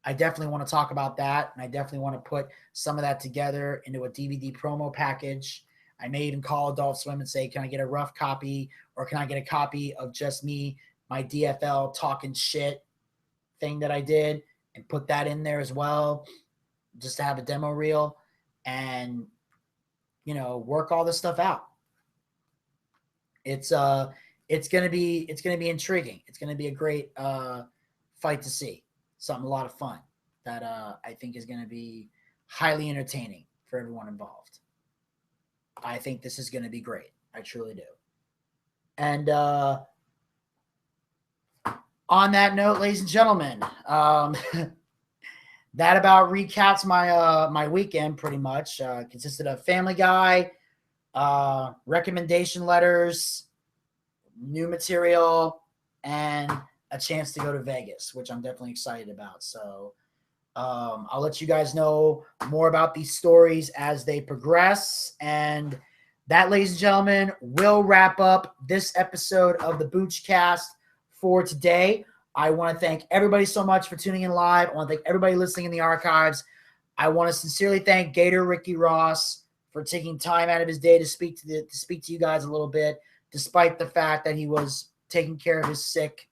I definitely want to talk about that, and I definitely want to put some of that together into a DVD promo package. I may even call Adult Swim and say, can I get a rough copy, or can I get a copy of just me, my DFL talking shit thing that I did, and put that in there as well, just to have a demo reel and, work all this stuff out. It's gonna be intriguing. It's gonna be a great fight to see. A lot of fun that I think is gonna be highly entertaining for everyone involved. I think this is gonna be great. I truly do. And on that note, ladies and gentlemen, that about recaps my weekend pretty much. Consisted of Family Guy, recommendation letters, new material, and a chance to go to Vegas, which I'm definitely excited about. So I'll let you guys know more about these stories as they progress. And that, ladies and gentlemen, will wrap up this episode of the Boochcast for today. I want to thank everybody so much for tuning in live. I want to thank everybody listening in the archives. I want to sincerely thank Gator Ricky Ross for taking time out of his day to speak to you guys a little bit, despite the fact that he was taking care of his sick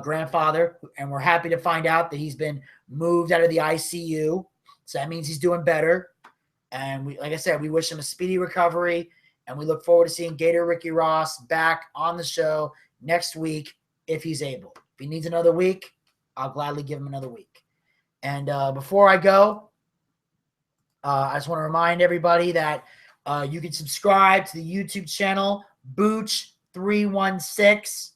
grandfather. And we're happy to find out that he's been moved out of the ICU. So that means he's doing better. And like I said, we wish him a speedy recovery. And we look forward to seeing Gator Ricky Ross back on the show next week if he's able. If he needs another week, I'll gladly give him another week. And before I go, I just want to remind everybody that you can subscribe to the YouTube channel, Booch316.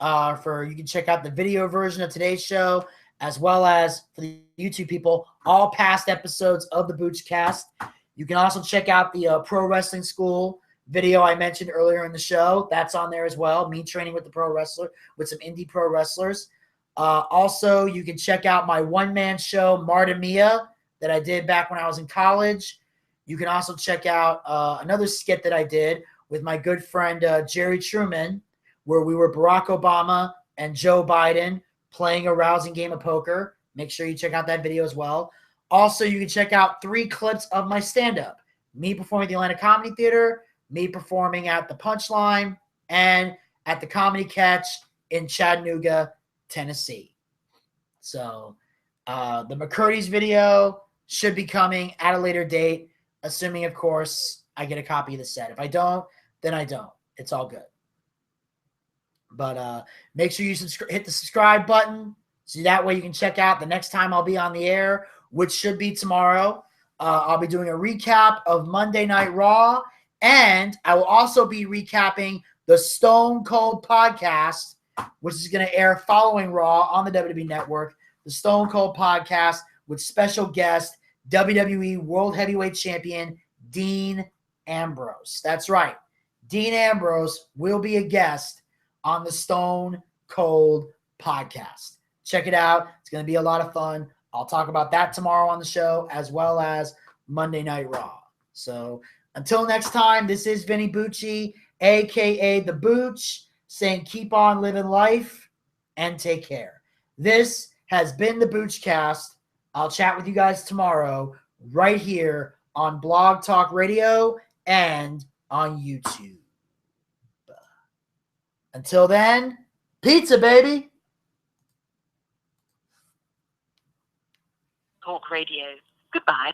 you can check out the video version of today's show, as well as for the YouTube people, all past episodes of the Boochcast. You can also check out the Pro Wrestling School video I mentioned earlier in the show. That's on there as well. Me training with some indie pro wrestlers. Also, you can check out my one-man show, Marta Mia, that I did back when I was in college. You can also check out another skit that I did with my good friend Jerry Truman, where we were Barack Obama and Joe Biden playing a rousing game of poker. Make sure you check out that video as well. Also, you can check out 3 clips of my stand-up. Me performing at the Atlanta Comedy Theater, me performing at the Punchline, and at the Comedy Catch in Chattanooga, Tennessee. So the McCurdy's video should be coming at a later date, assuming, of course, I get a copy of the set. If I don't, then I don't. It's all good. But make sure you hit the subscribe button so that way you can check out the next time I'll be on the air, which should be tomorrow. I'll be doing a recap of Monday Night Raw, and I will also be recapping the Stone Cold podcast, which is going to air following Raw on the WWE Network. The Stone Cold podcast with special guest WWE World Heavyweight Champion Dean Ambrose. That's right. Dean Ambrose will be a guest on the Stone Cold podcast. Check it out. It's going to be a lot of fun. I'll talk about that tomorrow on the show, as well as Monday Night Raw. So until next time, this is Vinny Bucci, a.k.a. The Booch, saying keep on living life and take care. This has been the Boochcast. I'll chat with you guys tomorrow right here on Blog Talk Radio and on YouTube. Until then, pizza, baby. Talk radio. Goodbye.